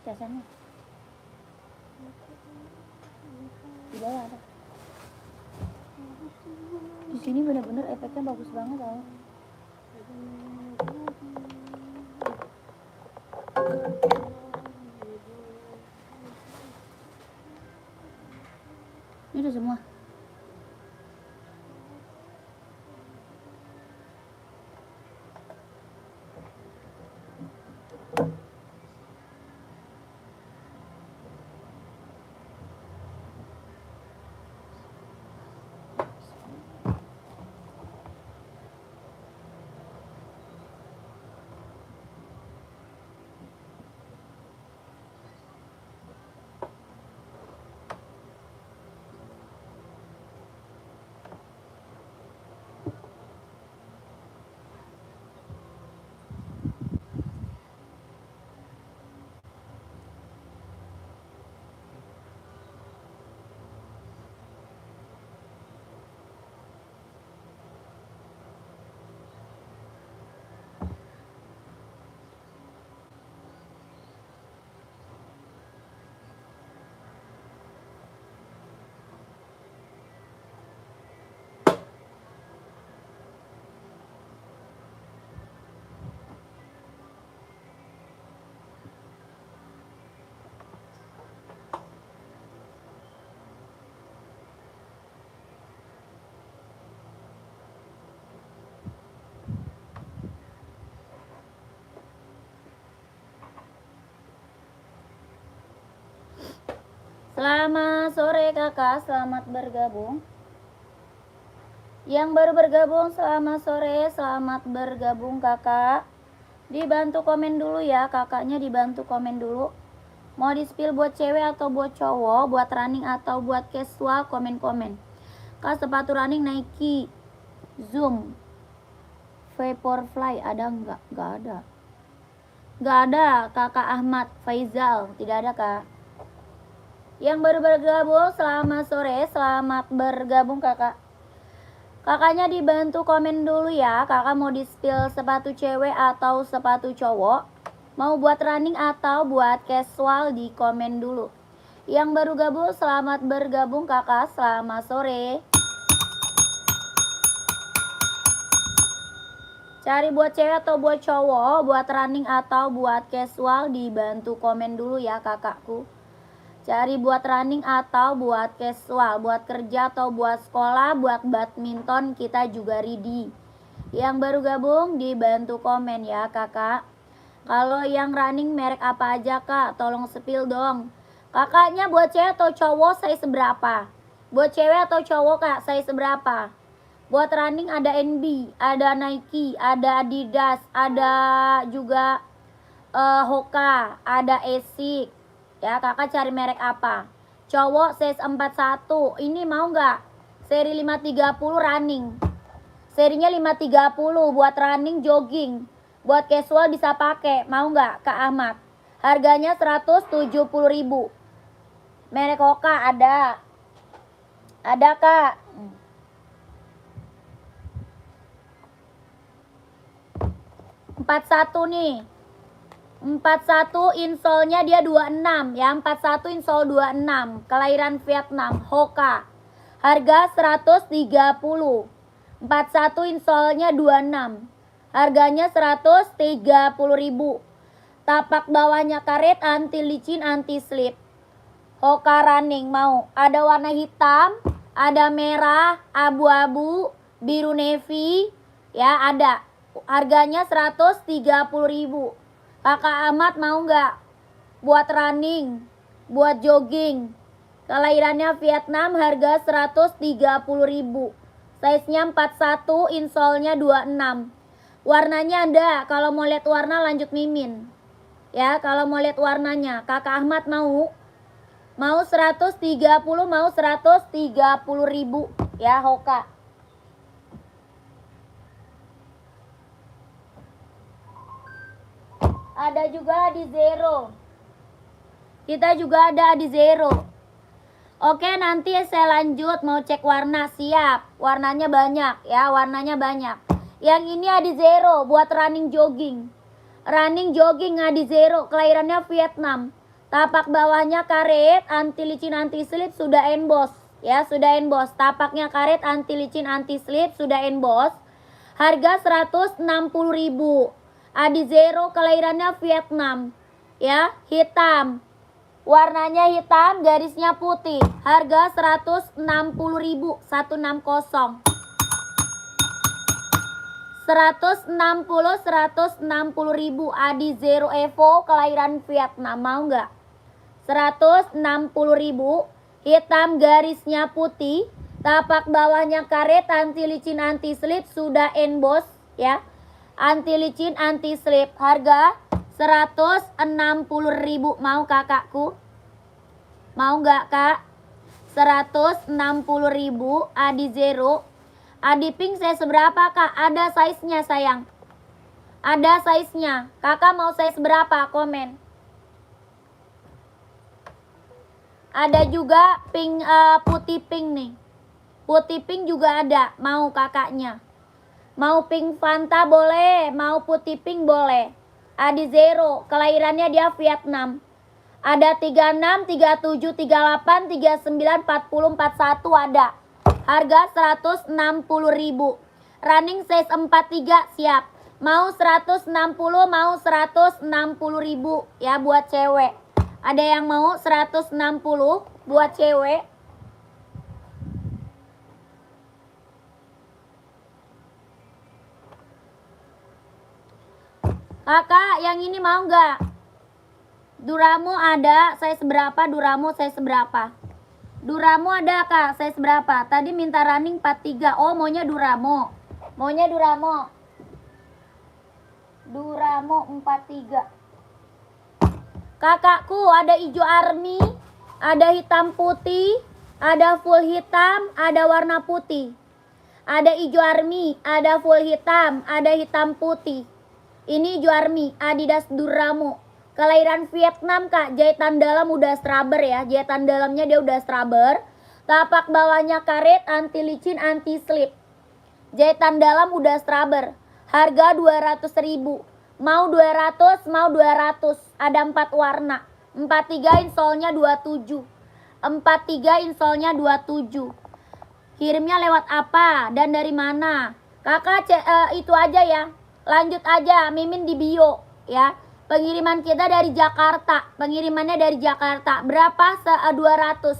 casannya. Di bawah ada. Di sini bener-bener efeknya bagus banget tau. Ini udah semua. Selamat sore kakak, selamat bergabung. Yang baru bergabung selamat sore, selamat bergabung kakak. Dibantu komen dulu ya, kakaknya dibantu komen dulu. Mau di spill buat cewek atau buat cowok, buat running atau buat casual, komen-komen. Kak, sepatu running Nike Zoom Vaporfly ada enggak? Enggak ada. Enggak ada kakak Ahmad Faizal, tidak ada kak. Yang baru bergabung selamat sore, selamat bergabung kakak. Kakaknya dibantu komen dulu ya, kakak mau di spill sepatu cewek atau sepatu cowok, mau buat running atau buat casual, di komen dulu. Yang baru gabung selamat bergabung kakak, selamat sore. Cari buat cewek atau buat cowok, buat running atau buat casual, dibantu komen dulu ya kakakku. Cari buat running atau buat casual, buat kerja atau buat sekolah, buat badminton, kita juga ready. Yang baru gabung dibantu komen ya kakak. Kalau yang running merek apa aja kak, tolong spill dong. Kakaknya buat cewek atau cowok size seberapa? Buat cewek atau cowok kak, size seberapa? Buat running ada NB, ada Nike, ada Adidas, ada juga Hoka, ada Asics. Ya, kakak cari merek apa? Cowok size 41. Ini mau nggak? Seri 530 running. Serinya 530 buat running jogging. Buat casual bisa pakai. Mau nggak Kak Ahmad? Harganya 170.000. Merek Hoka ada. Ada Kak. 41 nih. 41 insole-nya dia 26 ya, 41 insole 26, kelahiran Vietnam, Hoka. Harga 130. 41 insole-nya 26. Harganya 130.000. Tapak bawahnya karet, anti licin, anti slip. Hoka running mau. Ada warna hitam, ada merah, abu-abu, biru navy, ya ada. Harganya 130.000. Kakak Ahmad mau nggak? Buat running, buat jogging. Kelahirannya Vietnam, harga 130.000. Size-nya 41, insole-nya 26. Warnanya ada, kalau mau lihat warna lanjut mimin. Ya, kalau mau lihat warnanya, Kakak Ahmad mau? Mau 130, mau 130.000 ya Hoka. Ada juga di Zero. Kita juga ada di Zero. Oke, nanti saya lanjut mau cek warna, siap. Warnanya banyak ya, warnanya banyak. Yang ini ada Zero buat running jogging. Running jogging ada Zero, kelahirannya Vietnam. Tapak bawahnya karet, anti licin, anti slip, sudah emboss. Ya, sudah emboss. Tapaknya karet, anti licin, anti slip, sudah emboss. Harga 160.000. Adi Zero, kelahirannya Vietnam. Ya, hitam. Warnanya hitam, garisnya putih. Harga 160.000, 160. 160.000 Adi Zero Evo, kelahiran Vietnam. Mau nggak? 160.000, hitam, garisnya putih, tapak bawahnya karet, anti licin, anti slip, sudah emboss ya. Anti licin, anti slip. Harga 160.000. Mau kakakku? Mau nggak kak? 160.000 Adi Zero. Adi pink size berapa kak? Ada size-nya sayang. Ada size-nya. Kakak mau size berapa? Komen. Ada juga pink, putih pink nih. Putih pink juga ada. Mau kakaknya? Mau pink Fanta boleh. Mau putih pink boleh. Adi Zero. Kelahirannya dia Vietnam. Ada 36, 37, 38, 39, 40, 41 ada. Harga 160.000. Running size 43 siap. Mau 160, mau 160.000 ya buat cewek. Ada yang mau 160 buat cewek? Kakak, yang ini mau nggak? Duramo ada, size berapa? Duramo size berapa? Duramo ada kak, size berapa? Tadi minta running 43. Oh, maunya Duramo. Maunya Duramo. Duramo 43. Kakakku, ada hijau army, ada hitam putih, ada full hitam, ada warna putih. Ada hijau army, ada full hitam, ada hitam putih. Ini hijau army, Adidas Duramo. Kelahiran Vietnam kak, jahitan dalam udah strabber ya. Jahitan dalamnya dia udah strabber. Tapak bawahnya karet, anti licin, anti slip. Jahitan dalam udah strabber. Harga 200.000. Mau 200, mau 200. Ada 4 warna. 43 insolnya 27. 43 insolnya 27. Kirimnya lewat apa dan dari mana? Kakak itu aja ya. Lanjut aja, Mimin di bio ya. Pengiriman kita dari Jakarta. Pengirimannya dari Jakarta. Berapa? 200.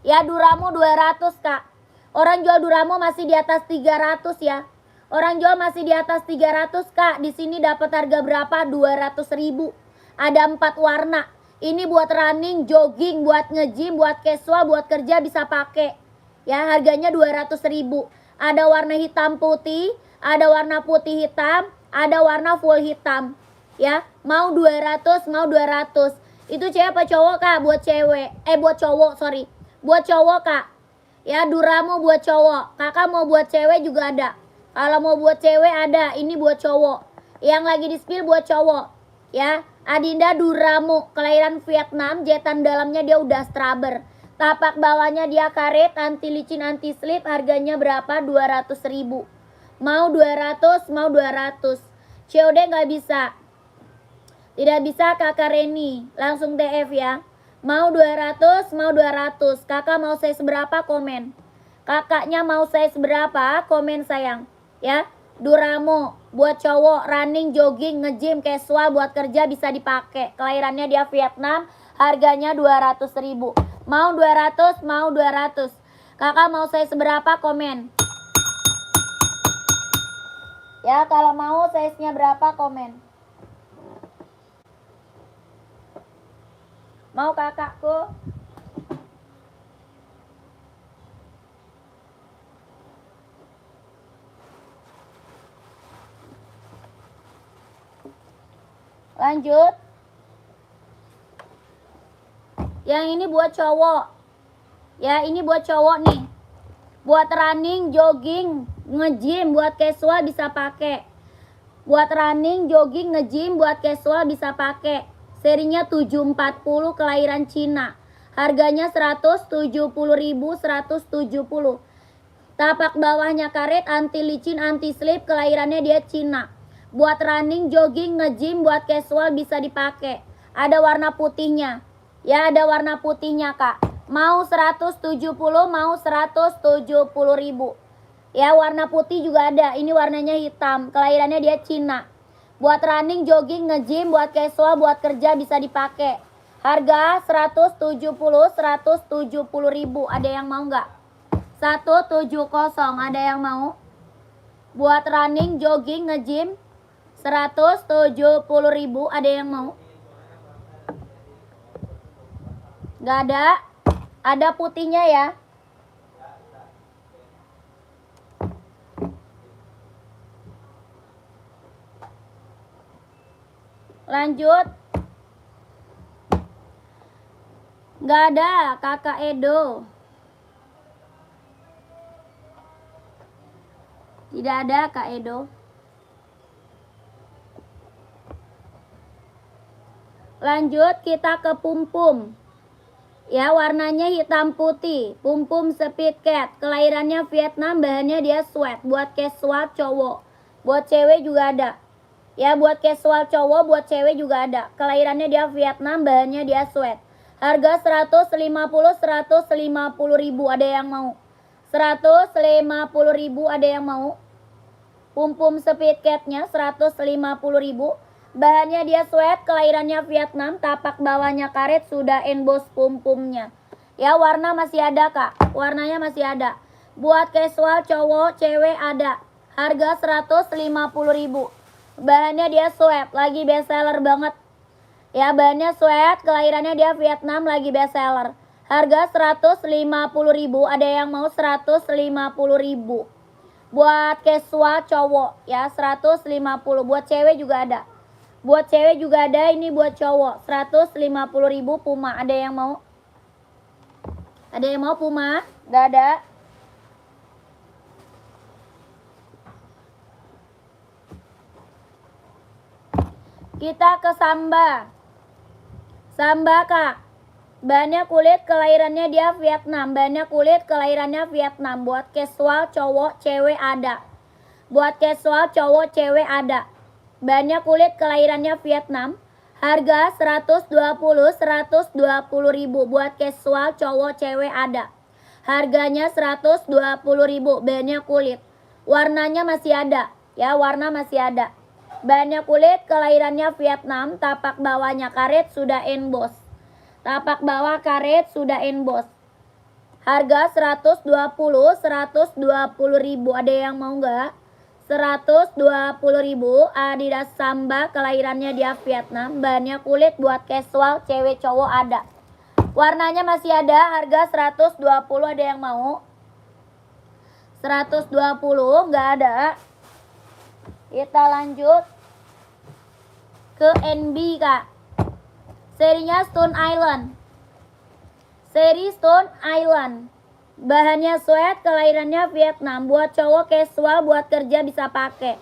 Ya, Duramo 200 kak. Orang jual Duramo masih di atas 300 ya. Orang jual masih di atas 300 kak. Di sini dapat harga berapa? 200.000. Ada 4 warna. Ini buat running, jogging, buat nge-gym, buat casual, buat kerja bisa pakai. Ya, harganya 200.000. Ada warna hitam putih, ada warna putih hitam, ada warna full hitam. Ya, mau 200, mau 200. Itu cewek apa cowok kak? Buat cewek. Buat cowok, sorry. Buat cowok kak. Ya, Duramo buat cowok. Kakak mau buat cewek juga ada. Kalau mau buat cewek ada, ini buat cowok. Yang lagi di spill buat cowok. Ya, Adinda Duramo, kelahiran Vietnam, jahitan dalamnya dia udah strabber. Tapak bawahnya dia karet, anti licin, anti slip, harganya berapa? 200.000. Mau 200, mau 200. COD nggak bisa. Tidak bisa kakak Reni, langsung TF ya. Mau 200, mau 200. Kakak mau size berapa? Komen. Kakaknya mau size berapa? Komen sayang. Ya, Duramo buat cowok, running, jogging, nge-gym, casual, buat kerja bisa dipakai. Kelahirannya dia Vietnam, harganya 200.000. Mau 200, mau 200. Kakak mau size berapa? Komen. Ya, kalau mau size-nya berapa? Komen. Mau kakakku? Lanjut. Yang ini buat cowok. Ya, ini buat cowok nih. Buat running, jogging, nge-gym, buat casual bisa pakai. Buat running, jogging, nge-gym, buat casual bisa pakai. Serinya 740, kelahiran Cina. Harganya 170.000, 170. Tapak bawahnya karet, anti licin, anti slip, kelahirannya dia Cina. Buat running, jogging, nge-gym, buat casual bisa dipakai. Ada warna putihnya. Ya, ada warna putihnya, Kak. Mau 170, mau 170.000. Ya, warna putih juga ada. Ini warnanya hitam. Kelahirannya dia Cina. Buat running, jogging, nge-gym, buat casual, buat kerja bisa dipakai. Harga 170.000. Ada yang mau nggak? 170. Ada yang mau? Buat running, jogging, nge-gym 170.000. Ada yang mau? Nggak ada? Ada putihnya ya. Lanjut. Nggak ada, Kakak Edo. Tidak ada, Kak Edo. Lanjut kita ke Pum-Pum. Ya, warnanya hitam putih. Pum-Pum Speed Cat. Kelahirannya Vietnam, bahannya dia sweat. Buat casual cowok. Buat cewek juga ada. Ya, buat casual cowok, buat cewek juga ada. Kelahirannya dia Vietnam, bahannya dia sweat. Harga 150.000. Ada yang mau? 150.000. Ada yang mau? Pum-Pum Speed Cat-nya 150.000. Bahannya dia sweat, kelahirannya Vietnam, tapak bawahnya karet, sudah emboss pum-pumnya. Ya, warna masih ada, Kak. Warnanya masih ada. Buat casual cowok, cewek ada. Harga 150.000. Bahannya dia sweat, lagi best seller banget. Ya, bahannya sweat, kelahirannya dia Vietnam, lagi best seller. Harga 150.000. Ada yang mau? 150.000. Buat casual cowok ya 150. Buat cewek juga ada. Buat cewek juga ada, ini buat cowok 150.000 Puma. Ada yang mau? Ada yang mau Puma? Gak ada. Kita ke Samba. Samba, Kak. Bahannya kulit, kelahirannya dia Vietnam. Bahannya kulit, kelahirannya Vietnam. Buat casual cowok, cewek ada. Buat casual cowok, cewek ada. Bahannya kulit, kelahirannya Vietnam. Harga 120.000. Buat casual cowok, cewek ada. Harganya 120.000. Bahannya kulit. Warnanya masih ada. Ya, warna masih ada. Bahannya kulit, kelahirannya Vietnam. Tapak bawahnya karet, sudah emboss. Tapak bawah karet, sudah emboss. Harga 120.000. Ada yang mau nggak? 120.000. Adidas Samba, kelahirannya dia Vietnam. Bahannya kulit, buat casual, cewek cowok ada. Warnanya masih ada. Harga 120. Ada yang mau? 120. Nggak ada. Kita lanjut ke NB, Kak. Serinya Stone Island. Seri Stone Island. Bahannya sweat, kelahirannya Vietnam. Buat cowok casual, buat kerja bisa pakai.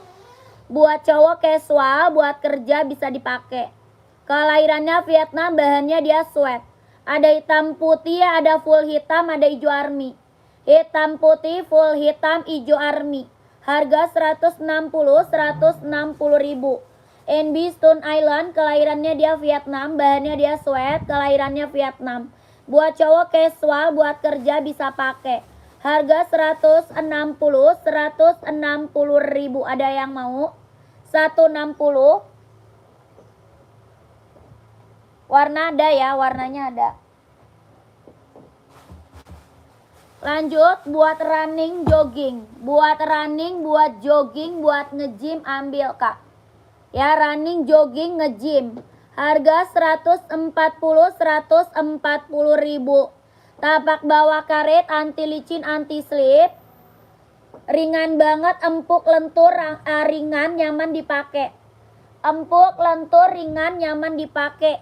Buat cowok casual, buat kerja bisa dipakai. Kelahirannya Vietnam, bahannya dia sweat. Ada hitam putih, ada full hitam, ada hijau army. Hitam putih, full hitam, hijau army. Harga 160.000. NB Stone Island, kelahirannya dia Vietnam, bahannya dia sweat, kelahirannya Vietnam. Buat cowok casual, buat kerja bisa pakai. Harga 160.000. Ada yang mau? 160. Warna ada ya, warnanya ada. Lanjut buat running, jogging. Buat running, buat jogging, buat nge-gym ambil, Kak. Ya, running, jogging, nge-gym. Harga 140.000. Tapak bawah karet, anti licin, anti slip. Ringan banget, empuk, lentur, ringan, nyaman dipakai. Empuk, lentur, ringan, nyaman dipakai.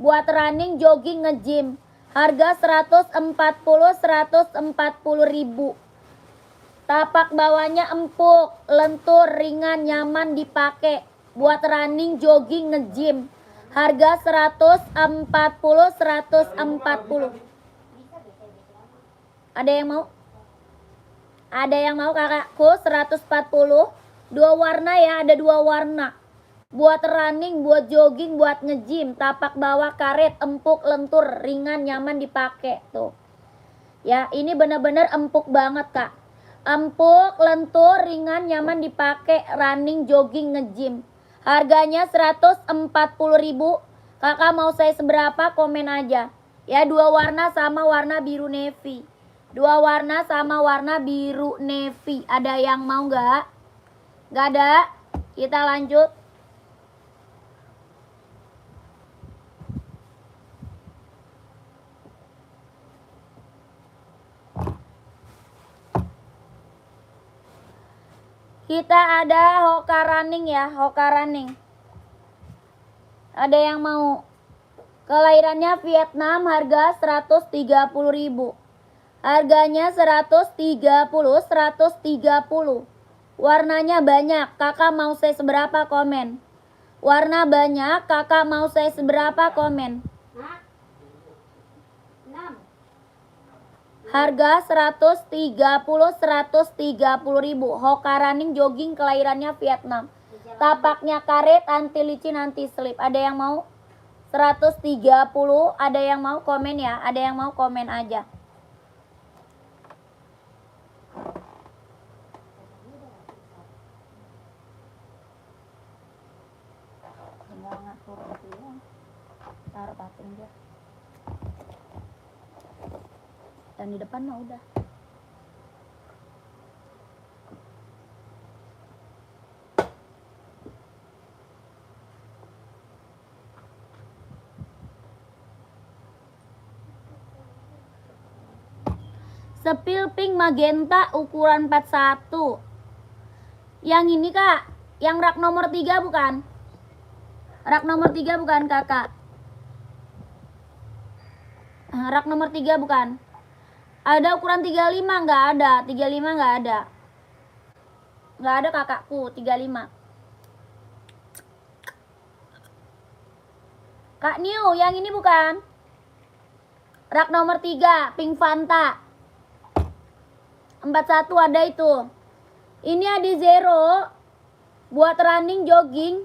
Buat running, jogging, nge-gym. Harga 140.000. Tapak bawahnya empuk, lentur, ringan, nyaman dipakai. Buat running, jogging, nge-gym. Harga 140. Ada yang mau? Ada yang mau, kakakku? 140. Dua warna ya, ada dua warna. buat running, buat jogging, buat nge-gym, tapak bawah, karet, empuk, lentur, ringan, nyaman dipakai tuh. Ya, ini bener-bener empuk banget kak. Empuk, lentur, ringan, nyaman dipakai running, jogging, nge-gym. Harganya 140.000. Kakak mau saya seberapa, komen aja. Ya, 2 warna sama warna biru navy. 2 warna sama warna biru navy. Ada yang mau nggak? Nggak ada? Kita lanjut. Kita ada Hoka Running ya, Hoka Running. Ada yang mau? Kelahirannya Vietnam, harga 130.000. Harganya 130. Warnanya banyak, kakak mau saya seberapa, komen. Warna banyak, kakak mau saya seberapa, komen. Harga 130.000. Hoka Running jogging, kelahirannya Vietnam. Tapaknya karet, anti licin, anti slip. Ada yang mau? 130. Ada yang mau, komen ya. Ada yang mau, komen aja. Tinggal ngatur dulu. Taruh patung dia. Dan di depan mah udah. Sepil pink magenta ukuran 41. Yang ini kak, yang rak nomor 3 bukan? Rak nomor 3 bukan kakak? Rak nomor 3 bukan? Ada ukuran 35? Nggak ada. 35 nggak ada. Nggak ada kakakku 35. Kak New, yang ini bukan? Rak nomor 3, pink Fanta. 41 ada itu. Ini ada zero buat running, jogging.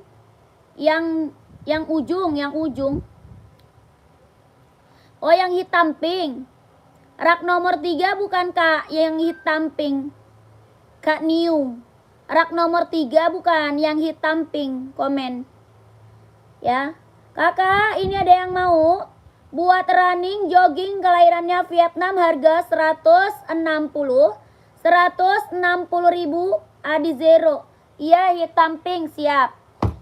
Yang ujung. Oh, yang hitam pink. Rak nomor 3 bukan kak, yang hitam pink. Kak New. Rak nomor 3 bukan, yang hitam pink. Komen. Ya. Kakak, ini ada yang mau? Buat running, jogging, kelahirannya Vietnam, harga 160. 160.000. Adi zero. Iya, hitam pink, siap.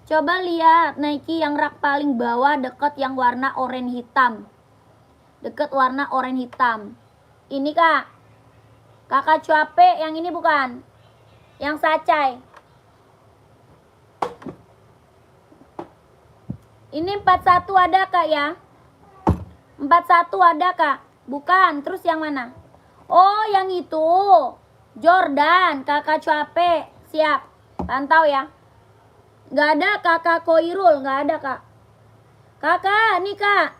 Coba lihat Nike yang rak paling bawah, deket yang warna oranye hitam. Deket warna oranye hitam. Ini kak. Kakak capek, yang ini bukan. Yang sacai. Ini 41 ada kak ya? 41 ada kak? Bukan, terus yang mana? Oh, yang itu. Jordan, kakak capek. Siap, pantau ya. Nggak ada kakak Koirul, nggak ada kak. Kakak, nih kak.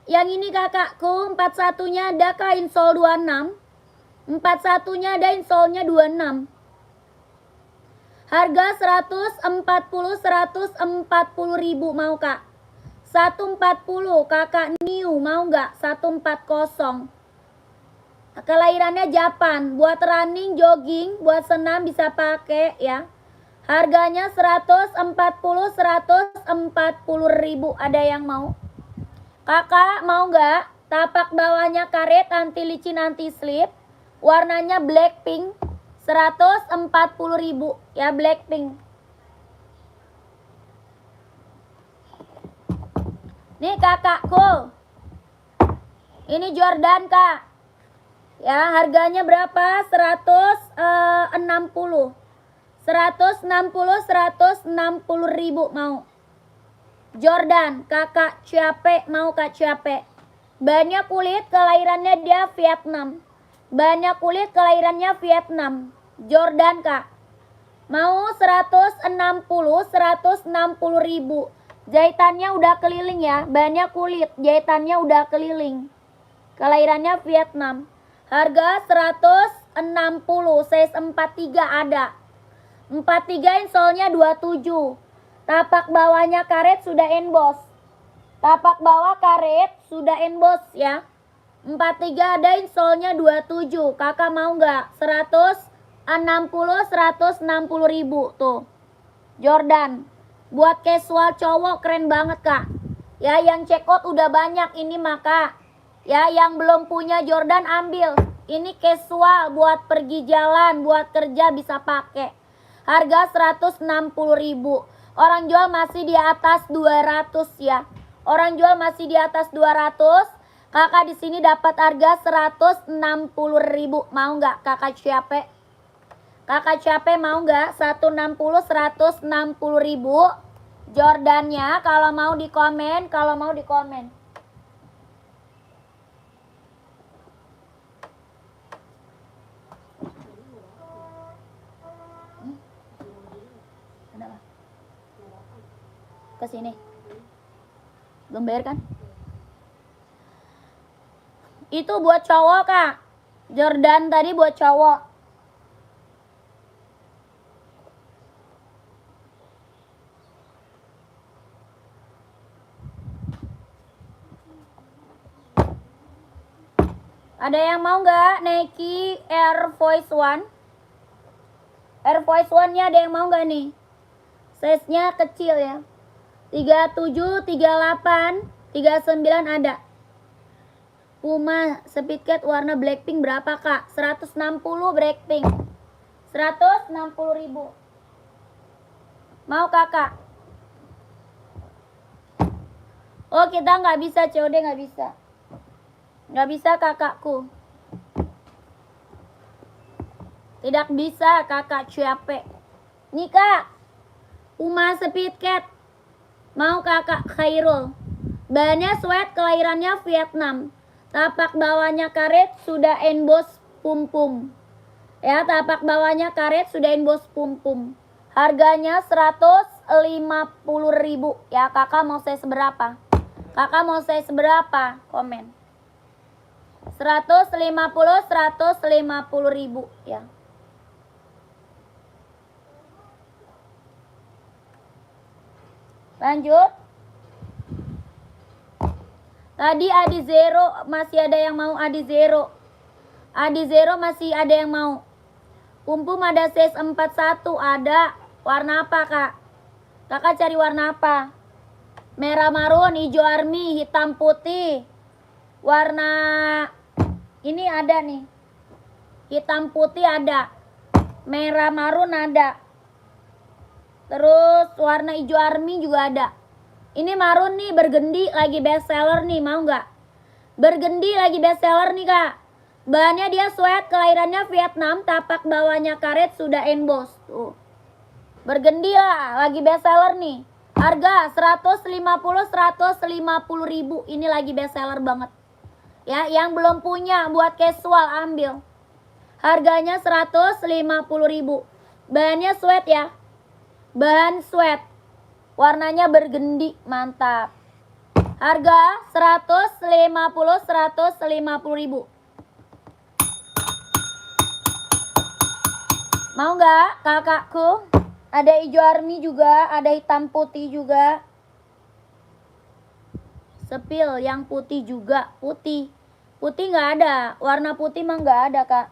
Yang ini kakakku, 41-nya ada kak insole 26. 41-nya ada insole-nya 26. Harga 140.000 mau kak. 140 kakak New mau nggak? 140. Kelahirannya Japan, buat running, jogging, buat senam bisa pakai ya. Harganya 140.000. Ada yang mau? Kakak mau nggak? Tapak bawahnya karet, anti licin, anti slip. Warnanya blackpink. 140.000 ya, blackpink. Nih kakakku. Ini Jordan kak. Ya, harganya berapa? 160. 160.000 mau. Jordan, kakak capek mau kak capek. Banyak kulit, kelahirannya dia Vietnam. Banyak kulit, kelahirannya Vietnam. Jordan kak. Mau 160.000. Jahitannya udah keliling ya. Banyak kulit, jahitannya udah keliling. Kelahirannya Vietnam. Harga 160. Size 43 ada. 43 insolnya 27. Tapak bawahnya karet sudah emboss. Tapak bawah karet sudah emboss ya. 43 ada insole-nya 27. Kakak mau nggak? 160 ribu tuh. Jordan. Buat casual cowok keren banget kak. Ya yang check out udah banyak ini maka. Ya yang belum punya Jordan ambil. Ini casual buat pergi jalan, buat kerja bisa pakai. Harga 160 ribu. Orang jual masih di atas 200 ya. Orang jual masih di atas 200. Kakak di sini dapat harga 160 ribu. Mau nggak kakak siapa? Kakak siapa mau nggak? 160 ribu. Jordannya kalau mau di komen, kalau mau di komen. Ke sini. Belum bayar kan? Itu buat cowok kak. Jordan tadi buat cowok. Ada yang mau nggak Nike Air Force One? Air Force One-nya ada yang mau nggak nih? Size-nya kecil ya. 37, 38, 39 ada. Puma Speedcat warna Blackpink berapa kak? 160 Blackpink. 160 ribu. Mau kakak? Oh kita nggak bisa COD, nggak bisa. Nggak bisa kakakku. Tidak bisa kakak capek. Nih kak. Puma Speedcat. Mau kakak Khairul. Bahannya sweat, kelahirannya Vietnam. Tapak bawahnya karet, sudah emboss pum-pum. Ya, tapak bawahnya karet, sudah emboss pum-pum. Harganya 150 ribu. Ya, kakak mau saya seberapa? Kakak mau saya seberapa? Komen. 150 ribu ya. Lanjut. Tadi Adi Zero masih ada yang mau Adi Zero. Adi Zero masih ada yang mau. Pum-pum ada size 41 ada. Warna apa kak? Kakak cari warna apa? Merah marun, hijau army, hitam putih. Warna ini ada nih. Hitam putih ada. Merah marun ada. Terus warna hijau army juga ada. Ini marun nih, bergendi lagi best seller nih, mau nggak? Bergendi lagi best seller nih kak. Bahannya dia sweat, kelahirannya Vietnam, tapak bawahnya karet, sudah emboss. Tuh. Bergendi lah, lagi best seller nih. Harga 150 ribu. Ini lagi best seller banget. Ya, yang belum punya buat casual ambil. Harganya 150 ribu. Bahannya sweat ya. Bahan sweat. Warnanya bergendi, mantap. Harga 150 ribu. Mau nggak kakakku? Ada hijau army juga, ada hitam putih juga. Sepil yang putih juga, putih. Putih nggak ada, warna putih mah nggak ada kak.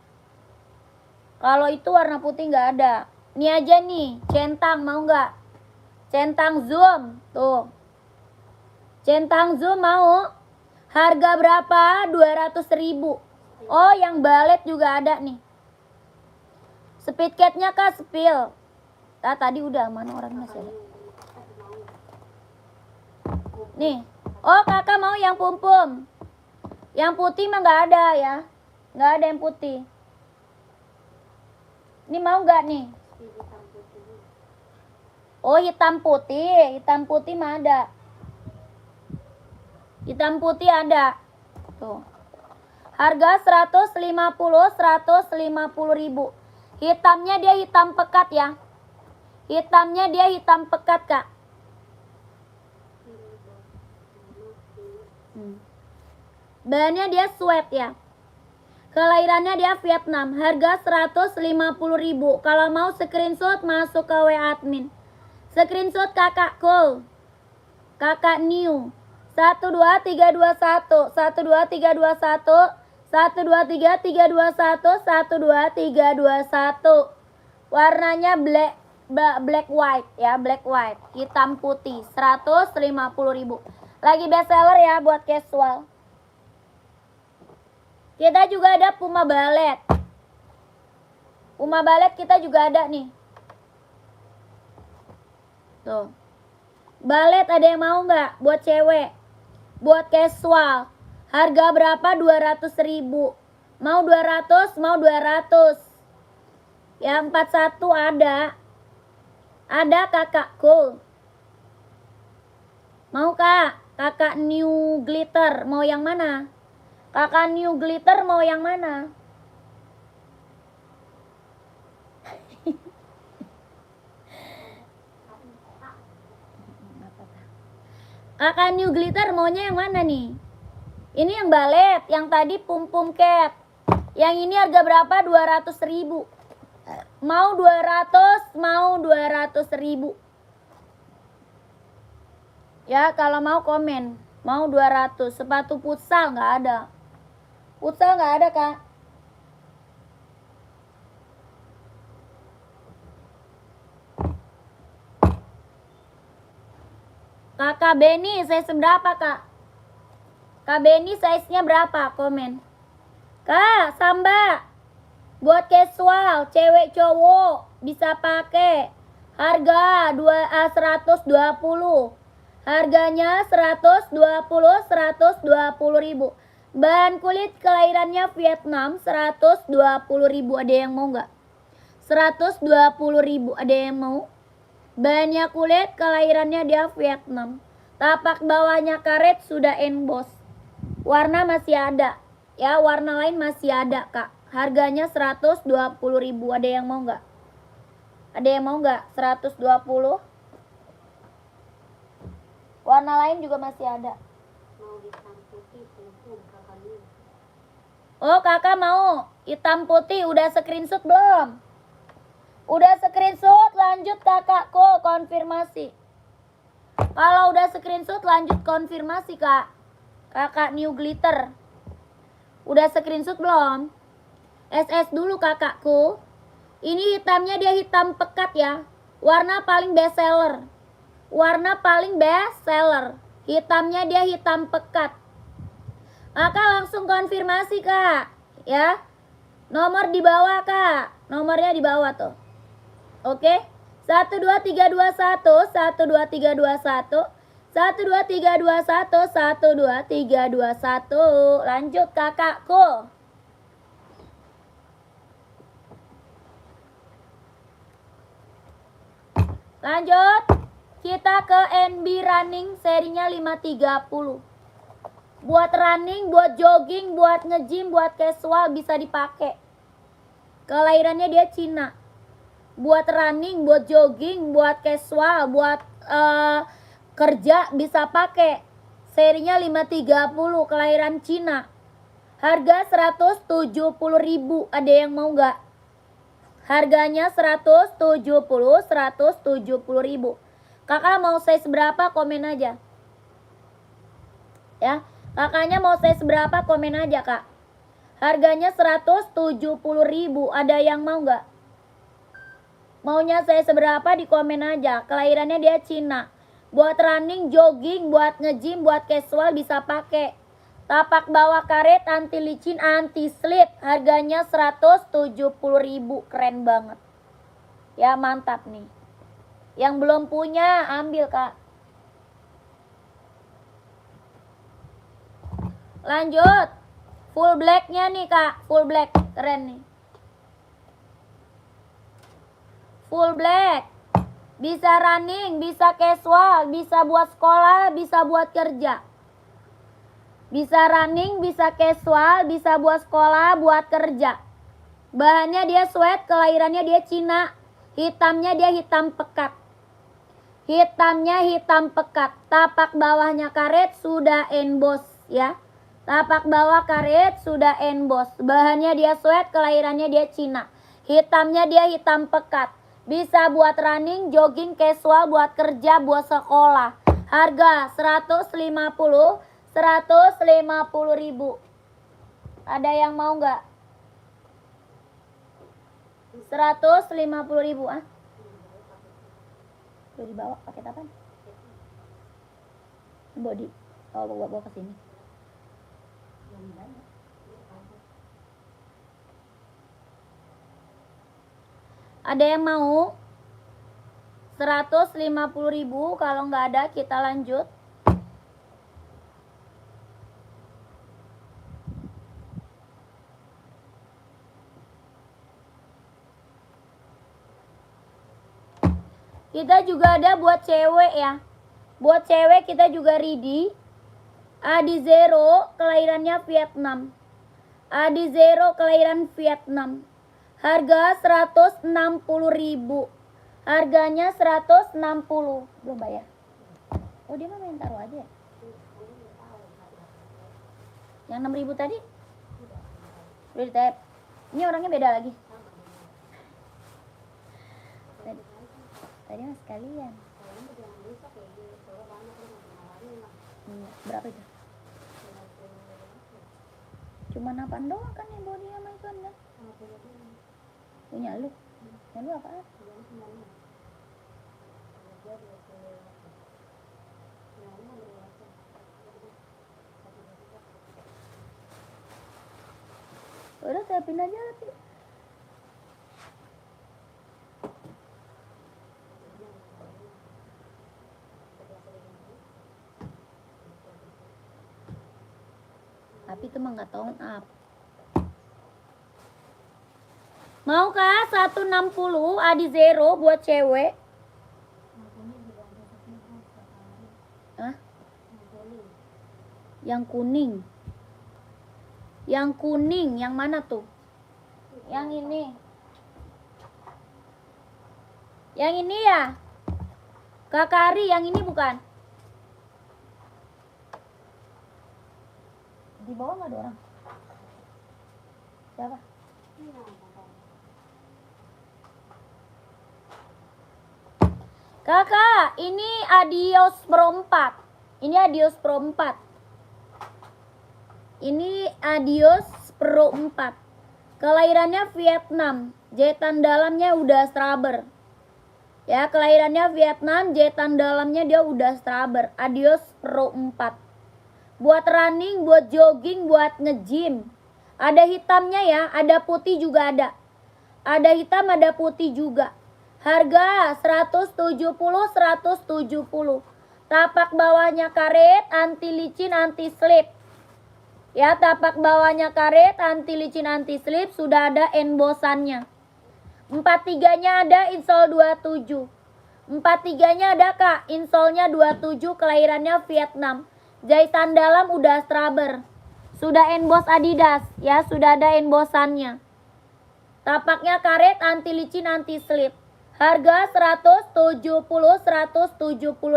Kalau itu warna putih nggak ada. Ini aja nih, centang mau nggak? Centang zoom, tuh. Centang zoom mau? Harga berapa? 200 ribu. Oh yang balet juga ada nih. Speedcatnya kak sepil. Tadi udah, mana orangnya sih? Nih. Oh kakak mau yang pum-pum. Yang putih mah nggak ada ya. Nggak ada yang putih. Ini mau nggak nih? Oh hitam putih. Hitam putih mah ada. Hitam putih ada. Tuh. Harga 150 ribu. Hitamnya dia hitam pekat ya. Hitamnya dia hitam pekat kak. Bahannya dia sweat ya. Kelahirannya dia Vietnam. Harga 150 ribu. Kalau mau screenshot masuk ke WA admin. Screenshot kakakku. Kakak new. 12321, 12321, 12321, 12321. Warnanya black white ya, black white, hitam putih, 150.000. Lagi best seller ya buat casual. Kita juga ada Puma Ballet. Puma Ballet kita juga ada nih. Tuh. Ballet ada yang mau nggak buat cewek? Buat casual. Harga berapa? 200.000. Mau 200, mau 200. Ya 41 ada. Ada kakakku. Mau kak? Kakak new glitter mau yang mana? Kakak new glitter mau yang mana? Kakak new glitter maunya yang mana nih? Ini yang ballet, yang tadi pum cat. Yang ini harga berapa? 200.000. Mau 200, mau 200.000. Ya, kalau mau komen. Mau 200. Sepatu futsal nggak ada. Futsal nggak ada, Kak. Kakak Beni, size berapa, Kak? Kak Beni size-nya berapa? Komen. Kak, Samba. Buat casual, cewek cowok bisa pakai. Harga 120. Harganya 120.000. Bahan kulit kelahirannya Vietnam, 120.000. Ada yang mau nggak? 120.000. Ada yang mau? Bahannya kulit, kelahirannya dia Vietnam. Tapak bawahnya karet, sudah emboss. Warna masih ada. Ya, warna lain masih ada, Kak. Harganya 120.000. Ada yang mau nggak? Ada yang mau nggak? 120. Warna lain juga masih ada. Mau hitam putih, kakak new. Oh, kakak mau hitam putih. Udah screenshot belum? Udah screenshot, lanjut kakakku konfirmasi. Kalau udah screenshot, lanjut konfirmasi, Kak. Kakak new glitter. Udah screenshot belum? SS dulu kakakku. Ini hitamnya dia hitam pekat ya. Warna paling best seller. Warna paling best seller. Hitamnya dia hitam pekat. Kakak langsung konfirmasi, Kak. Ya. Nomor di bawah, Kak. Nomornya di bawah tuh. Oke. 12321, 12321, 12321, 12321. Lanjut kakakku. Lanjut. Kita ke NB running serinya 530. Buat running, buat jogging, buat nge-gym, buat casual bisa dipakai. Kelahirannya dia Cina. Buat running, buat jogging, buat casual, buat kerja bisa pakai. Serinya 530, kelahiran Cina. Harga 170.000. Ada yang mau nggak? Harganya 170.000. Kakak mau size berapa? Komen aja. Ya, kakaknya mau size berapa? Komen aja, Kak. Harganya 170.000. Ada yang mau nggak? Maunya saya seberapa di komen aja. Kelahirannya dia Cina. Buat running, jogging, buat nge-gym, buat casual bisa pakai. Tapak bawah karet, anti licin, anti slip. Harganya 170.000. Keren banget. Ya mantap nih. Yang belum punya ambil, Kak. Lanjut. Full blacknya nih, Kak. Full black. Keren nih. Full black. Bisa running, bisa casual, bisa buat sekolah, bisa buat kerja. Bisa running, bisa casual, bisa buat sekolah, buat kerja. Bahannya dia sweat, kelahirannya dia Cina. Hitamnya dia hitam pekat. Hitamnya hitam pekat. Tapak bawahnya karet, sudah emboss ya. Tapak bawah karet, sudah emboss. Bahannya dia sweat, kelahirannya dia Cina. Hitamnya dia hitam pekat. Bisa buat running, jogging, casual, buat kerja, buat sekolah. Harga 150 ribu. Ada yang mau nggak? 150 ribu ah. Udah dibawa pakai apa? Body. Oh, bawa ke sini. Ada yang mau? 150 ribu. Kalau nggak ada kita lanjut. Kita juga ada buat cewek ya. Buat cewek kita juga Ridi. Adi Zero kelahirannya Vietnam. Adi Zero kelahiran Vietnam. Harga 160 ribu. Harganya 160. Belum bayar. Oh dia mah main taruh aja ya. Yang 6 ribu tadi? Udah di tap. Ini orangnya beda lagi. Tadi mas sekalian. Berapa itu? Cuman apaan doang kan yang body sama itu anda? Punya lu? Punya lu apaan? Udah siapin aja tapi. Tapi itu mah nggak tone up. Mau kah 160 Adi Zero buat cewek? Hah? Yang kuning. Yang kuning, yang mana tuh? Yang ini. Yang ini ya? Kakak Ari, yang ini bukan? Di bawah nggak ada orang? Siapa? Kakak, ini Adios Pro 4. Ini Adios Pro 4. Ini Adios Pro 4. Kelahirannya Vietnam. Jahitan dalamnya udah straber. Ya, kelahirannya Vietnam, jahitan dalamnya dia udah straber. Adios Pro 4. Buat running, buat jogging, buat nge-gym. Ada hitamnya ya, ada putih juga ada. Ada hitam, ada putih juga. Harga 170. Tapak bawahnya karet, anti licin, anti slip. Ya, tapak bawahnya karet, anti licin, anti slip. Sudah ada embosannya. 43-nya ada, insole 27. 43-nya ada kak, insolnya 27, kelahirannya Vietnam. Jahitan dalam udah straber. Sudah emboss Adidas, ya sudah ada embosannya. Tapaknya karet, anti licin, anti slip. Harga 170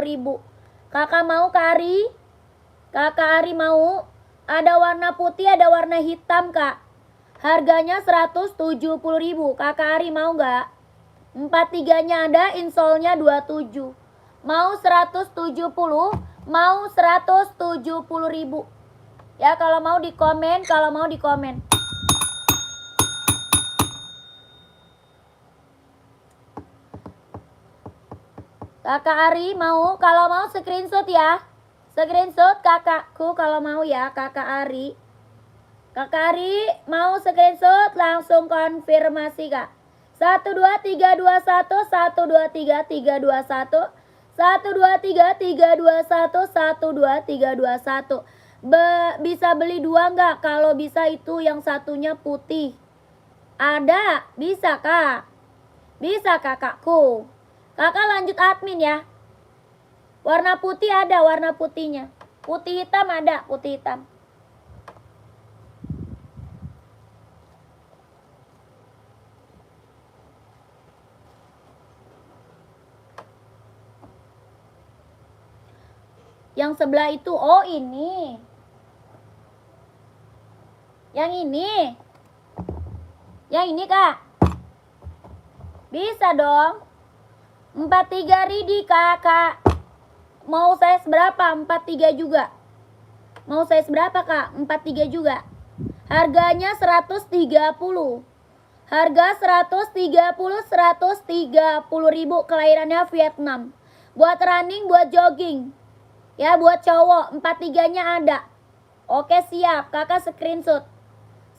ribu. Kakak mau Kak Ari? Kakak Ari mau? Ada warna putih, ada warna hitam kak. Harganya 170 ribu. Kakak Ari mau nggak? 43-nya ada, insolnya 27. Mau 170, mau 170 ribu. Ya kalau mau di komen, kalau mau di komen. Kakak Ari mau, kalau mau screenshot ya. Screenshot kakakku kalau mau ya, Kakak Ari. Kakak Ari mau screenshot langsung konfirmasi kak. 12321 123 321 123 321 123 321. Bisa beli dua nggak? Kalau bisa itu yang satunya putih. Ada, bisa kak. Bisa kakakku. Kakak lanjut admin ya. Warna putih ada, warna putihnya. Putih hitam ada, putih hitam. Yang sebelah itu, oh ini. Yang ini. Yang ini kak. Bisa dong. 43 Ridi kakak. Mau size berapa? 43 juga. Mau size berapa kak? 43 juga. Harganya 130. Harga 130 ribu. Kelahirannya Vietnam. Buat running, buat jogging. Ya buat cowok. 43-nya ada. Oke siap. Kakak screenshot.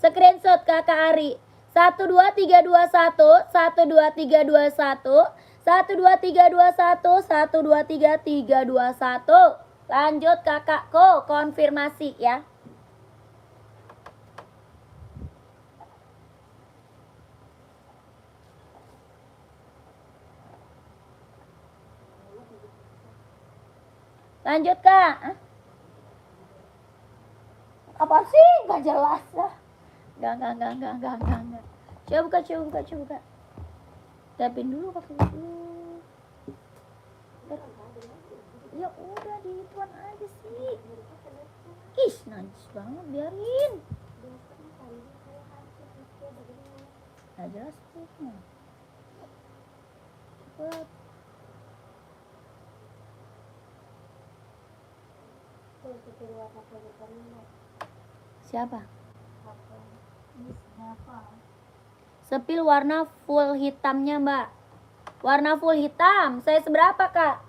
Screenshot kakak Ari. 12321, 12321, 12321, 12321. Lanjut kakakku, konfirmasi ya. Lanjut kak. Apa sih? Gak jelas lah. Gak. Coba buka. Tapin dulu pakai dulu. Ya udah dituan aja sih. Ih, najis banget, biarin. Gak jelas tuh. Cepet. Siapa? Sepil warna full hitamnya mbak. Warna full hitam. Saya seberapa kak?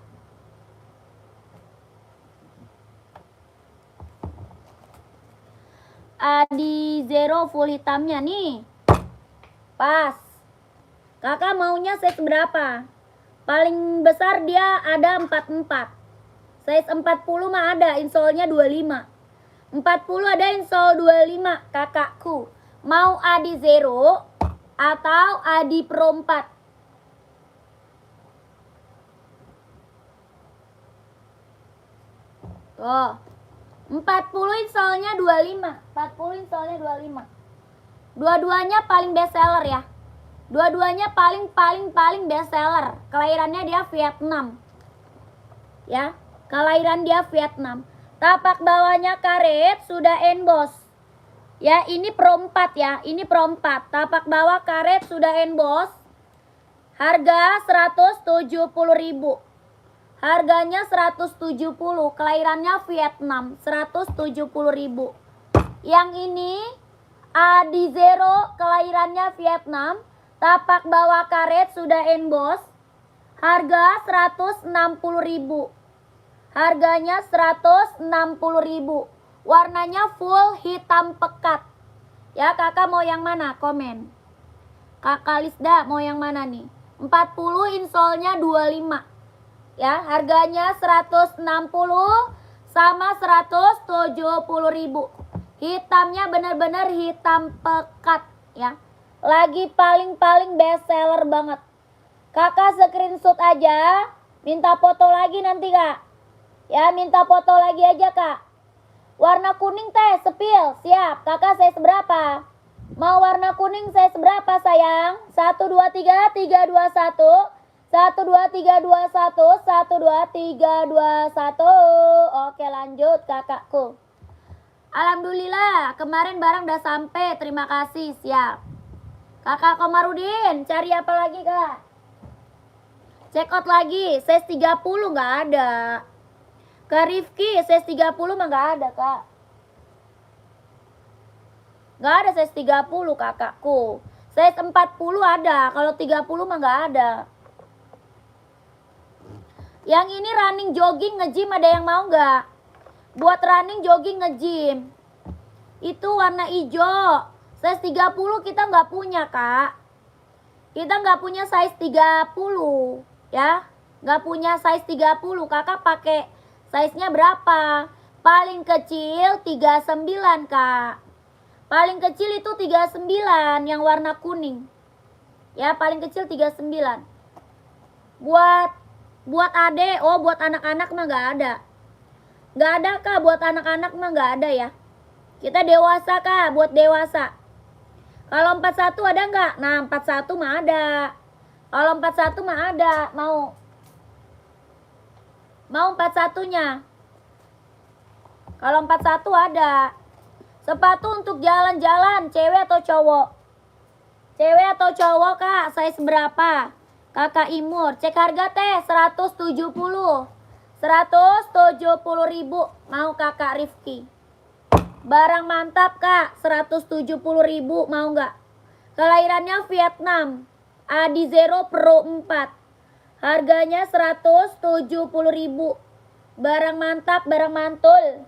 Adi zero full hitamnya nih. Pas. Kakak maunya size berapa? Paling besar dia ada 44. Size 40 mah ada, insolnya 25. 40 ada insol 25 kakakku. Mau Adi zero atau Adi Pro 4? Tuh. 40 insolnya 25. 40 insolnya 25. Dua-duanya paling best seller ya. Dua-duanya paling best seller. Kelahirannya dia Vietnam. Ya, kelahiran dia Vietnam. Tapak bawahnya karet sudah emboss. Ya, ini Pro 4 ya. Ini Pro 4. Tapak bawah karet sudah emboss. Harga 170.000. Harganya 170. Kelahirannya Vietnam. 170.000. Yang ini Adi Zero, kelahirannya Vietnam. Tapak bawah karet sudah emboss. Harga 160.000. Harganya 160.000. Warnanya full hitam pekat. Ya, kakak mau yang mana? Komen. Kakak Lisda mau yang mana nih? 40 insolnya 25. Ya, harganya 160 sama 170.000. Hitamnya bener-bener hitam pekat ya. Lagi paling best seller banget. Kakak screenshot aja. Minta foto lagi nanti kak. Ya, minta foto lagi aja kak. Warna kuning teh, sepil. Siap. Kakak saya seberapa? Mau warna kuning saya seberapa sayang? 1, 2, 3, 3, 2, 1. 1, 2, 3, 2, 1. 1, 2, 3, 2, 1. Oke lanjut kakakku. Alhamdulillah kemarin barang udah sampai. Terima kasih. Siap. Kakak Komarudin cari apa lagi kak? Check out lagi. Size 30 nggak ada. Kak Rifki size 30 mah nggak ada kak. Nggak ada size 30 kakakku. Size 40 ada. Kalau 30 mah nggak ada. Yang ini running jogging nge-gym ada yang mau nggak? Buat running jogging nge-gym. Itu warna hijau. Size 30 kita nggak punya kak. Kita nggak punya size 30 ya. Nggak punya size 30. Kakak pakai size-nya berapa? Paling kecil 39 kak. Paling kecil itu 39 yang warna kuning. Ya, paling kecil 39. Buat ade, oh buat anak-anak mah nggak ada. Nggak ada kak, buat anak-anak mah nggak ada ya. Kita dewasa kak, buat dewasa. Kalau 41 ada nggak? Nah 41 mah ada. Kalau 41 mah ada, mau 41-nya. Kalau 41 ada. Sepatu untuk jalan-jalan, cewek atau cowok? Cewek atau cowok kak? Size berapa? Kakak Imur. Cek harga teh 170. 170.000. Mau kakak Rifki. Barang mantap kak. 170.000. Mau nggak? Kelahirannya Vietnam. Adi Zero Pro 4. Harganya 170.000. Barang mantap, barang mantul.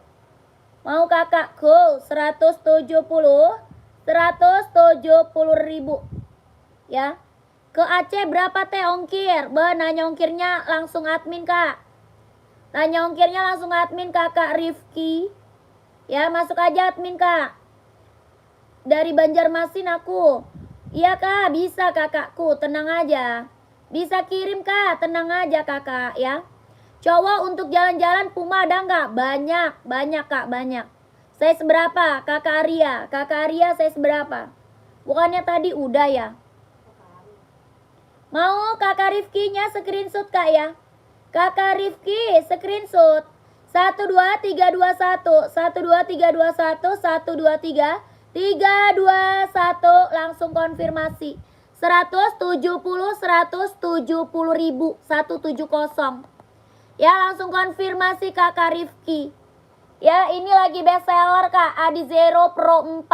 Mau kakakku 170.000 ya. Ke Aceh berapa teh ongkir? Nanya ongkirnya langsung admin kak. Nanya ongkirnya langsung admin kakak Rifki. Ya masuk aja admin kak. Dari Banjarmasin aku. Iya kak bisa kakakku, tenang aja. Bisa kirim kak, tenang aja kakak ya. Cowok untuk jalan-jalan Puma ada nggak? Banyak kak, banyak. Size berapa? Kakak Arya. Kakak Arya size berapa? Bukannya tadi udah ya? Mau kakak Rifkinya screenshot kak ya? Kakak Rifki screenshot. 12321 12321 123 321 langsung konfirmasi. 170.000 170. Ya langsung konfirmasi kakak Rifki. Ya ini lagi best seller kak. Adi Zero Pro 4.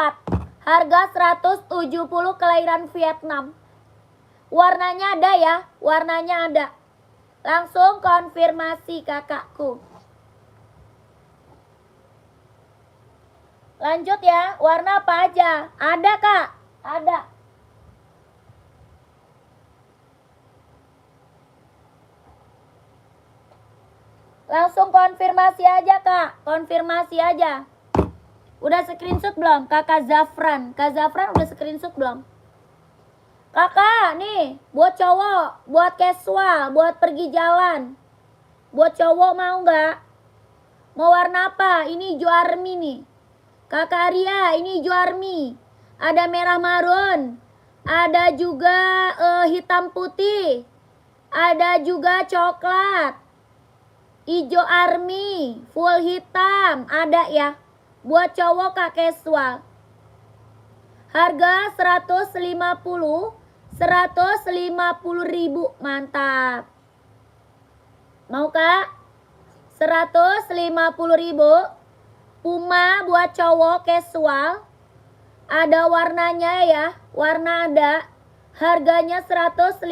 Harga 170 kelahiran Vietnam. Warnanya ada ya. Warnanya ada. Langsung konfirmasi kakakku. Lanjut ya. Warna apa aja? Ada kak. Ada. Langsung konfirmasi aja kak. Konfirmasi aja. Udah screenshot belum? Kakak Zafran. Kak Zafran udah screenshot belum? Kakak nih. Buat cowok. Buat casual. Buat pergi jalan. Buat cowok mau nggak? Mau warna apa? Ini hijau army nih. Kakak Arya ini hijau army. Ada merah marun. Ada juga hitam putih. Ada juga coklat. Ijo army, full hitam, ada ya. Buat cowok kak casual. Harga 150.000, mantap. Mau kak? 150.000. Puma buat cowok casual. Ada warnanya ya, warna ada. Harganya 150.000.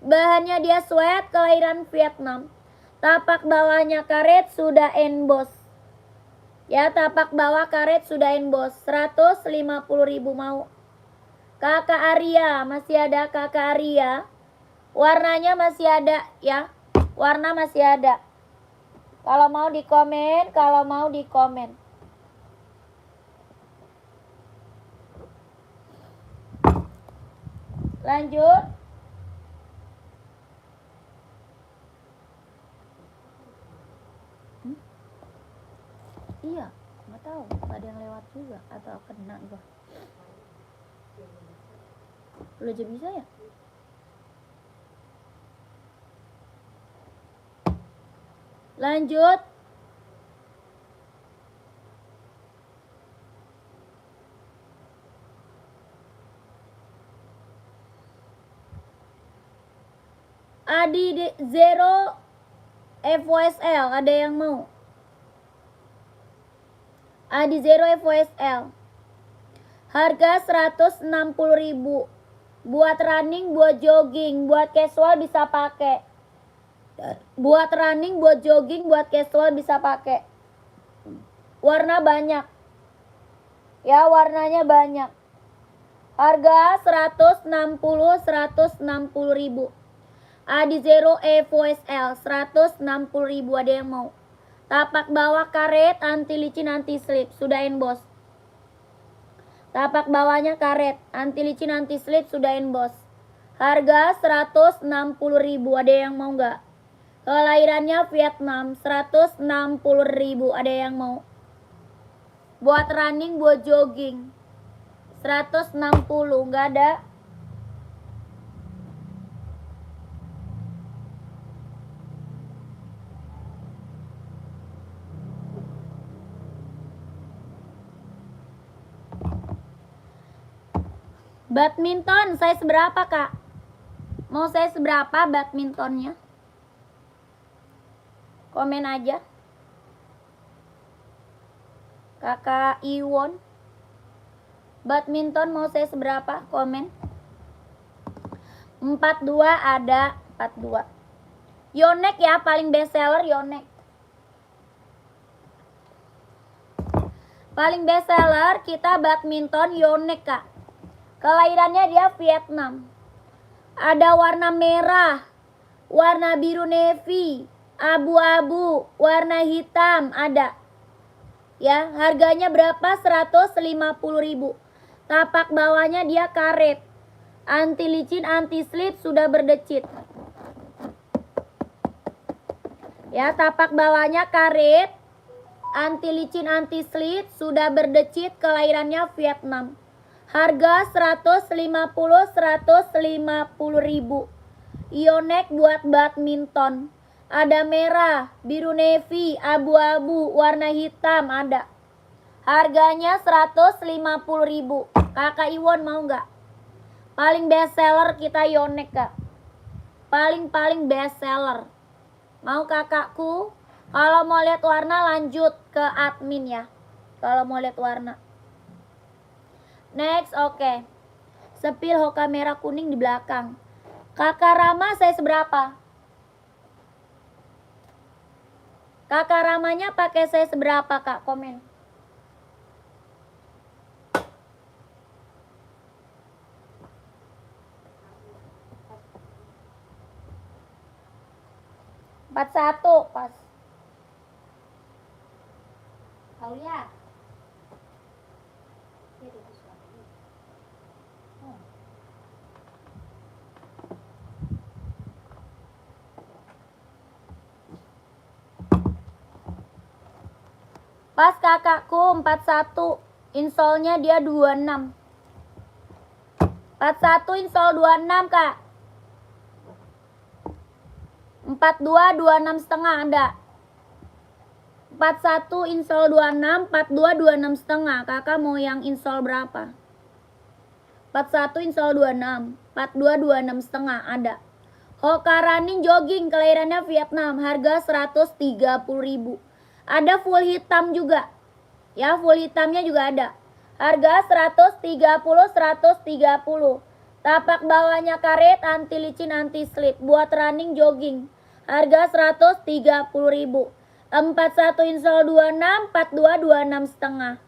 Bahannya dia sweat, kelahiran Vietnam. Tapak bawahnya karet sudah emboss. Ya, tapak bawah karet sudah emboss. 150.000 mau. Kakak Arya, masih ada kakak Arya. Warnanya masih ada ya. Warna masih ada. Kalau mau di komen, kalau mau di komen. Lanjut. Iya, nggak tahu, nggak ada yang lewat juga atau kena gua. Lu aja bisa ya? Lanjut. Adi Zero FOSL, ada yang mau? Adi Zero FOSL. Harga 160.000. Buat running, buat jogging, buat casual bisa pakai. Buat running, buat jogging, buat casual bisa pakai. Warna banyak. Ya, warnanya banyak. Harga 160.000. Adi Zero FOSL 160.000, ada yang mau? Tapak bawah karet, anti licin, anti slip, sudah emboss. Tapak bawahnya karet, anti licin, anti slip, sudah emboss. Harga 160.000, ada yang mau nggak? Kelahirannya Vietnam, 160.000, ada yang mau? Buat running, buat jogging, 160, nggak ada? Badminton size berapa, Kak? Mau size berapa badmintonnya? Komen aja. Kakak Iwon. Badminton mau size berapa? Komen. 42 ada 42. Yonex ya, paling best seller Yonex. Paling best seller kita badminton Yonex, Kak. Kelahirannya dia Vietnam. Ada warna merah, warna biru navy, abu-abu, warna hitam ada. Ya, harganya berapa? 150.000. Tapak bawahnya dia karet. Anti licin, anti slip, sudah berdecit. Ya, tapak bawahnya karet. Anti licin, anti slip, sudah berdecit, kelahirannya Vietnam. Harga 150.000. Yonex buat badminton. Ada merah, biru navy, abu-abu, warna hitam ada. Harganya 150.000. Kakak Iwon mau nggak? Paling best seller kita Yonex, Kak. Paling best seller. Mau kakakku? Kalau mau lihat warna lanjut ke admin ya. Kalau mau lihat warna. Next, oke. Sepil Hoka merah kuning di belakang. Kakak Rama saya seberapa? Kakak Ramanya pakai saya seberapa, Kak? Komen. Empat satu pas. Aulia. Pas kakakku 41. Insolnya dia 26. 41 insol 26, Kak. 42 26 setengah ada. 41 insol 26, 42 26 setengah. Kakak mau yang insol berapa? 41 insol 26, 42 26 setengah ada. Hoka running jogging, kelahirannya Vietnam, harga 130.000. Ada full hitam juga. Ya, full hitamnya juga ada. Harga 130. Tapak bawahnya karet, anti licin, anti slip. Buat running jogging. Harga 130.000. 41 insol 26, 42 26 setengah.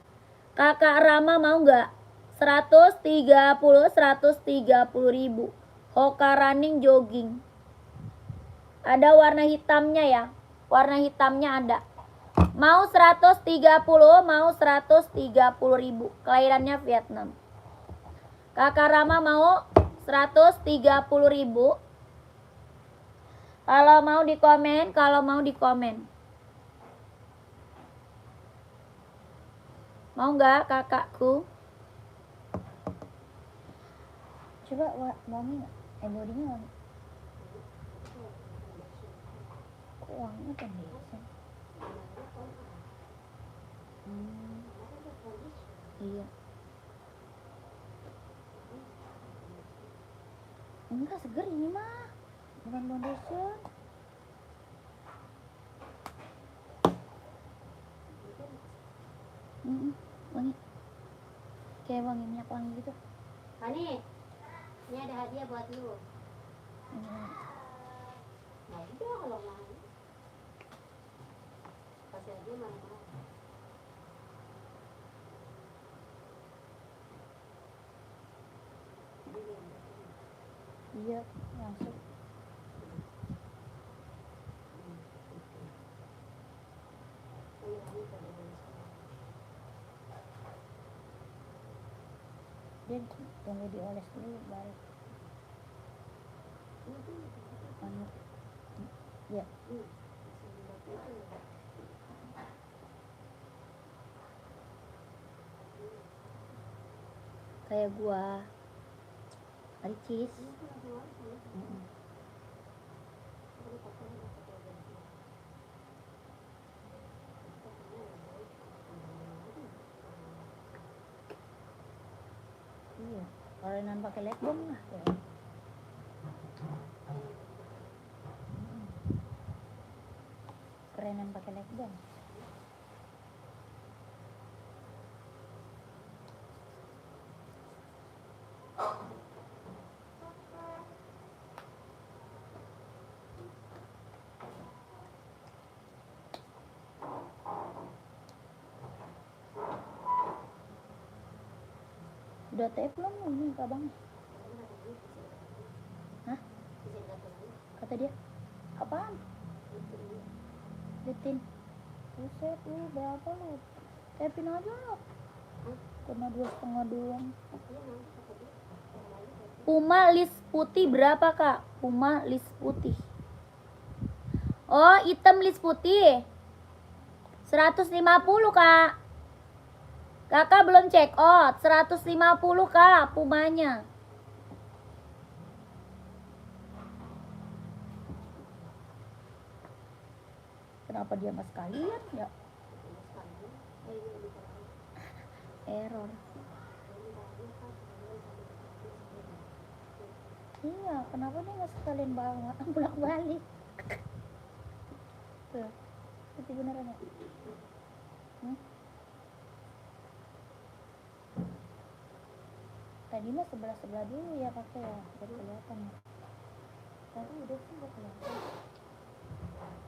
Kakak Rama mau nggak? 130.000. Hoka running jogging. Ada warna hitamnya ya. Warna hitamnya ada. Mau 130, mau 130.000. Kelahirannya Vietnam. Kakak Rama mau 130.000. Kalau mau di komen, kalau mau di komen. Mau nggak kakakku? Coba wangi nggak? Bodinya wangi. Kok wanginya foundation? Iya. Enggak, seger ini mah. Bukan foundation. Wangi. Kayak wangi minyak wangi gitu. Hani, ini ada hadiah buat lu. Nah, udah kalau mau. Kasih hadiah mana mau. Iya, langsung. Dia tunggu dioles dulu baru. Ya. Kayak gua Ricis. Iya. Kerenan pakai legbong lah ya. Kerenan pakai legbong. Udah TF belum ini Kak Bang? Hah? Kata dia apaan? Litin. Buset lu berapa lu? TF-in aja lah. Kena 2,5 doang. Puma list putih berapa Kak? Puma list putih. Oh hitam list putih 150 Kak. Kakak belum check out 150 Kak Pumanya. Kenapa dia nggak sekalian ya? Error. Iya, kenapa dia nggak sekalian bawa bolak balik? Tuh, itu beneran ya? Tadi mah sebelah dulu ya kakak ya, biar kelihatan ya. Tadi udah sih udah kelihatan.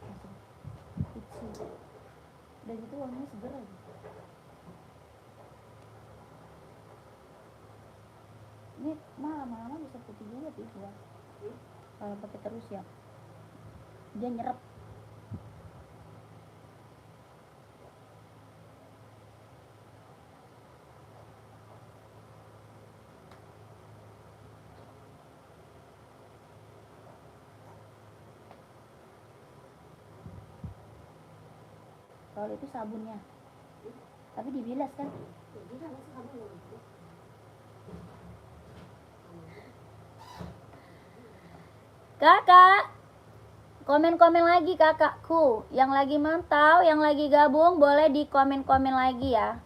Langsung itchy. Udah gitu wanginya seger aja. Ini mah lama-lama bisa putih juga sih gua. Kalau pakai terus ya. Dia nyerap. Kalau itu sabunnya, tapi dibilas kan? Kakak, komen-komen lagi kakakku. Yang lagi mantau, yang lagi gabung, boleh di komen-komen lagi ya.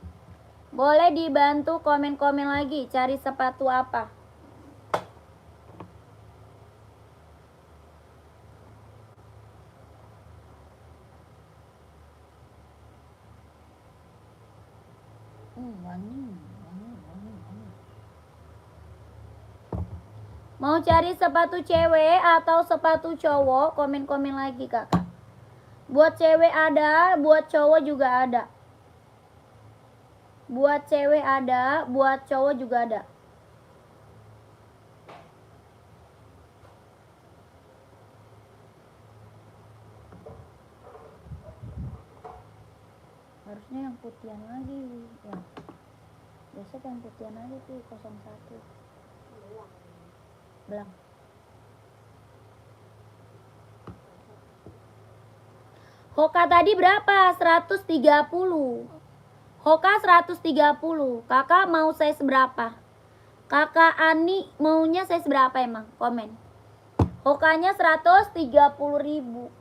Boleh dibantu komen-komen lagi, cari sepatu apa. Wangi. Mau cari sepatu cewek atau sepatu cowok, komen-komen lagi kakak. Buat cewek ada, buat cowok juga ada. Buat cewek ada, buat cowok juga ada. Harusnya yang putihan lagi ya. Biasa yang putihan aja tuh 01. Belang. Hoka tadi berapa? 130. Hoka 130. Kakak mau size berapa? Kakak Ani maunya size berapa emang? Komen. Hokanya 130.000.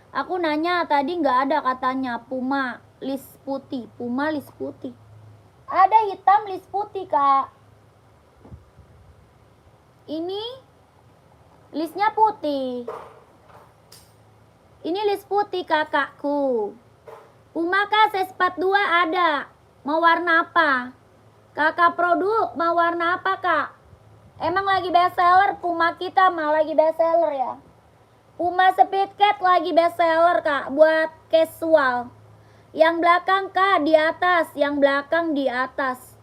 Aku nanya tadi nggak ada katanya Puma list putih. Puma list putih. Ada hitam list putih kak. Ini listnya putih. Ini list putih kakakku. Puma kak size 42 ada. Mau warna apa? Kakak produk mau warna apa kak? Emang lagi best seller Puma kita mah lagi best seller ya. Puma Speed Cat lagi best seller kak buat casual. Yang belakang kak di atas, yang belakang di atas.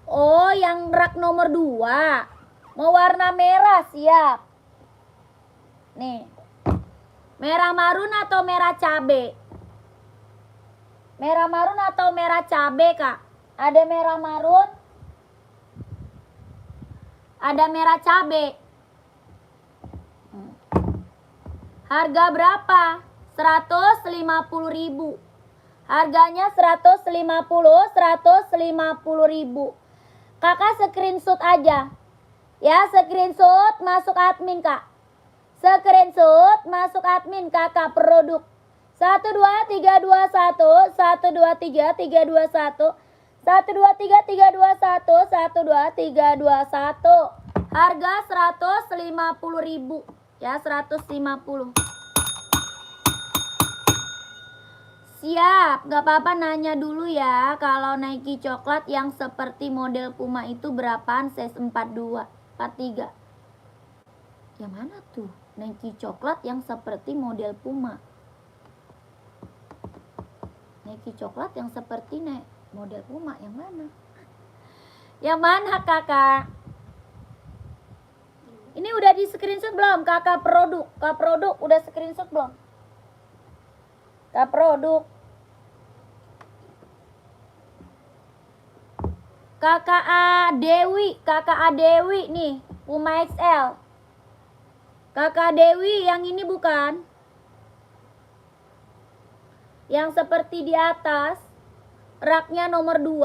Oh yang rak nomor 2. Mau warna merah siap. Nih. Merah marun atau merah cabe? Merah marun atau merah cabe kak? Ada merah marun. Ada merah cabe. Harga berapa? 150.000. Harganya 150.000. Kakak screenshot aja. Ya, screenshot masuk admin, Kak. Screenshot masuk admin kakak produk. 12321 123 321 123 321 123 321. Harga 150.000 ya, 150. Siap, gak apa-apa nanya dulu ya. Kalau Nike coklat yang seperti model Puma itu berapaan? Size 42, 43. Yang mana tuh? Nike coklat yang seperti model Puma. Nike coklat yang seperti model Puma yang mana? Yang mana kakak? Ini udah di screenshot belum kakak produk? Kak produk udah screenshot belum? Kak produk. Kakak A Dewi nih, Puma XL. Kakak Dewi yang ini bukan? Yang seperti di atas, raknya nomor 2.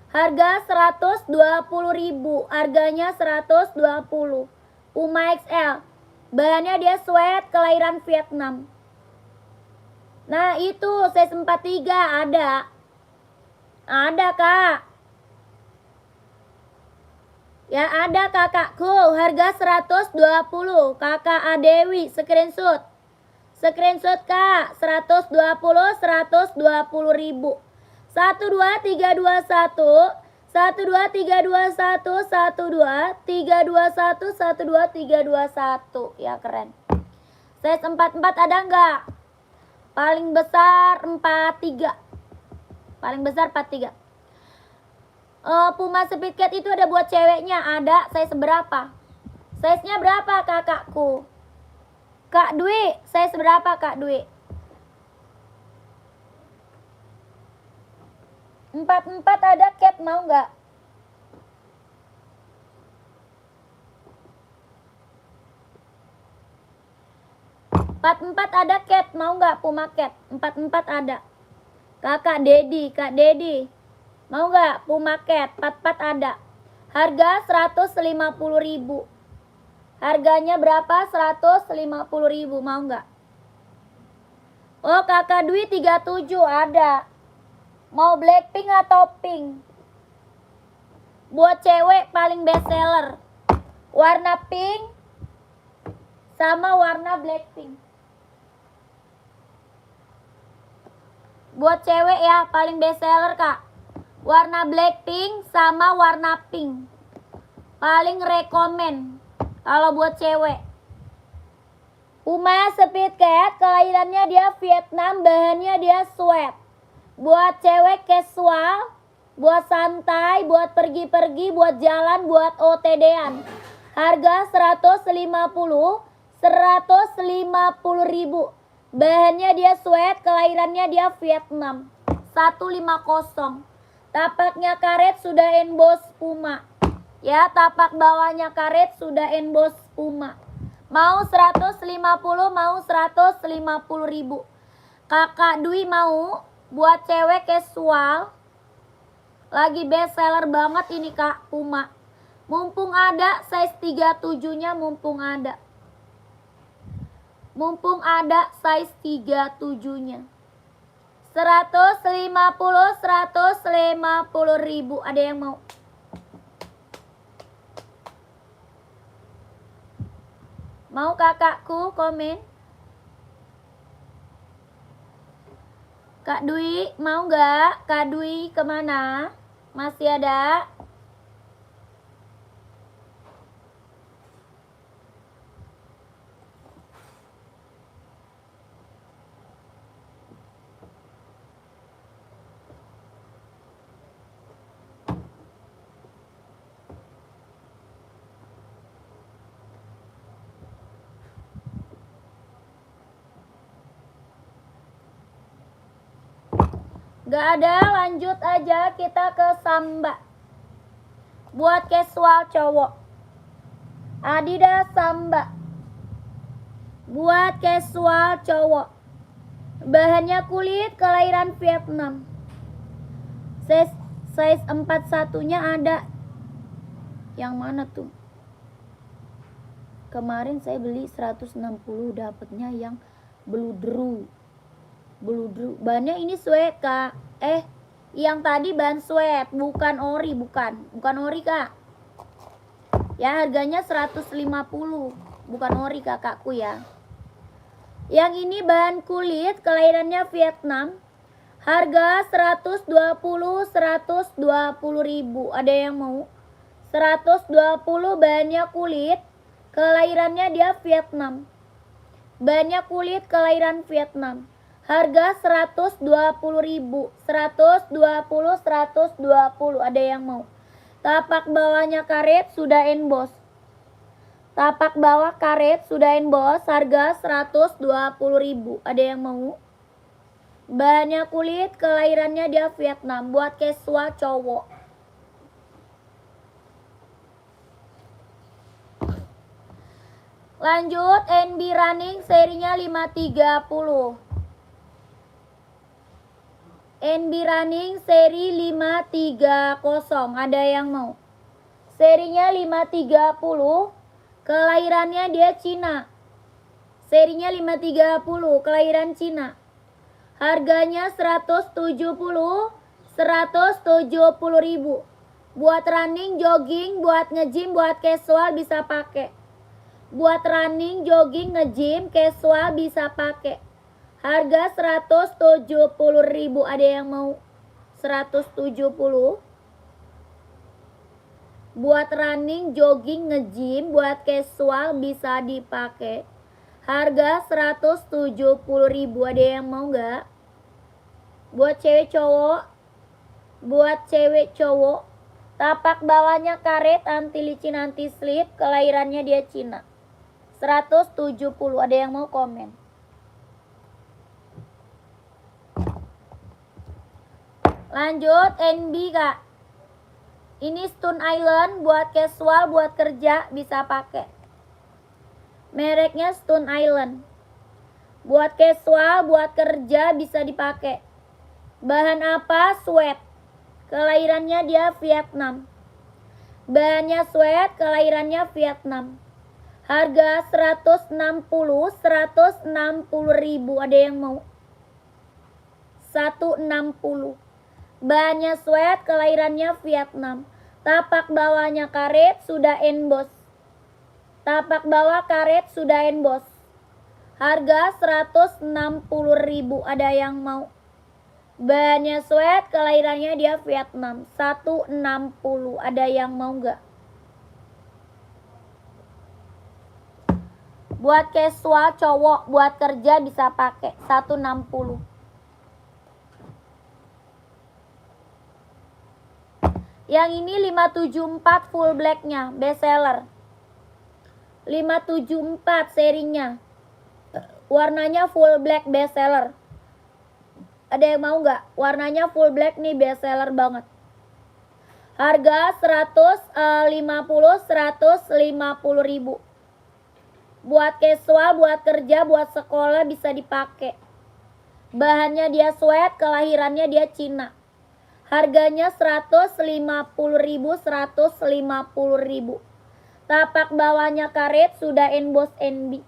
Harga 120.000, harganya 120. Puma XL. Bahannya dia sweat kelahiran Vietnam. Nah, itu size 43 ada. Ada, Kak. Ya ada kakakku, harga 120. Kakak Adewi, screenshot. Screenshot Kak, 120 120.000. 12321 12321 12321 12321. Ya keren. Size 44 ada enggak? Paling besar 43. Paling besar 43. Puma Speedcat itu ada buat ceweknya, ada size berapa? Size-nya berapa kakakku? Kak Dwi, size berapa Kak Dwi? 44 ada cap, mau nggak? Ada cat, mau nggak Puma cat? 44 ada. Kak Dedi, mau nggak Puma cat? 44 ada. Harga 150.000. Harganya berapa? 150.000, mau nggak? Oh kakak Dwi 37 ada. Mau Blackpink atau pink? Buat cewek paling best seller. Warna pink sama warna Blackpink. Buat cewek ya paling best seller Kak. Warna Blackpink sama warna pink. Paling rekomen kalau buat cewek. Puma Speedcat kelahirannya dia Vietnam, bahannya dia sweat. Buat cewek casual, buat santai, buat pergi-pergi, buat jalan, buat OTD-an. Harga 150.000. Bahannya dia sweat, kelahirannya dia Vietnam. 150. Tapaknya karet sudah emboss Puma. Ya, tapak bawahnya karet sudah emboss Puma. Mau 150, mau 150.000. Kakak Dwi mau? Buat cewek casual, lagi best seller banget ini Kak Puma. Mumpung ada size 37-nya, mumpung ada. Mumpung ada size 37-nya. 150.000. Ada yang mau? Mau kakakku komen? Kak Dwi, mau nggak? Kak Dwi kemana? Masih ada? Gak ada, lanjut aja kita ke Samba. Buat casual cowok, Adidas Samba. Buat casual cowok, bahannya kulit, kelahiran Vietnam. Size 41-nya ada. Yang mana tuh? Kemarin saya beli 160 dapatnya yang bludru. Bahannya ini sweat, Kak. Yang tadi bahan sweat, bukan ori, bukan ori, Kak. Ya, harganya 150, bukan ori kakakku ya. Yang ini bahan kulit, kelahirannya Vietnam. Harga 120 ribu. Ada yang mau? 120 bahannya kulit, kelahirannya dia Vietnam. Bahannya kulit kelahiran Vietnam. Harga 120 ribu. 120. Ada yang mau? Tapak bawahnya karet sudah emboss. Tapak bawah karet sudah emboss. Harga 120 ribu. Ada yang mau? Bahannya kulit, kelahirannya dia Vietnam. Buat casual cowok. Lanjut, NB Running serinya 530. NB Running seri 530. Ada yang mau? Serinya 530. Kelahirannya dia Cina. Serinya 530. Kelahiran Cina. Harganya 170 ribu. Buat running, jogging, buat nge-gym, buat casual bisa pakai. Buat running, jogging, nge-gym, casual bisa pakai. Harga 170 ribu. Ada yang mau? 170. Buat running, jogging, nge-gym, buat casual bisa dipakai. Harga 170 ribu. Ada yang mau nggak? Buat cewek cowok. Buat cewek cowok. Tapak bawahnya karet, anti licin, anti slip. Kelahirannya dia Cina. 170. Ada yang mau komen? Lanjut, NB, Kak. Ini Stone Island buat casual, buat kerja bisa pakai. Mereknya Stone Island. Buat casual, buat kerja bisa dipakai. Bahan apa? Sweat. Kelahirannya dia Vietnam. Bahannya sweat, kelahirannya Vietnam. Harga 160 ribu. Ada yang mau? 160. Bahannya sweat, kelahirannya Vietnam. Tapak bawahnya karet, sudah emboss. Tapak bawah karet, sudah emboss. Harga 160 ribu. Ada yang mau? Bahannya sweat, kelahirannya dia Vietnam. 160. Ada yang mau nggak? Buat casual cowok, buat kerja bisa pakai. 160. Yang ini 574 full blacknya, best seller. 574 serinya. Warnanya full black, best seller. Ada yang mau nggak? Warnanya full black nih, best seller banget. Harga 150 ribu. Buat casual, buat kerja, buat sekolah bisa dipakai. Bahannya dia sweat, kelahirannya dia Cina. Harganya 150 ribu. Tapak bawahnya karet, sudah emboss NB.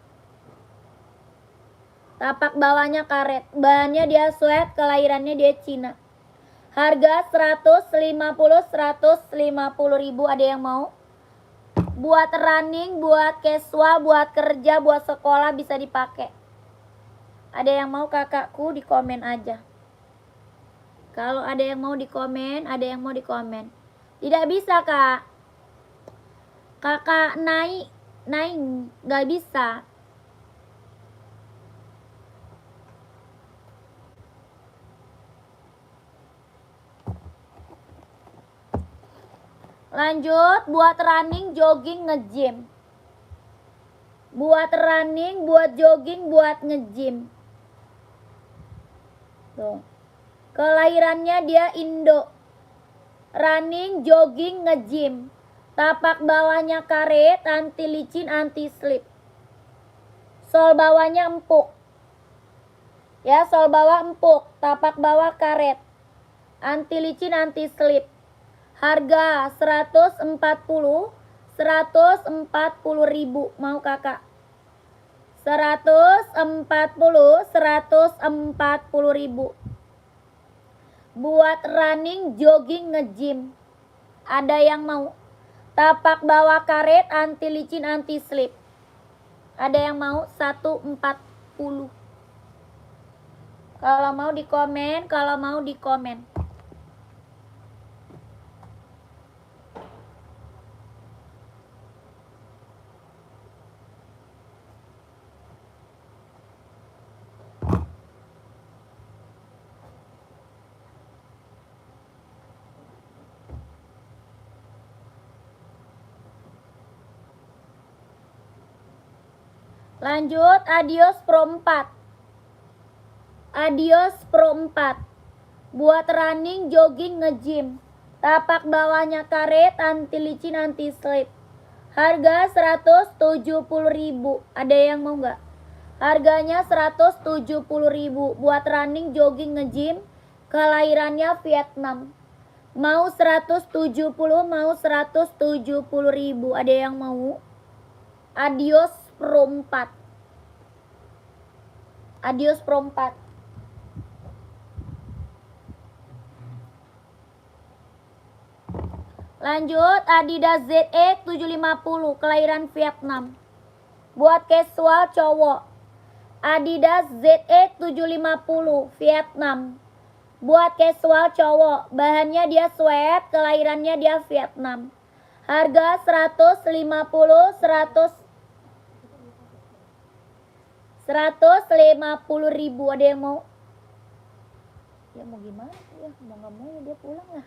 Tapak bawahnya karet. Bahannya dia sweat, kelahirannya dia Cina. Harga 150 ribu. Ada yang mau? Buat running, buat casual, buat kerja, buat sekolah bisa dipakai. Ada yang mau kakakku? Di komen aja. Kalau ada yang mau di komen, ada yang mau di komen. Tidak bisa, Kak. Kakak naik nggak bisa. Lanjut, buat running, jogging, nge-gym. Buat running, buat jogging, buat nge-gym. Tuh. Kelahirannya dia Indo. Running, jogging, nge-gym. Tapak bawahnya karet, anti licin, anti slip. Sol bawahnya empuk. Ya, sol bawah empuk. Tapak bawah karet. Anti licin, anti slip. Harga 140. 140.000 mau kakak. 140.000 buat running, jogging, nge-gym. Ada yang mau? Tapak bawah karet, anti licin, anti slip. Ada yang mau? 140. Kalau mau di komen, kalau mau di komen. Lanjut, Adios Pro 4. Adios Pro 4. Buat running, jogging, nge-gym. Tapak bawahnya karet, anti licin, anti slip. Harga 170.000. Ada yang mau nggak? Harganya 170.000 buat running, jogging, nge-gym. Kelahirannya Vietnam. Mau 170, mau 170.000. Ada yang mau? Adios Pro 4. Adios Pro 4. Lanjut, Adidas ZX 750 kelahiran Vietnam. Buat casual cowok. Adidas ZX 750 Vietnam. Buat casual cowok, bahannya dia sweat, kelahirannya dia Vietnam. Harga 150.000. Ada yang mau? Ya mau gimana ya? Mau nggak mau ya dia pulang lah.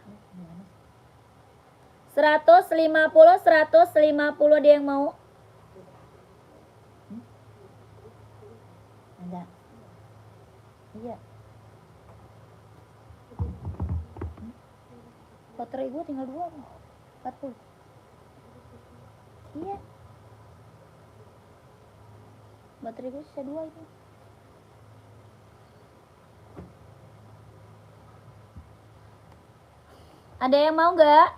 150. Ada yang mau? Ada. Iya. Baterai gue tinggal 2. 40. Iya. Baterai gue sisa 2 itu. Ada yang mau nggak?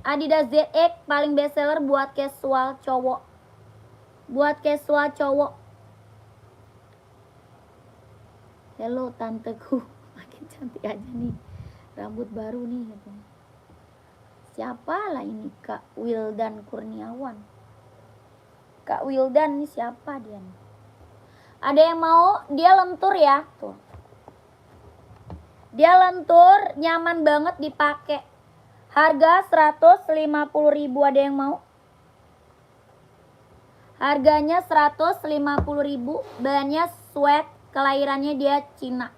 Adidas ZX paling bestseller buat casual cowok. Buat casual cowok. Hello tanteku, makin cantik aja nih. Rambut baru nih katanya. Siapa lah ini? Kak Wildan Kurniawan. Kak Wildan nih siapa dia nih? Ada yang mau? Dia lentur ya, tuh. Dia lentur, nyaman banget dipakai. Harga 150.000. Ada yang mau? Harganya 150.000. Bahannya sweat, kelahirannya dia Cina.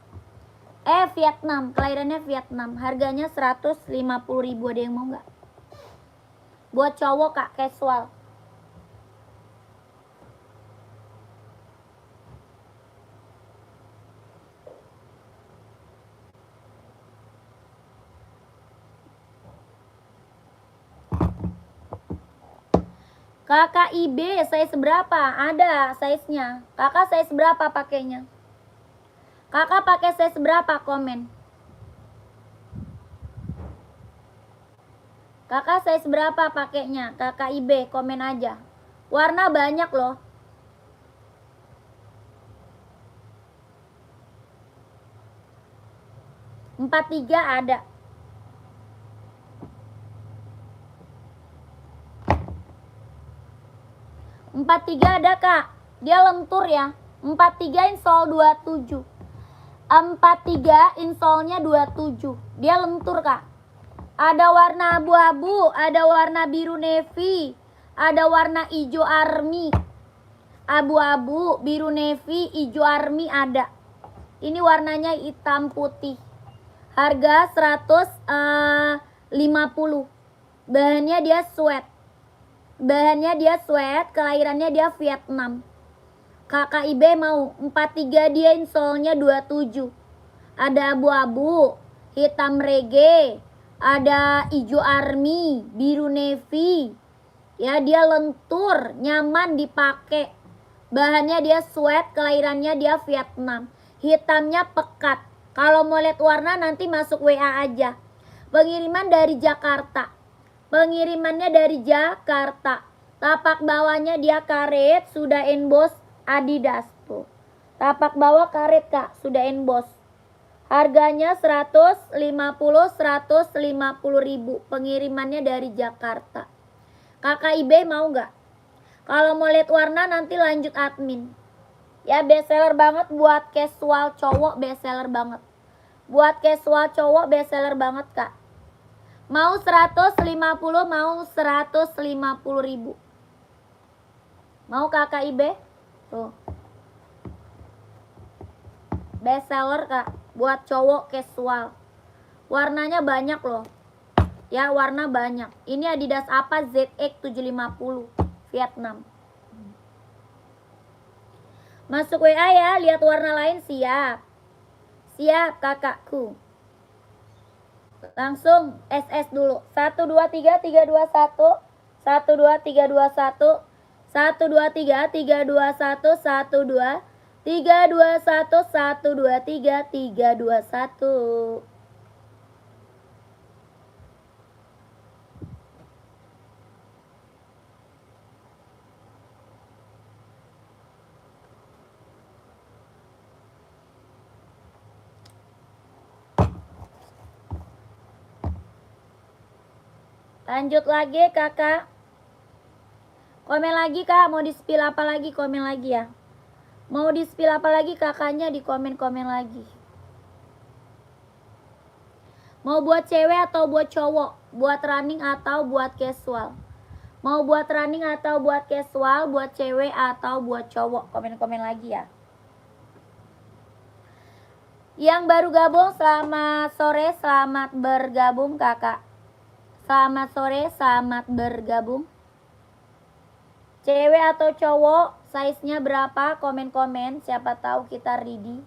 Vietnam, kelahirannya Vietnam. Harganya 150.000. Ada yang mau nggak? Buat cowok kak, casual. Kakak IB size berapa? Ada size-nya. Kakak size berapa pakainya? Kakak pakai size berapa? Komen. Kakak size berapa pakainya? Kakak IB komen aja. Warna banyak loh. Empat tiga ada. Empat tiga ada kak. Dia lentur ya. 43 insole 27. 43 insole-nya 27. Dia lentur kak. Ada warna abu-abu, ada warna biru navy, ada warna hijau army. Abu-abu, biru navy, hijau army ada. Ini warnanya hitam putih. Harga 150. Bahannya dia sweat. Bahannya dia sweat, kelahirannya dia Vietnam. Kakak IB mau 43 dia insole-nya 27. Ada abu-abu, hitam reggae, ada hijau army, biru navy. Ya, dia lentur, nyaman dipakai. Bahannya dia sweat, kelahirannya dia Vietnam. Hitamnya pekat. Kalau mau lihat warna nanti masuk WA aja. Pengiriman dari Jakarta. Pengirimannya dari Jakarta. Tapak bawahnya dia karet, sudah emboss Adidas tuh. Tapak bawah karet Kak, sudah emboss. Harganya 150 ribu. Pengirimannya dari Jakarta. Kakak eBay mau nggak? Kalau mau lihat warna nanti lanjut admin. Ya bestseller banget buat casual cowok, bestseller banget. Buat casual cowok bestseller banget Kak. Mau 150, mau 150 ribu. Mau kakak eBay? Tuh. Bestseller Kak, buat cowok casual. Warnanya banyak loh. Ya, warna banyak. Ini Adidas apa? ZX 750 Vietnam. Masuk WA ya, lihat warna lain siap. Siap kakakku. Langsung SS dulu. 1 2 3 3 2 1. 1 2 3 2 1. 1 2 3 3 2 1 1 2 3 2 1 1 2 3 3 2 1. Lanjut lagi kakak. Komen lagi kak, mau di spill apa lagi, komen lagi ya. Mau di spill apa lagi kakaknya, di komen-komen lagi. Mau buat cewek atau buat cowok, buat running atau buat casual. Mau buat running atau buat casual, buat cewek atau buat cowok, komen-komen lagi ya. Yang baru gabung selamat sore, selamat bergabung kakak. Selamat sore, selamat bergabung. Cewek atau cowok, size-nya berapa? Komen-komen, siapa tahu kita ready.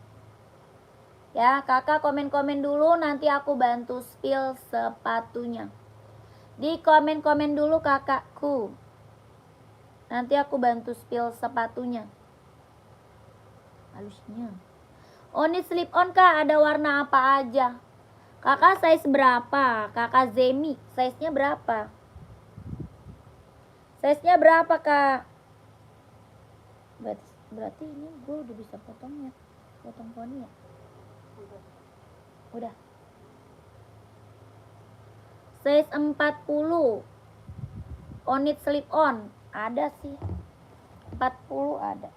Ya, kakak komen-komen dulu, nanti aku bantu spill sepatunya. Di komen-komen dulu kakakku. Nanti aku bantu spill sepatunya. Halusnya. Oni slip on kak, ada warna apa aja? Kakak size berapa? Kakak Zemi, size-nya berapa? Size-nya berapa kak? Berarti ini gue udah bisa potongnya. Potong poni ya? Udah. Size 40. Onit slip on. Ada sih. 40 ada.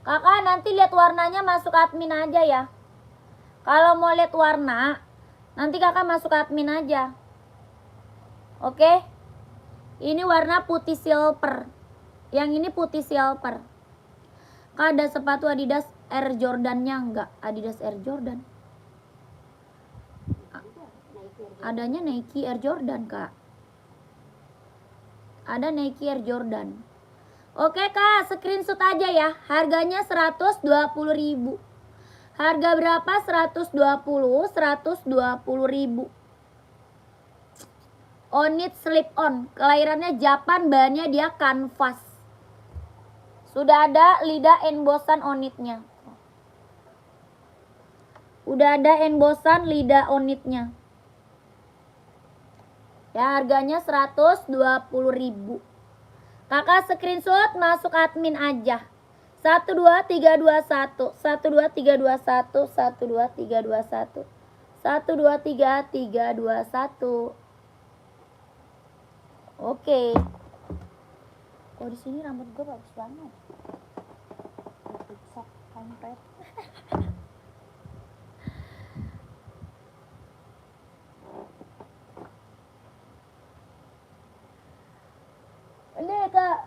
Kakak nanti lihat warnanya masuk admin aja ya. Kalau mau lihat warna, nanti kakak masuk admin aja. Oke? Ini warna putih silver. Yang ini putih silver. Kak ada sepatu Adidas Air Jordan-nya enggak? Adidas Air Jordan. Adanya Nike Air Jordan kak. Ada Nike Air Jordan. Oke kak, screenshot aja ya. Harganya 120 ribu. Harga berapa? 120 ribu. Onit slip on. Kelahirannya Japan, bahannya dia kanvas. Sudah ada lidah embossan onitnya. Udah ada embossan lidah onitnya. Ya harganya 120 ribu. Kakak screenshot masuk admin aja. 12321 12321 12321 12321. Oke. Oh di sini rambut gue bagus banget. Sok kampret. Ini kak.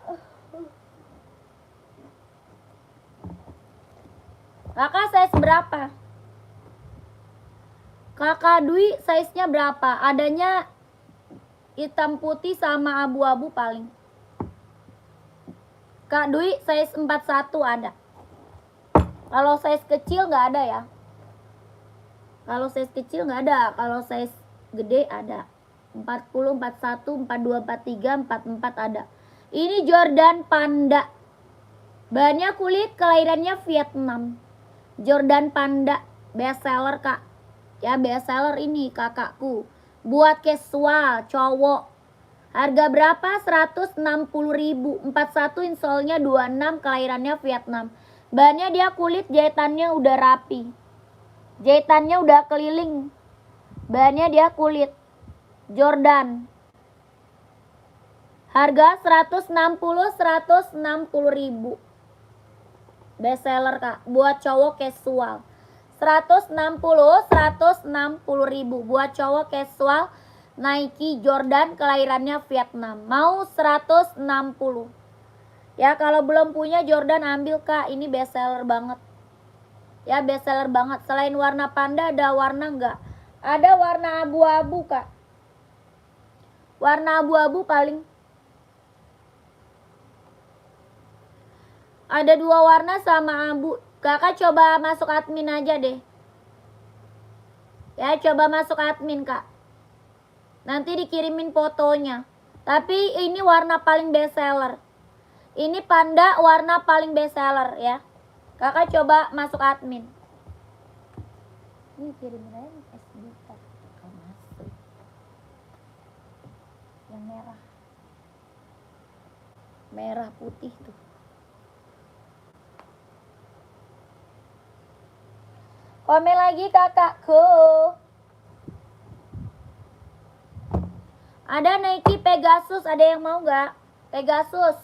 Kakak size berapa? Kakak Dwi size-nya berapa? Adanya hitam putih sama abu-abu paling. Kak Dwi size 41 ada. Kalau size kecil nggak ada ya. Kalau size kecil nggak ada. Kalau size gede ada. 40, 41, 42, 43, 44 ada. Ini Jordan Panda. Bahannya kulit, kelahirannya Vietnam. Jordan Panda, best seller kak. Ya, best seller ini kakakku. Buat casual cowok. Harga berapa? 160.000. 41 insolnya 26, kelahirannya Vietnam. Bahannya dia kulit, jahitannya udah rapi. Jahitannya udah keliling. Bahannya dia kulit. Jordan. Harga 160.000. Best seller kak. Buat cowok casual. 160.000 buat cowok casual Nike Jordan, kelahirannya Vietnam. Mau 160. Ya, kalau belum punya Jordan ambil kak, ini best seller banget. Ya, best seller banget. Selain warna panda ada warna enggak? Ada warna abu-abu kak. Warna abu-abu paling. Ada 2 warna sama abu. Kakak coba masuk admin aja deh. Ya, coba masuk admin kak. Nanti dikirimin fotonya. Tapi ini warna paling best seller. Ini panda warna paling best seller ya. Kakak coba masuk admin. Ini kirimin aja SD kak. Masuk. Yang merah. Merah putih tuh. Komen lagi kakakku. Ada Nike Pegasus, ada yang mau nggak? Pegasus.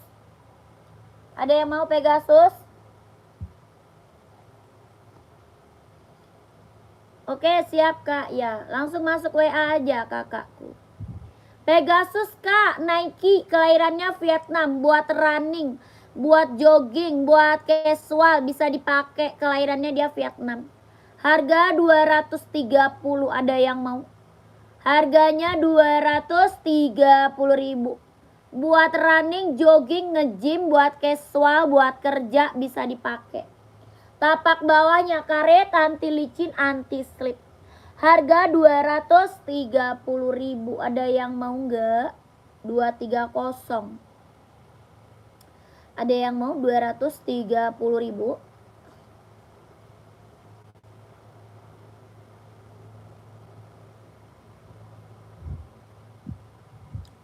Ada yang mau Pegasus? Oke, siap kak. Ya, langsung masuk WA aja kakakku. Pegasus kak, Nike, kelahirannya Vietnam, buat running, buat jogging, buat casual, bisa dipakai, kelahirannya dia Vietnam. Harga 230, ada yang mau? Harganya 230.000. Buat running, jogging, nge-gym, buat casual, buat kerja bisa dipakai. Tapak bawahnya karet, anti licin, anti slip. Harga 230.000. Ada yang mau nggak? 230. Ada yang mau 230.000?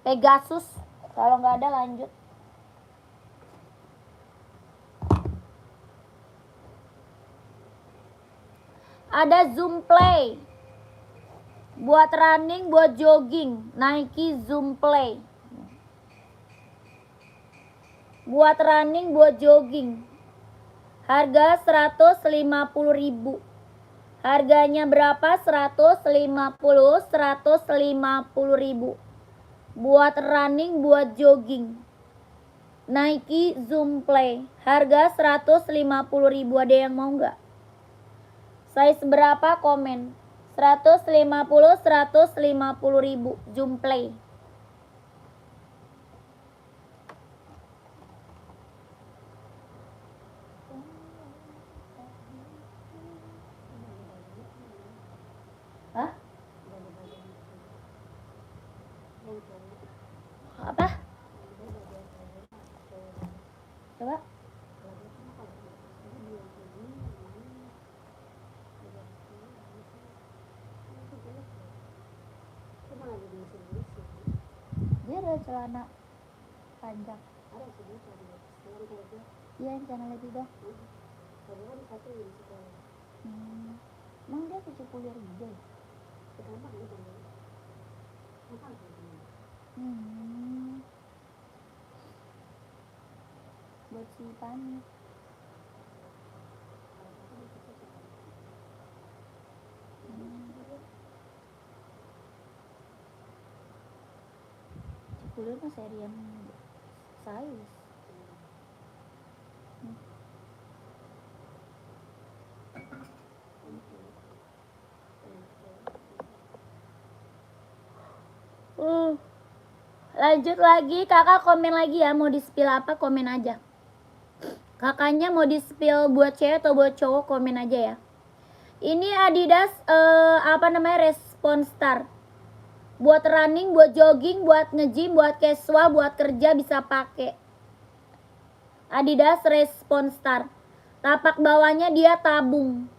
Pegasus. Kalau nggak ada lanjut. Ada Zoom Play. Buat running, buat jogging. Nike Zoom Play. Buat running, buat jogging. Harga 150.000. Harganya berapa? 150.000. Buat running, buat jogging. Nike Zoom Play. Harga 150.000. Ada yang mau nggak? Size berapa? Komen. 150.000 Zoom Play. Hah? Apa? Coba. Dia ada celana panjang. Iya, yang celana lebih dah. Emang dia kecukulir gitu ya? Buat si Pani. Cukulir mah seri yang size. Lanjut lagi, kakak komen lagi ya, mau di spill apa komen aja. Kakaknya mau di spill buat cewek atau buat cowok komen aja ya. Ini Adidas Respon Star. Buat running, buat jogging, buat nge-gym, buat casual, buat kerja bisa pakai. Adidas Respon Star. Tapak bawahnya dia tabung.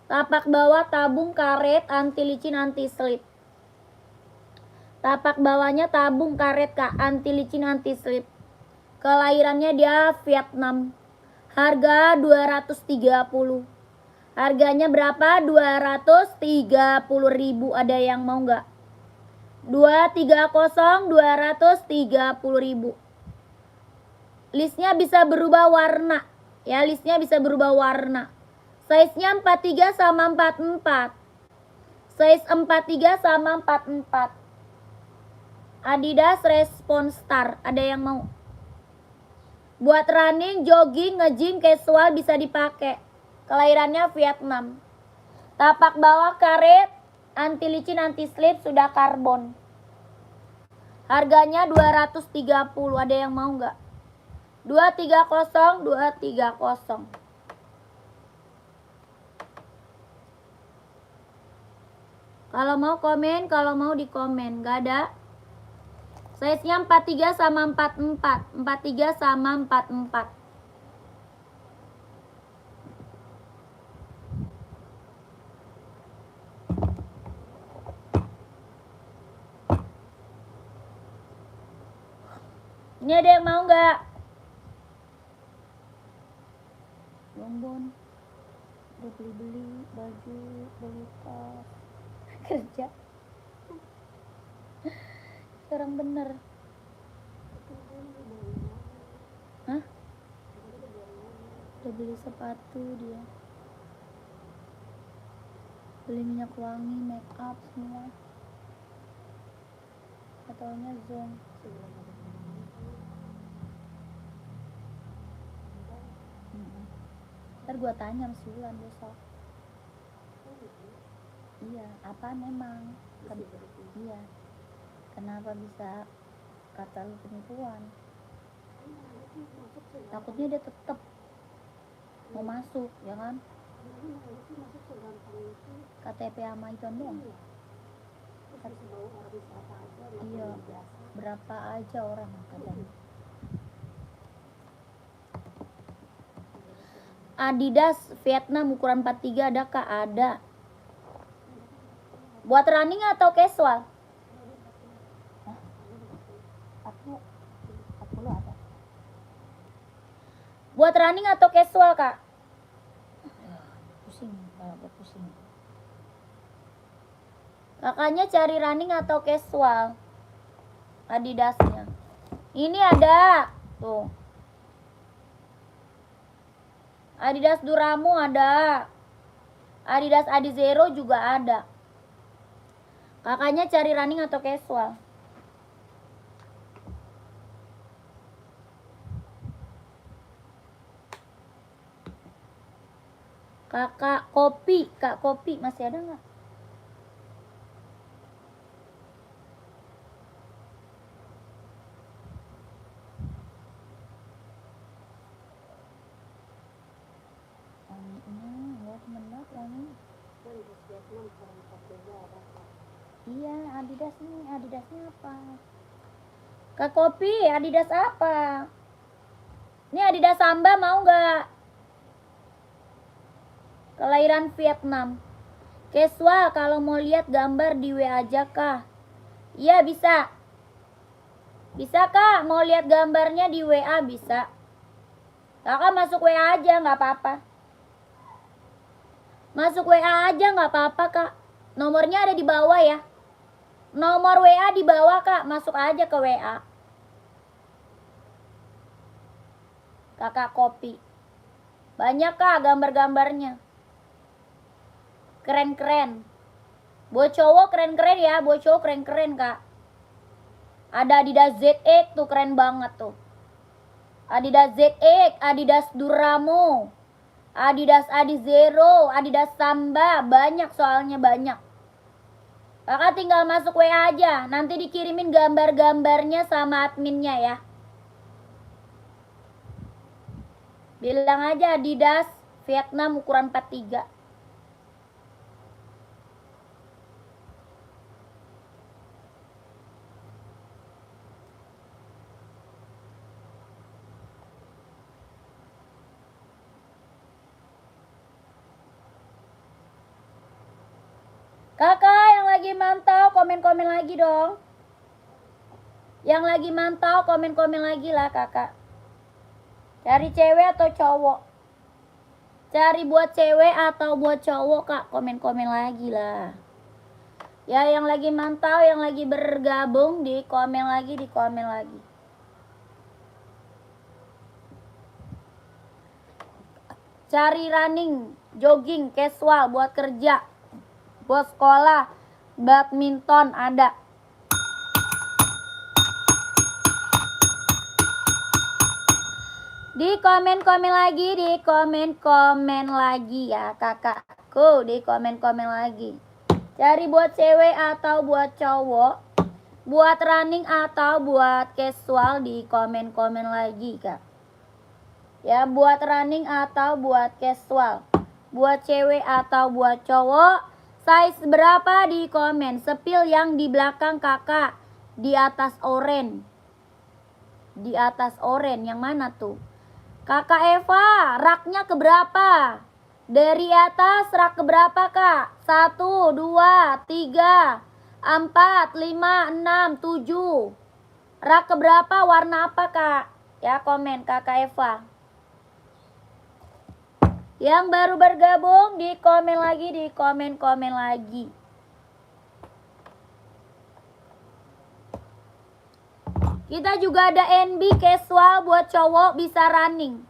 Tapak bawah tabung karet anti licin anti slip. Tapak bawahnya tabung karet Kak, anti licin anti slip. Kelahirannya dia Vietnam. Harga 230. Harganya berapa? 230.000. Ada yang mau nggak? 230 230.000. Listnya bisa berubah warna. Ya, listnya bisa berubah warna. Size-nya 43 sama 44. Size 43 sama 44. Adidas Response Star. Ada yang mau? Buat running, jogging, nge-gym, casual bisa dipakai. Kelahirannya Vietnam. Tapak bawah karet, anti licin, anti slip, sudah karbon. Harganya 230. Ada yang mau nggak? 230 230. Kalau mau komen, kalau mau di komen. Nggak ada? Size-nya 43 sama 44. 43 sama 44. Ini ada yang mau nggak? Bonbon. Udah beli-beli baju, beli tas. Kerja. Sekarang bener. Hah? Udah beli sepatu dia. Beli minyak wangi, make up semua. Katanya zone. Ntar gue tanya sama si Wulan besok. Iya, apa memang? Iya. Kenapa bisa kata lu penipuan? Takutnya dia tetep mau masuk, ya kan? KTP sama itu doang. Iya, berapa aja orang kadang. Adidas Vietnam ukuran 43 ada Kak? Ada. Buat running atau casual? 40 ada. Buat running atau casual Kak? Pusing, agak pusing. Kakaknya cari running atau casual? Adidasnya. Ini ada. Tuh. Adidas Duramo ada. Adidas Adizero juga ada. Kakaknya cari running atau casual? Kakak kopi, Kak kopi masih ada nggak? Iya, Adidas nih, Adidasnya apa? Kak kopi, Adidas apa? Ini Adidas Samba mau nggak? Kelahiran Vietnam. Casual kalau mau lihat gambar di WA aja Kak. Iya bisa. Bisa Kak, mau lihat gambarnya di WA bisa. Kakak masuk WA aja nggak apa-apa. Masuk WA aja nggak apa-apa Kak. Nomornya ada di bawah ya. Nomor WA di bawah Kak, masuk aja ke WA. Kakak kopi. Banyak Kak gambar-gambarnya. Keren-keren. Buat cowok keren-keren ya, buat cowok keren-keren Kak. Ada Adidas ZX tuh keren banget tuh. Adidas ZX, Adidas Duramo, Adidas Adizero, Adidas Samba, banyak soalnya banyak. Kakak tinggal masuk WA aja, nanti dikirimin gambar-gambarnya sama adminnya ya. Bilang aja Adidas Vietnam ukuran 43. Kakak yang lagi mantau komen-komen lagi dong. Yang lagi mantau komen-komen lagi lah kakak. Cari cewek atau cowok? Cari buat cewek atau buat cowok kak? Komen-komen lagi lah. Ya yang lagi mantau, yang lagi bergabung di komen lagi, di komen lagi. Cari running, jogging, casual buat kerja, buat sekolah, badminton ada. Di komen-komen lagi, di komen-komen lagi ya kakakku, di komen-komen lagi. Cari buat cewek atau buat cowok, buat running atau buat casual di komen-komen lagi kak. Ya buat running atau buat casual, buat cewek atau buat cowok, size berapa di komen. Sepil yang di belakang kakak, di atas oren. Di atas oren, yang mana tuh? Kakak Eva, raknya keberapa? Dari atas rak keberapa kak? 1, 2, 3, 4, 5, 6, 7. Rak keberapa? Warna apa kak? Ya komen kakak Eva. Yang baru bergabung di komen lagi, di komen-komen lagi. Kita juga ada NB casual buat cowok bisa running.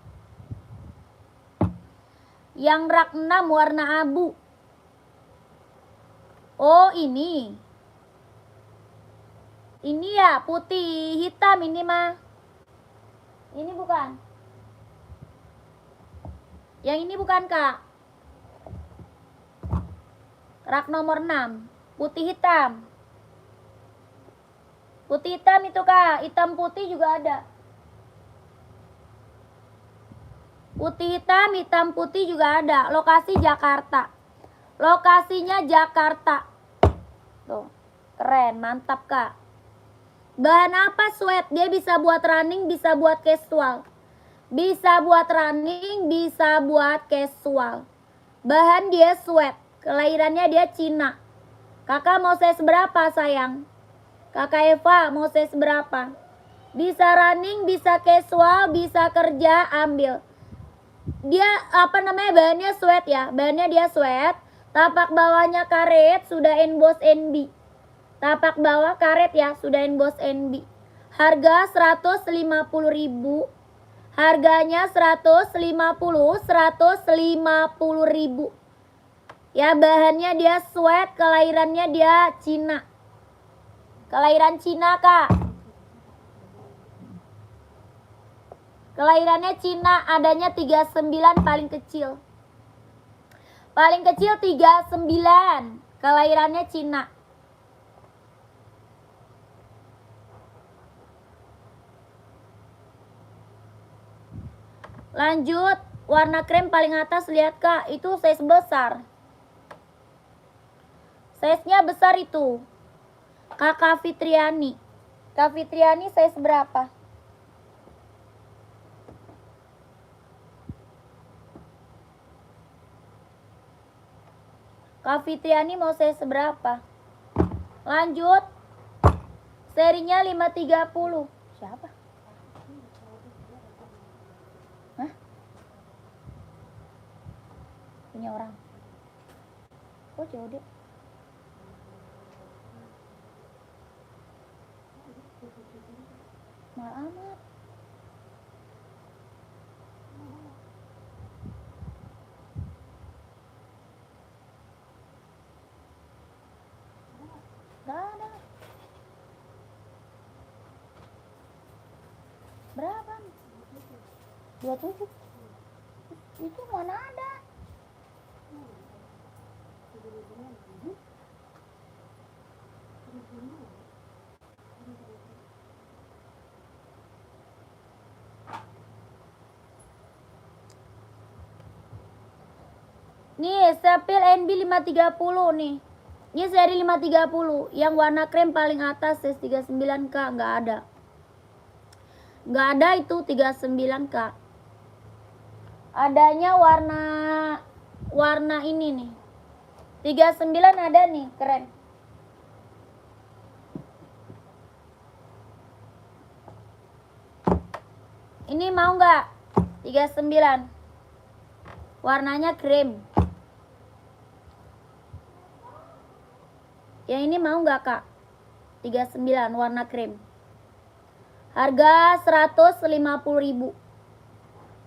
Yang rak 6 warna abu. Oh ini. Ini ya putih hitam ini mah. Ini bukan. Yang ini bukan kak. Rak nomor 6. Putih hitam. Putih hitam itu kak, hitam putih juga ada. Putih hitam putih juga ada. Lokasi Jakarta. Lokasinya Jakarta. Tuh, keren, mantap kak. Bahan apa sweat? Dia bisa buat running, bisa buat casual. Bisa buat running, bisa buat casual. Bahan dia sweat. Kelahirannya dia Cina. Kakak mau size berapa sayang? Kakak Eva mau size berapa? Bisa running, bisa casual, bisa kerja, ambil. Dia apa namanya, bahannya sweat ya. Bahannya dia sweat. Tapak bawahnya karet, sudah emboss NB. Tapak bawah karet ya, sudah emboss NB. Harga 150.000. Harganya 150.000. Ya bahannya dia sweat, kelahirannya dia Cina. Kelahiran Cina kak. Kelahirannya Cina, adanya 39 paling kecil. Paling kecil 39. Kelahirannya Cina. Lanjut, warna krem paling atas lihat kak, itu size besar. Size-nya besar itu. Kakak Fitriani. Kak Fitriani size berapa? Kak Fitriani mau size berapa? Lanjut. Serinya 530. Siapa? Hah? Punya orang. Oh jauh deh. Mal amat. Gak ada. Berapa? 27. Itu mana ada? Nih, Sepil NB 530 nih. Ini seri 530. Yang warna krem paling atas size 39K. Nggak ada. Nggak ada itu 39K. Adanya warna ini nih. 39 ada nih, keren. Ini mau nggak? 39. Warnanya krem. Yang ini mau nggak, Kak? 39 warna krem. Harga 150.000.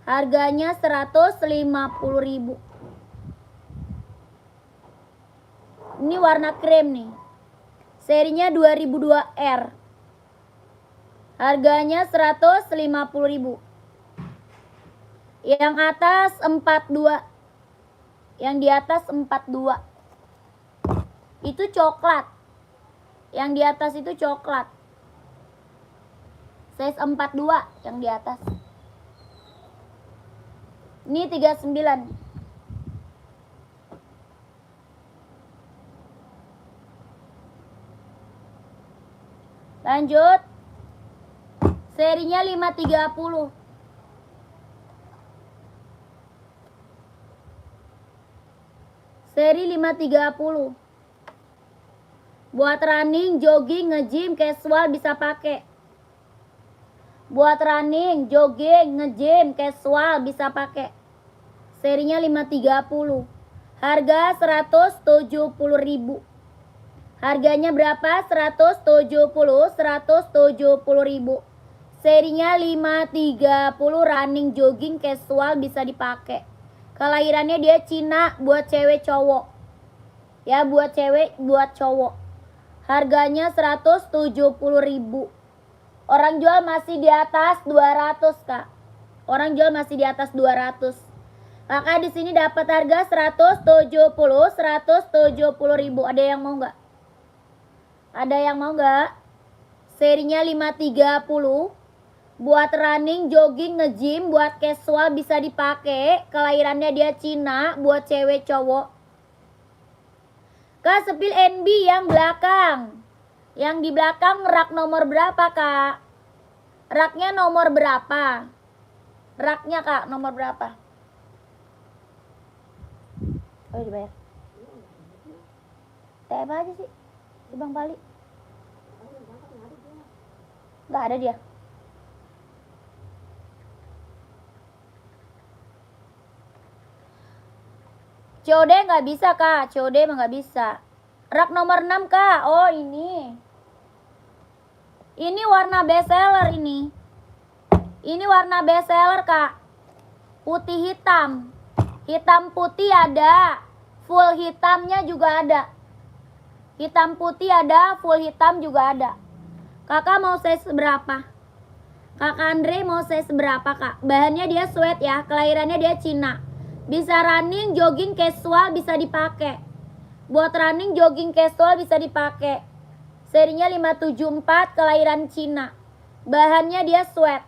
Harganya 150.000. Ini warna krem nih. Serinya 2002R. Harganya 150.000. Yang atas 42. Yang di atas 42. Itu coklat. Yang di atas itu coklat. Size 42 yang di atas. Ini 39. Lanjut. Serinya 530. Seri 530. Buat running, jogging, nge-gym, casual bisa pakai. Buat running, jogging, nge-gym, casual bisa pakai. Serinya 530. Harga 170.000. Harganya berapa? 170.000. Serinya 530, running, jogging, casual bisa dipakai. Kelahirannya dia Cina, buat cewek cowok. Ya, buat cewek, buat cowok. Harganya 170.000. Orang jual masih di atas 200, Kak. Orang jual masih di atas 200. Kakak di sini dapat harga 170.000. Ada yang mau nggak? Ada yang mau nggak? Serinya 530. Buat running, jogging, nge-gym, buat casual bisa dipakai. Kelahirannya dia Cina, buat cewek cowok. Kak, sepil NB yang belakang. Yang di belakang rak nomor berapa, Kak? Raknya nomor berapa? Raknya, Kak, nomor berapa? Oh, dibayar. TM aja sih di Bang Bali. Nggak ada dia. COD nggak bisa, Kak. COD mah nggak bisa. Rak nomor 6, Kak. Oh, ini. Ini warna bestseller ini. Ini warna bestseller, Kak. Putih hitam. Hitam putih ada. Full hitamnya juga ada. Hitam putih ada, full hitam juga ada. Kakak mau size berapa? Kakak Andre mau size berapa, Kak? Bahannya dia sweat ya. Kelahirannya dia Cina. Bisa running, jogging, casual bisa dipakai. Buat running, jogging, casual bisa dipakai. Serinya 574, kelahiran Cina. Bahannya dia sweat.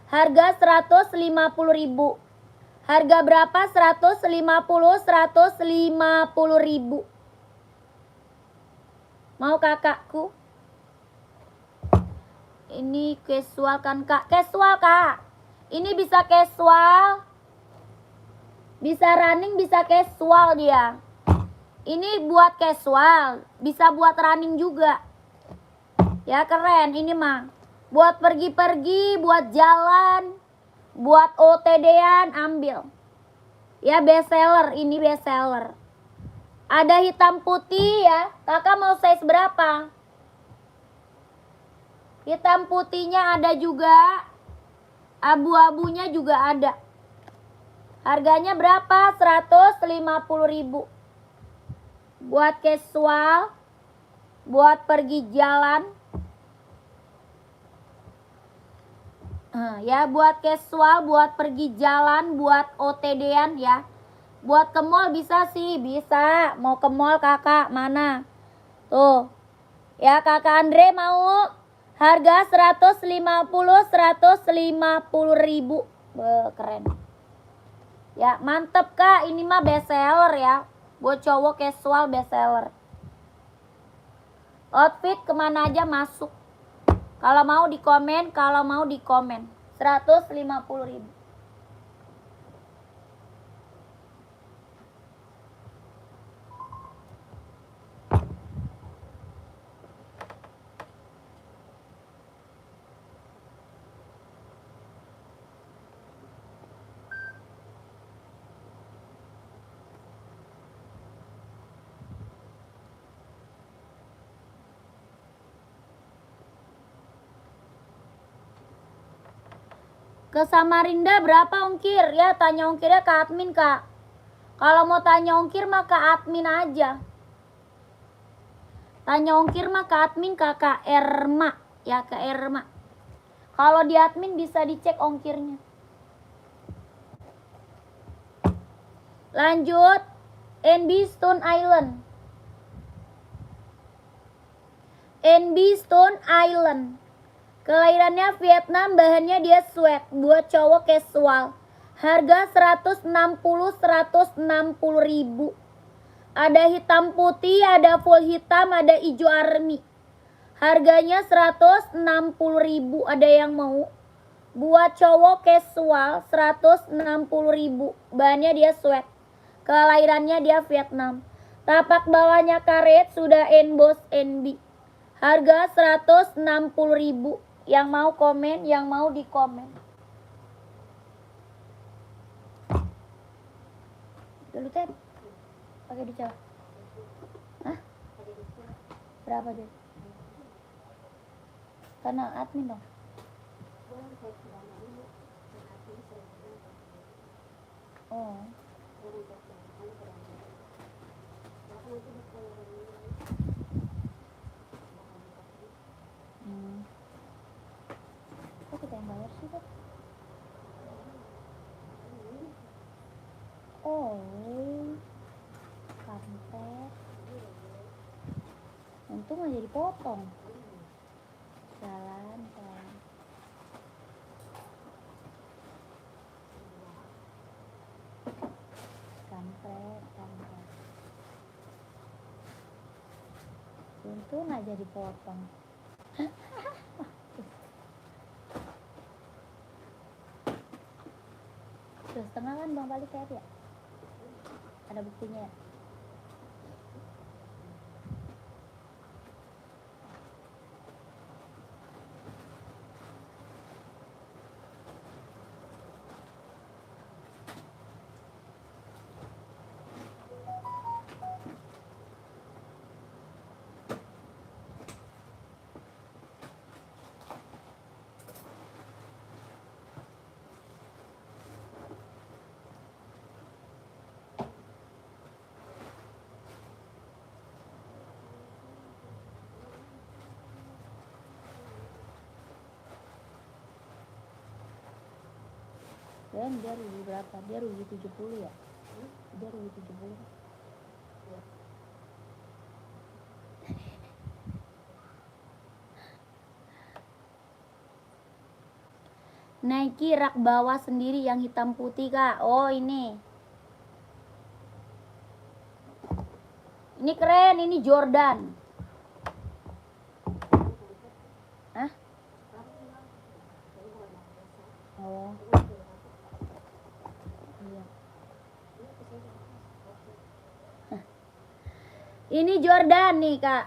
Harga 150.000. Harga berapa? 150.000. Mau kakakku? Ini casual kan, Kak? Casual, Kak. Ini bisa casual. Bisa running, bisa casual dia. Ini buat casual, bisa buat running juga. Ya, keren ini mah. Buat pergi-pergi, buat jalan, buat OTD-an ambil. Ya, bestseller, ini bestseller. Ada hitam putih ya. Kakak mau size berapa? Hitam putihnya ada juga. Abu-abunya juga ada. Harganya berapa? 150.000. Buat casual, buat pergi jalan. Ya, buat casual, buat pergi jalan, buat OTD-an ya. Buat ke mall bisa sih, bisa. Mau ke mall, Kakak, mana? Tuh. Ya, Kakak Andre mau harga 150.000. Keren. Ya, mantep, Kak. Ini mah bestseller ya. Buat cowok casual bestseller. Outfit kemana aja masuk. Kalau mau di komen, 150.000. Ke Samarinda berapa ongkir? Ya tanya ongkirnya ke admin kak. Kalau mau tanya ongkir mah ke admin aja. Tanya ongkir mah ke admin kakak Erma. Ya ke Erma. Kalau di admin bisa dicek ongkirnya. Lanjut. NB Stone Island. NB Stone Island. Kelahirannya Vietnam, bahannya dia sweat. Buat cowok casual. Harga 160 ribu. Ada hitam putih, ada full hitam, ada hijau army. Harganya 160 ribu. Ada yang mau? Buat cowok casual 160 ribu. Bahannya dia sweat. Kelahirannya dia Vietnam. Tapak bawahnya karet, sudah emboss NB. Harga 160 ribu. Yang mau komen, yang mau di komen. Dulu Tep. Pakai di celah. Hah? Berapa deh? Karena admin dong. Oh. Kok kita yang bayar sih Tep? Oh. Kampret. Untung aja dipotong. Jalan. Kampret. Untung aja dipotong. Terus setengah kan bang balik ya? Ada buktinya ya? Dan dia rugi berapa? Dia rugi 70 ya? Dia rugi 70. Nike rak bawah sendiri yang hitam putih kak. Oh ini. Ini keren, ini Jordan. Hah? Oh. Iya. Ini Jordan nih kak.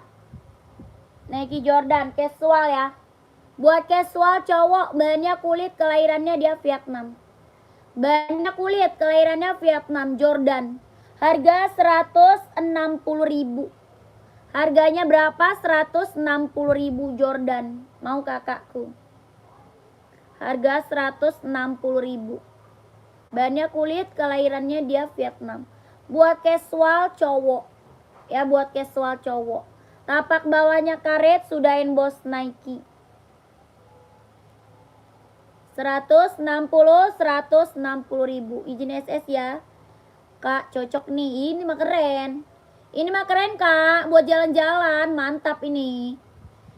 Nike Jordan, casual ya. Buat casual cowok, bahannya kulit, kelahirannya dia Vietnam. Bahannya kulit, kelahirannya Vietnam, Jordan. Harga 160 ribu. Harganya berapa? 160 ribu Jordan. Mau kakakku? Harga 160 ribu. Bahannya kulit, kelahirannya dia Vietnam. Buat casual cowok. Ya buat casual cowok. Tapak bawahnya karet, sudah emboss Nike. 160 ribu. Izin SS ya. Kak cocok nih. Ini mah keren. Ini mah keren kak. Buat jalan-jalan. Mantap ini.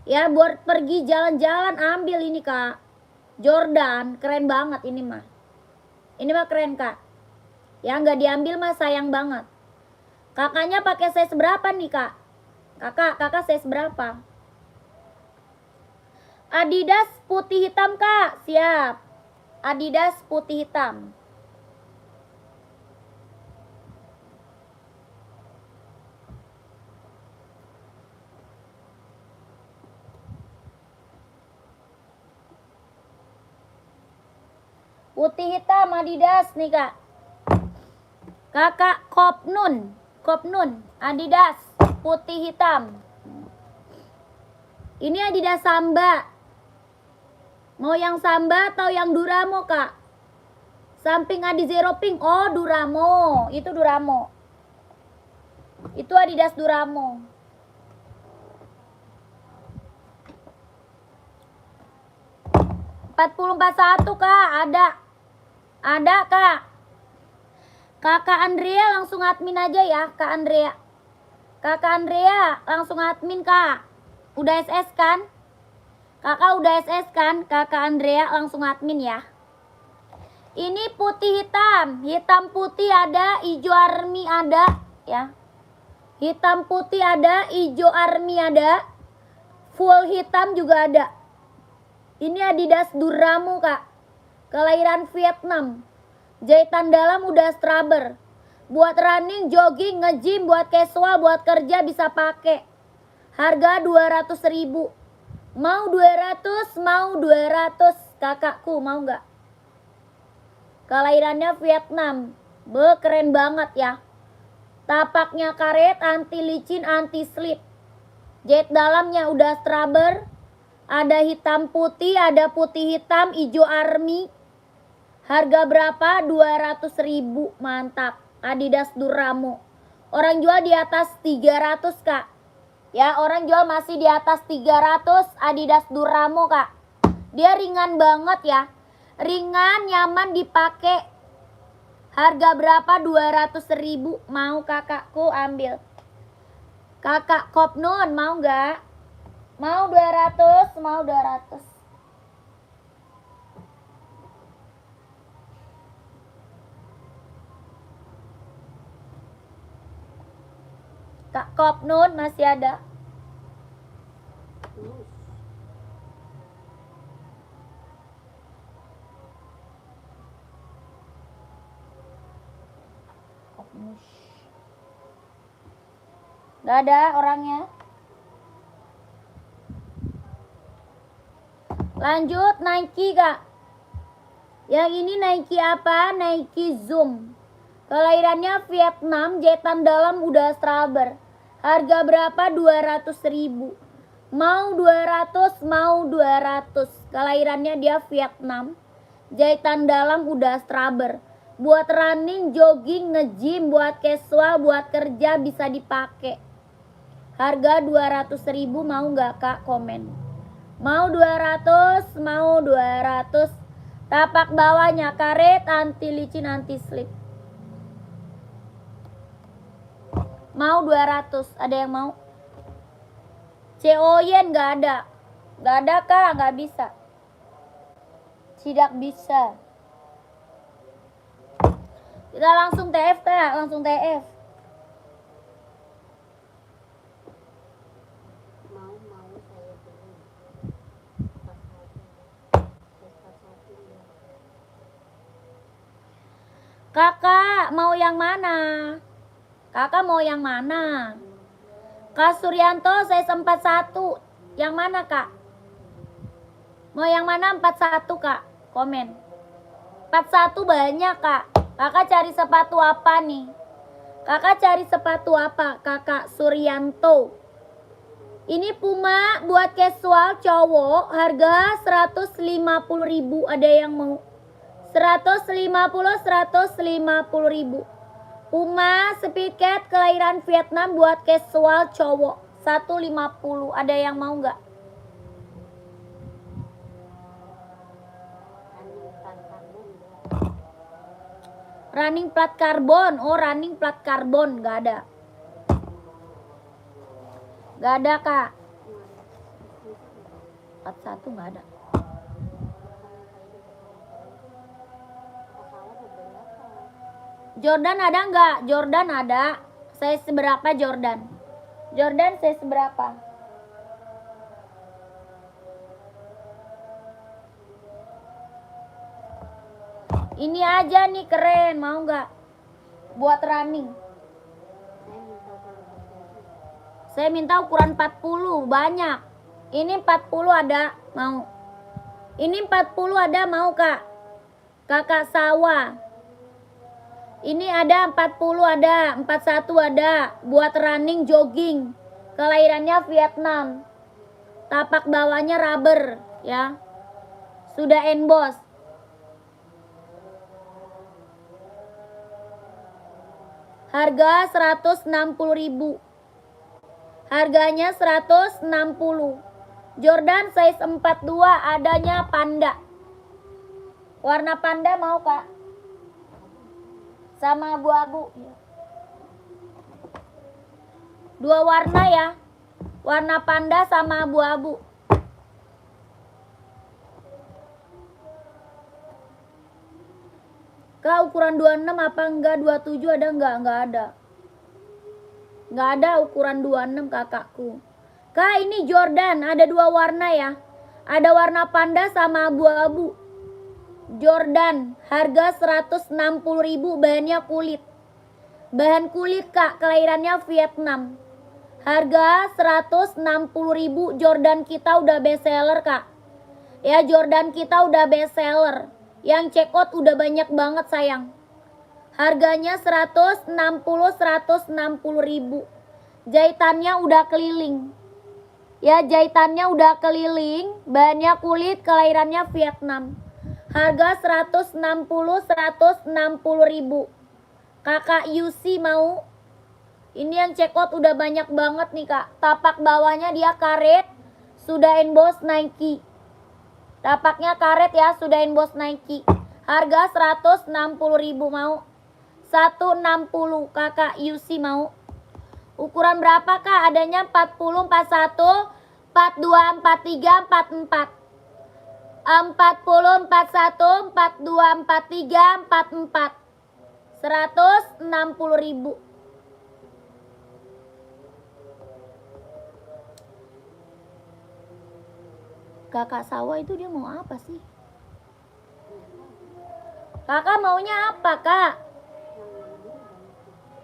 Ya buat pergi jalan-jalan ambil ini kak. Jordan. Keren banget ini mah. Ini mah keren kak. Ya nggak diambil mah sayang banget. Kakaknya pakai size berapa nih kak? Kakak size berapa? Adidas putih hitam kak. Siap. Adidas putih hitam. Putih hitam Adidas nih kak. Kakak Kopnun Adidas putih hitam. Ini Adidas Samba. Mau yang Samba atau yang Duramo, Kak? Samping Adi Zero Pink. Oh, Duramo. Itu Duramo. Itu Adidas Duramo. $40.41, Kak. Ada, Kak. Kakak Andrea langsung admin aja ya, Kak Andrea. Kakak Andrea langsung admin, Kak. Udah SS kan? Kakak udah SS kan? Kakak Andrea langsung admin ya. Ini putih hitam. Hitam putih ada, hijau army ada ya. Hitam putih ada, hijau army ada. Full hitam juga ada. Ini Adidas Duramo, Kak. Kelahiran Vietnam. Jahitan dalam udah straber. Buat running, jogging, nge-gym, buat casual, buat kerja bisa pakai. Harga 200.000. Mau 200, mau 200. Kakakku mau nggak? Kelahirannya Vietnam. Keren banget ya. Tapaknya karet, anti licin, anti slip. Jahit dalamnya udah straber. Ada hitam putih, ada putih hitam, hijau army. Harga berapa? 200.000. Mantap. Adidas Duramo. Orang jual di atas 300, Kak. Ya, orang jual masih di atas 300 Adidas Duramo, Kak. Dia ringan banget ya. Ringan, nyaman dipakai. Harga berapa? 200.000. Mau kakakku ambil. Kakak Kopnun mau nggak? Mau 200, mau 200. Kak Kopnun masih ada. Gak ada orangnya. Lanjut Nike, Kak. Yang ini Nike apa? Nike Zoom. Kelahirannya Vietnam, jahitan dalam udah straber. Harga berapa? 200.000. Mau 200, mau 200. Kelahirannya dia Vietnam. Jahitan dalam udah straber. Buat running, jogging, nge-gym, buat casual, buat kerja bisa dipakai. Harga 200.000. Mau nggak, Kak? Komen. Mau 200, mau 200. Tapak bawahnya karet, anti licin, anti slip. Mau 200. Ada yang mau? Coyen nggak ada. Nggak ada, Kak. Nggak bisa. Tidak bisa. Kita langsung TF, Kak. Langsung TF. Mau saya beli. Kakak mau yang mana? Kakak mau yang mana? Kak Suryanto saya 41. Yang mana, Kak? Mau yang mana? 41, Kak. Komen. 41 banyak, Kak. Kakak cari sepatu apa nih? Kakak cari sepatu apa, Kakak Suryanto? Ini Puma buat casual cowok. Harga 150.000. Ada yang mau? 150.000. Puma Speedcat kelahiran Vietnam buat casual cowok 150. Ada yang mau nggak? Running plat karbon. Oh, running plat karbon nggak ada. Nggak ada, Kak. 41 nggak ada. Jordan ada nggak? Jordan ada. Saya seberapa Jordan? Jordan saya seberapa? Ini aja nih keren, mau nggak? Buat running. Saya minta ukuran 40, banyak. Ini 40 ada, mau. Ini 40 ada, mau, Kak? Kakak Sawah. Ini ada 40 ada, 41 ada. Buat running, jogging. Kelahirannya Vietnam. Tapak bawahnya rubber, ya. Sudah emboss. Harga 160.000. Harganya 160. Jordan size 42, adanya panda. Warna panda mau, Kak? Sama abu-abu. Dua warna ya. Warna panda sama abu-abu. Kak, ukuran 26 apa enggak? 27 ada enggak? Enggak ada. Enggak ada ukuran 26 kakakku. Kak, ini Jordan, ada dua warna ya. Ada warna panda sama abu-abu. Jordan, harga 160.000, bahannya kulit. Bahan kulit, Kak, kelahirannya Vietnam. Harga 160.000, Jordan kita udah best seller, Kak. Ya, Jordan kita udah best seller. Yang check out udah banyak banget, sayang. Harganya 160.000. Jahitannya udah keliling. Ya, jahitannya udah keliling, bahannya kulit, kelahirannya Vietnam. Harga 160.000. Kakak Yusi mau? Ini yang check out udah banyak banget nih, Kak. Tapak bawahnya dia karet, sudah emboss Nike. Tapaknya karet ya, sudah emboss Nike. Harga 160.000 mau? 160, Kakak Yusi mau? Ukuran berapa, Kak? Adanya 40, 41, 42, 43, 44. 40, 41, 42, 43, 44. 160.000. Kakak sawah itu dia mau apa sih? Kakak maunya apa, Kak?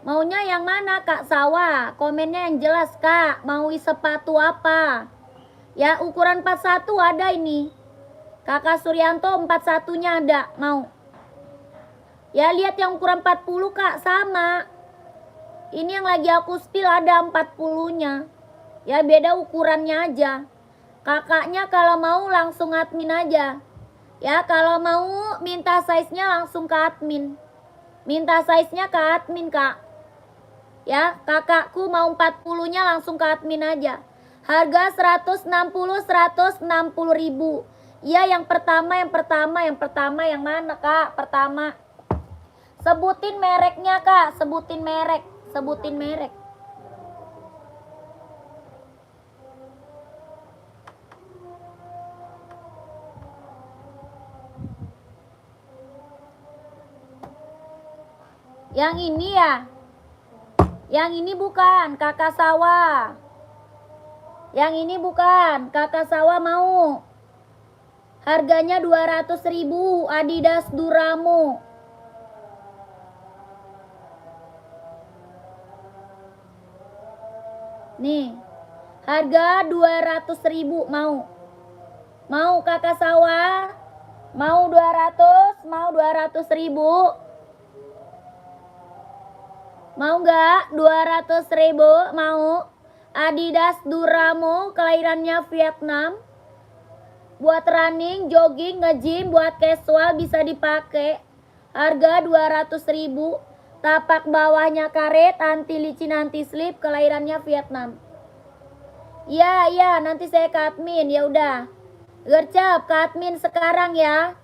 Maunya yang mana, Kak sawah? Komennya yang jelas, Kak. Mau sepatu apa? Ya, ukuran 41 ada ini. Kakak Suryanto 41-nya ada, mau. Ya, lihat yang ukuran 40, Kak, sama. Ini yang lagi aku spill ada 40-nya. Ya, beda ukurannya aja. Kakaknya kalau mau langsung admin aja. Ya, kalau mau minta size-nya langsung ke admin. Minta size-nya ke admin, Kak. Ya, kakakku mau 40-nya langsung ke admin aja. Harga 160.000. Iya, yang pertama yang mana, Kak? Pertama. Sebutin mereknya, Kak. Sebutin merek. Yang ini ya. Yang ini bukan, Kakak sawah. Yang ini bukan, Kakak sawah mau. Harganya 200.000, Adidas Duramo. Nih, harga 200.000 mau. Mau Kakak sawah? Mau 200? Mau 200.000? Mau nggak? 200.000 mau? Adidas Duramo, kelahirannya Vietnam. Buat running, jogging, nge-gym, buat casual bisa dipakai. Harga 200.000. Tapak bawahnya karet, anti licin, anti slip, kelahirannya Vietnam. Iya, nanti saya ke admin. Ya udah. Gercep ke admin sekarang ya.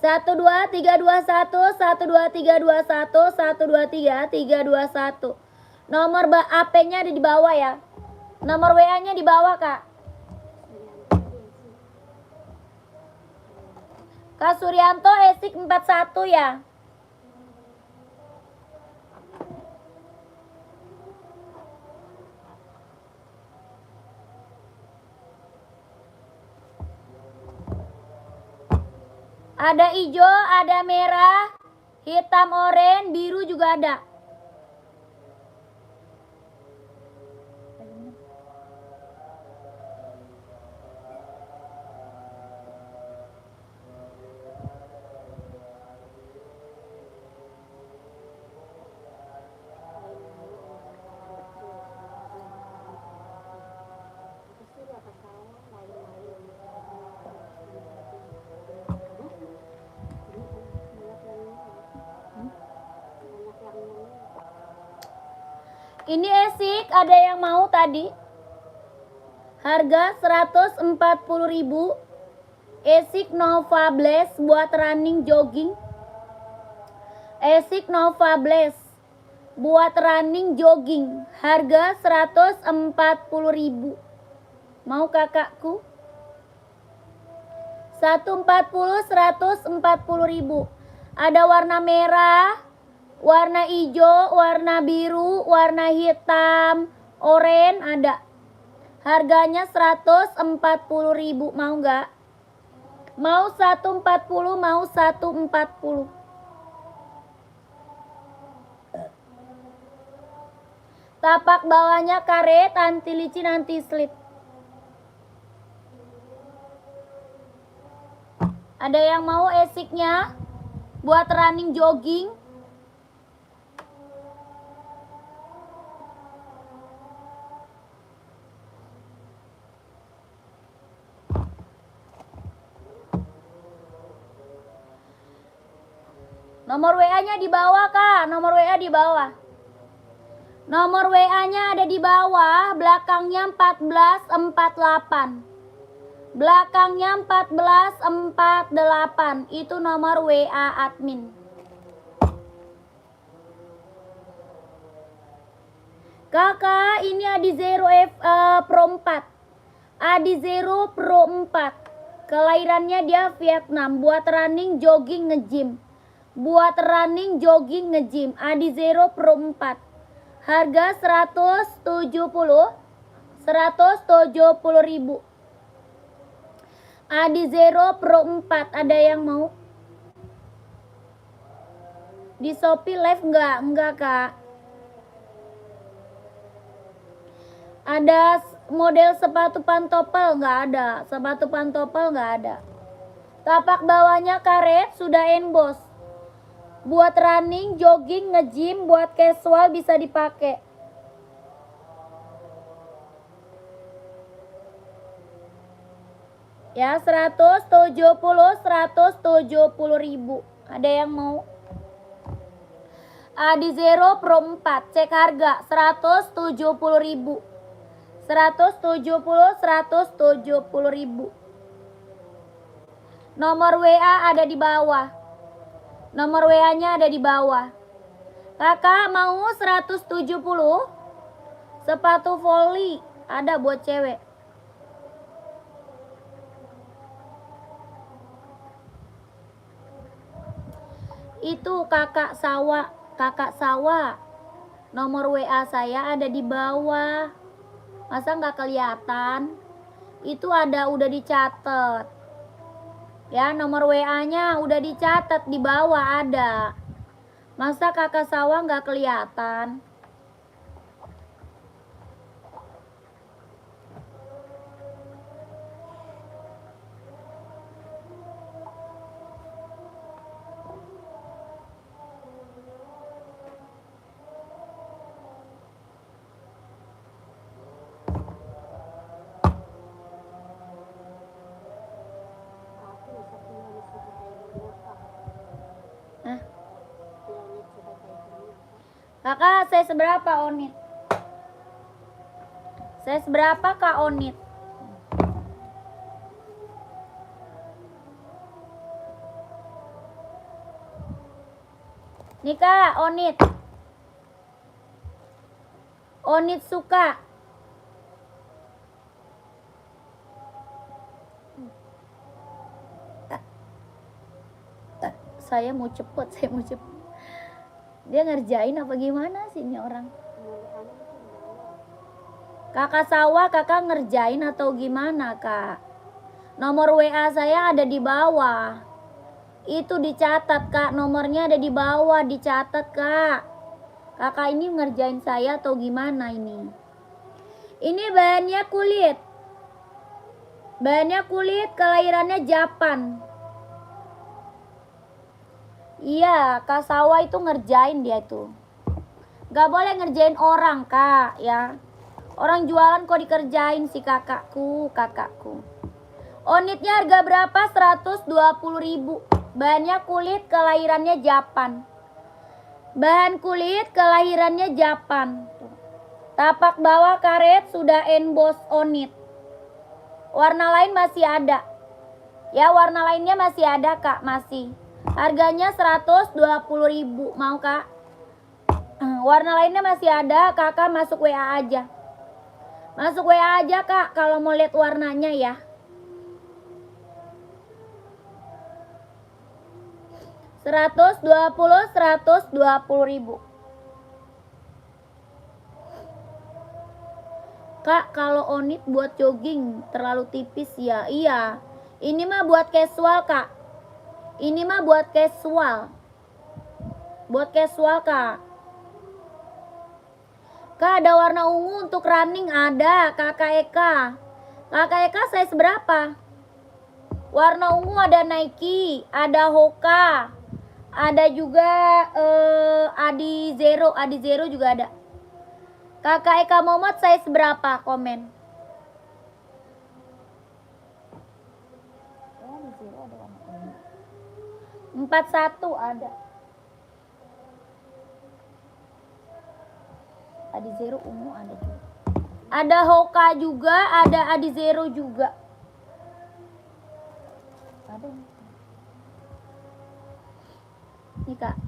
12321 12321 123 321. Nomor AP-nya ada di bawah ya. Nomor WA-nya di bawah, Kak. Kak Suryanto Esik 41 ya. Ada hijau, ada merah, hitam, oranye, biru juga ada. Ini esik, ada yang mau tadi? Harga 140.000. Esik Nova Blaze buat running jogging. Esik Nova Blaze buat running jogging. Harga 140.000. Mau kakakku? 140.000. Ada warna merah, warna hijau, warna biru, warna hitam, oranye ada. Harganya 140.000. Mau nggak? Mau 140, mau 140. Tapak bawahnya karet, anti licin, anti slip. Ada yang mau esiknya buat running jogging? Nomor WA-nya di bawah, Kak. Nomor WA di bawah. Nomor WA-nya ada di bawah, belakangnya 1448. Belakangnya 1448. Itu nomor WA admin. Kakak, ini Adi Zero Pro 4. Adi Zero Pro 4. Kelahirannya dia Vietnam. Buat running, jogging, nge-gym. Buat running, jogging, nge-gym. Adi Zero Pro 4. Harga 170.000. Adi Zero Pro 4. Ada yang mau? Di Shopee live enggak? Enggak, Kak. Ada model sepatu pantopel? Enggak ada. Sepatu pantopel enggak ada. Tapak bawahnya karet, sudah emboss. Buat running, jogging, nge-gym, buat casual bisa dipakai. Ya, 170.000. Ada yang mau? Adi Zero Pro 4. Cek harga 170.000. 170.000. Nomor WA ada di bawah. Nomor WA-nya ada di bawah. Kakak mau 170. Sepatu volley ada buat cewek. Itu kakak sawah. Kakak sawah. Nomor WA saya ada di bawah. Masa nggak kelihatan? Itu ada, udah dicatat. Ya, nomor WA-nya udah dicatat di bawah ada. Masa kakak sawah nggak kelihatan? Kakak, saya seberapa Onit? Saya seberapa Kak Onit? Nih Kak, Onit. Onit suka. Saya mau cepet. Dia ngerjain apa gimana sih ini orang? Kakak sawah, kakak ngerjain atau gimana, Kak? Nomor WA saya ada di bawah. Itu dicatat, Kak. Nomornya ada di bawah, dicatat, Kak. Kakak ini ngerjain saya atau gimana ini? Ini bahannya kulit. Bahannya kulit, kelahirannya Japan. Iya, Kak Sawah itu ngerjain dia itu. Gak boleh ngerjain orang, Kak, ya. Orang jualan kok dikerjain si kakakku. Onitnya harga berapa? 120.000. Bahannya kulit, kelahirannya Japan. Bahan kulit, kelahirannya Japan. Tuh. Tapak bawah karet sudah emboss on it. Warna lain masih ada. Ya, warna lainnya masih ada, Kak, masih. Harganya 120.000. Mau, Kak? Warna lainnya masih ada, Kakak masuk WA aja. Masuk WA aja, Kak, kalau mau lihat warnanya ya. 120.000. Kak, kalau onit buat jogging terlalu tipis ya. Iya. Ini mah buat casual, Kak. Ini mah buat casual. Buat casual, Kak. Kak, ada warna ungu untuk running ada, Kakak Eka. Kakak Eka size berapa? Warna ungu ada Nike, ada Hoka. Ada juga Adi Zero juga ada. Kakak Eka Momot size berapa? Komen. Oh, Adi Zero ada warna ungu. 41 ada. Adi Zero ungu ada juga. Ada Hoka juga, ada Adi Zero juga. Ada nih. Nih, Kak.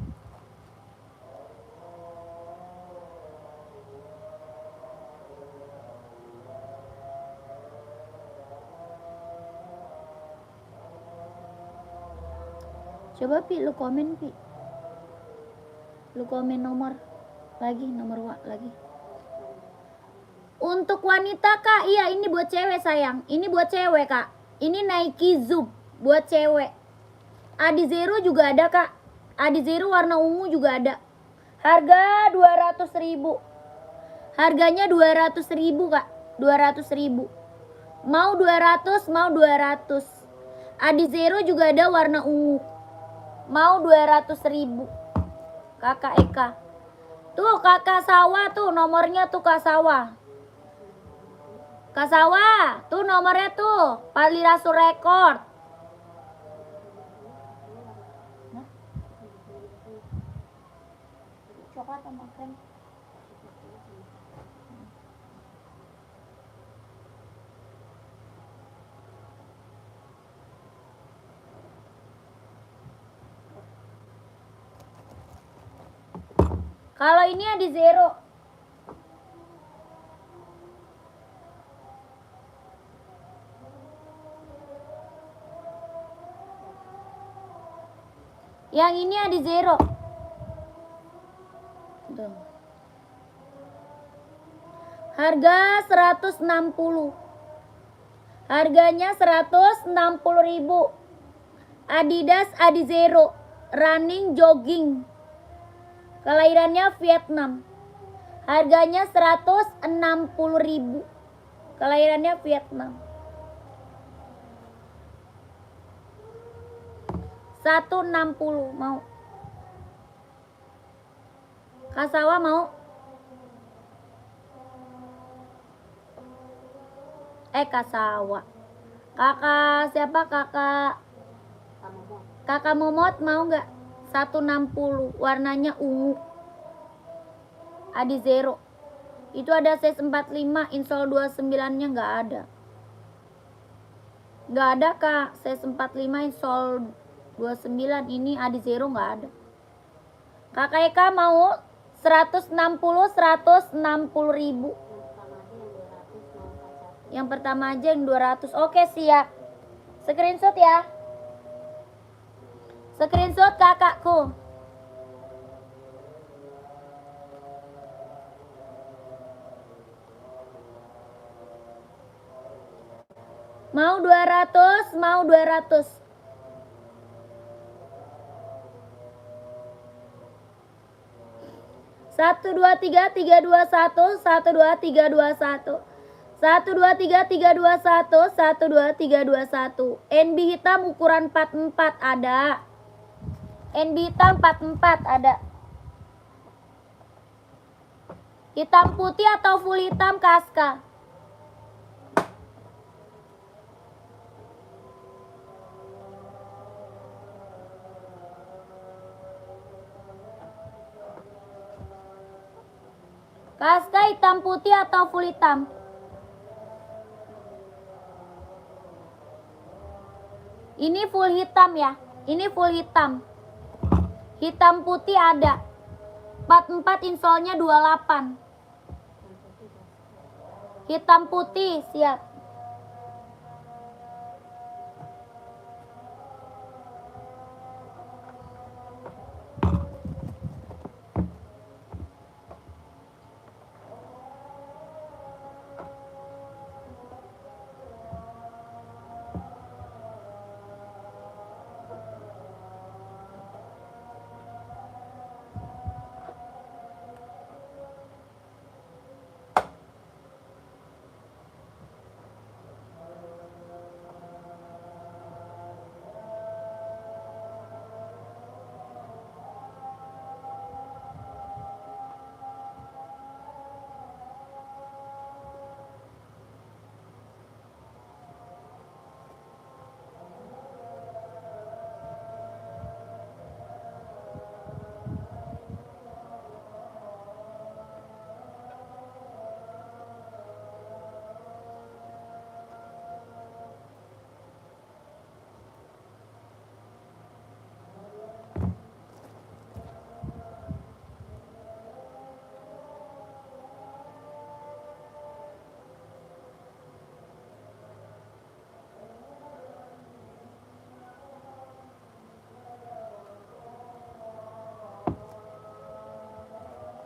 Coba Pi, lu komen Pi. Lu komen nomor lagi, nomor lagi. Untuk wanita, Kak, iya ini buat cewek sayang. Ini buat cewek, Kak. Ini Nike Zoom buat cewek. Adi Zero juga ada, Kak. Adi Zero warna ungu juga ada. Harga 200.000. Harganya 200.000, Kak. 200.000. Mau 200, mau 200. Adi Zero juga ada warna ungu. Mau 200.000. Kakak Eka. Tuh Kakak Sawah tuh nomornya tuh Kak Sawah. Kak Sawah, tuh nomornya tuh. Palirasu Record. Nah. Coklat sama krem. Kalau ini ada Zero. Yang ini ada Zero. Tuh. Harga 160. Harganya 160.000. Adidas Adi Zero. Running jogging. Kelahirannya Vietnam. Harganya 160.000. Kelahirannya Vietnam. 160 mau. Kak Sawah mau? Kak Sawah. Kakak siapa? Kakak Momot mau nggak? 160, warnanya ungu. Adi Zero. Itu ada size 45, insole 29-nya nggak ada. Nggak ada, Kak. Size 45, insole 29. Ini Adi Zero nggak ada. Kakak Eka mau 160.000. Yang pertama aja yang 200. Oke, siap. Screenshot ya. Screenshot kakakku. Mau 200, mau 200. Satu dua tiga tiga dua satu, 12321. 12321, 12321. NB hitam ukuran 44 ada. NB hitam 44 ada. Hitam putih atau full hitam, Kaska? Kaska hitam putih atau full hitam? Ini full hitam ya. Ini full hitam. Hitam putih ada. 44 insolnya 28. Hitam putih siap.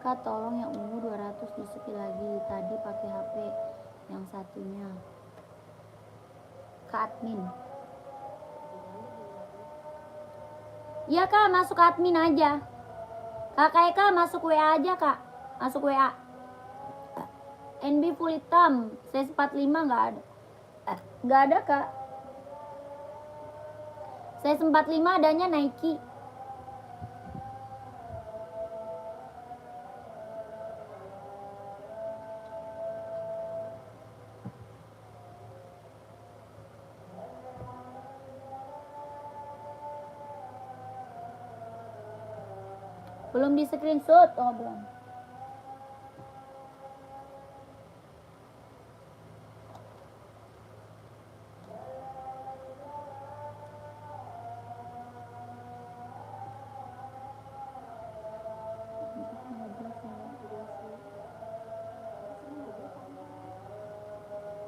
Kak tolong yang ungu 200 disepi lagi. Tadi pakai HP yang satunya. Ke admin. Iya kak, masuk admin aja. Kakak Eka masuk WA aja kak. Masuk WA. NB full hitam. Size 45 nggak ada. Nggak ada kak. Size 45 adanya Nike. Belum di screenshot, oh belum.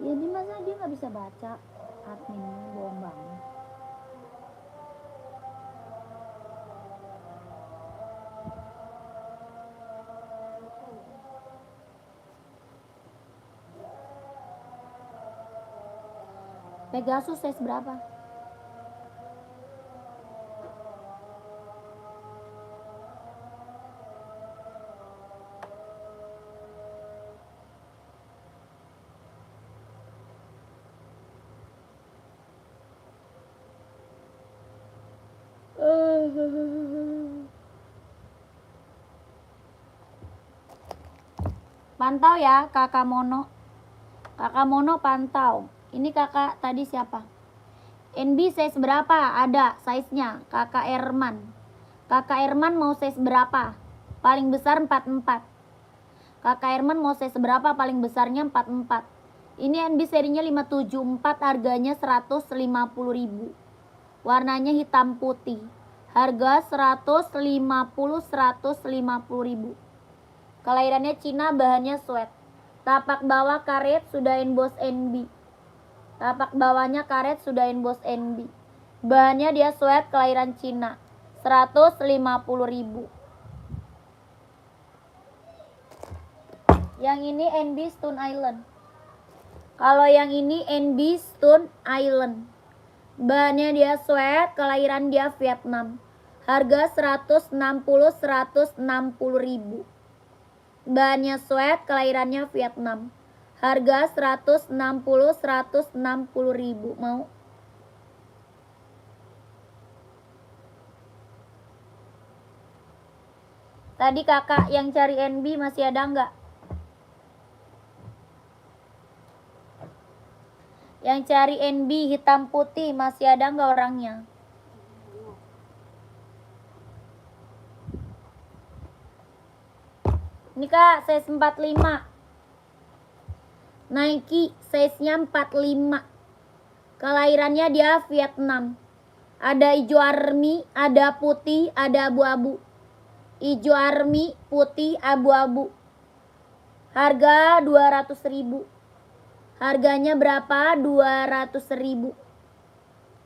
Ya di masa dia nggak bisa baca adminnya, bohong banget. Pegasus size berapa? Pantau ya kakak Mono. Kakak Mono pantau. Ini kakak tadi siapa? NB size berapa? Ada size-nya. Kakak Erman. Kakak Erman mau size berapa? Paling besar 44. Kakak Erman mau size berapa? Paling besarnya 44. Ini NB serinya 574, harganya 150.000. Warnanya hitam putih. Harga 150.000. Kelahirannya Cina, bahannya sweat. Tapak bawah karet sudah emboss NB. Tapak bawahnya karet sudah emboss NB. Bahannya dia sweat, kelahiran Cina. 150.000. Yang ini NB Stone Island. Kalau yang ini NB Stone Island. Bahannya dia sweat, kelahiran dia Vietnam. Harga 160.000. Bahannya sweat, kelahirannya Vietnam. Harga 160.000. Mau? Tadi kakak yang cari NB masih ada nggak? Yang cari NB hitam putih masih ada nggak orangnya? Ini kak, size 45. Nike, size-nya 45. Kelahirannya dia Vietnam. Ada hijau army, ada putih, ada abu-abu. Hijau army, putih, abu-abu. Harga 200.000. Harganya berapa? 200.000.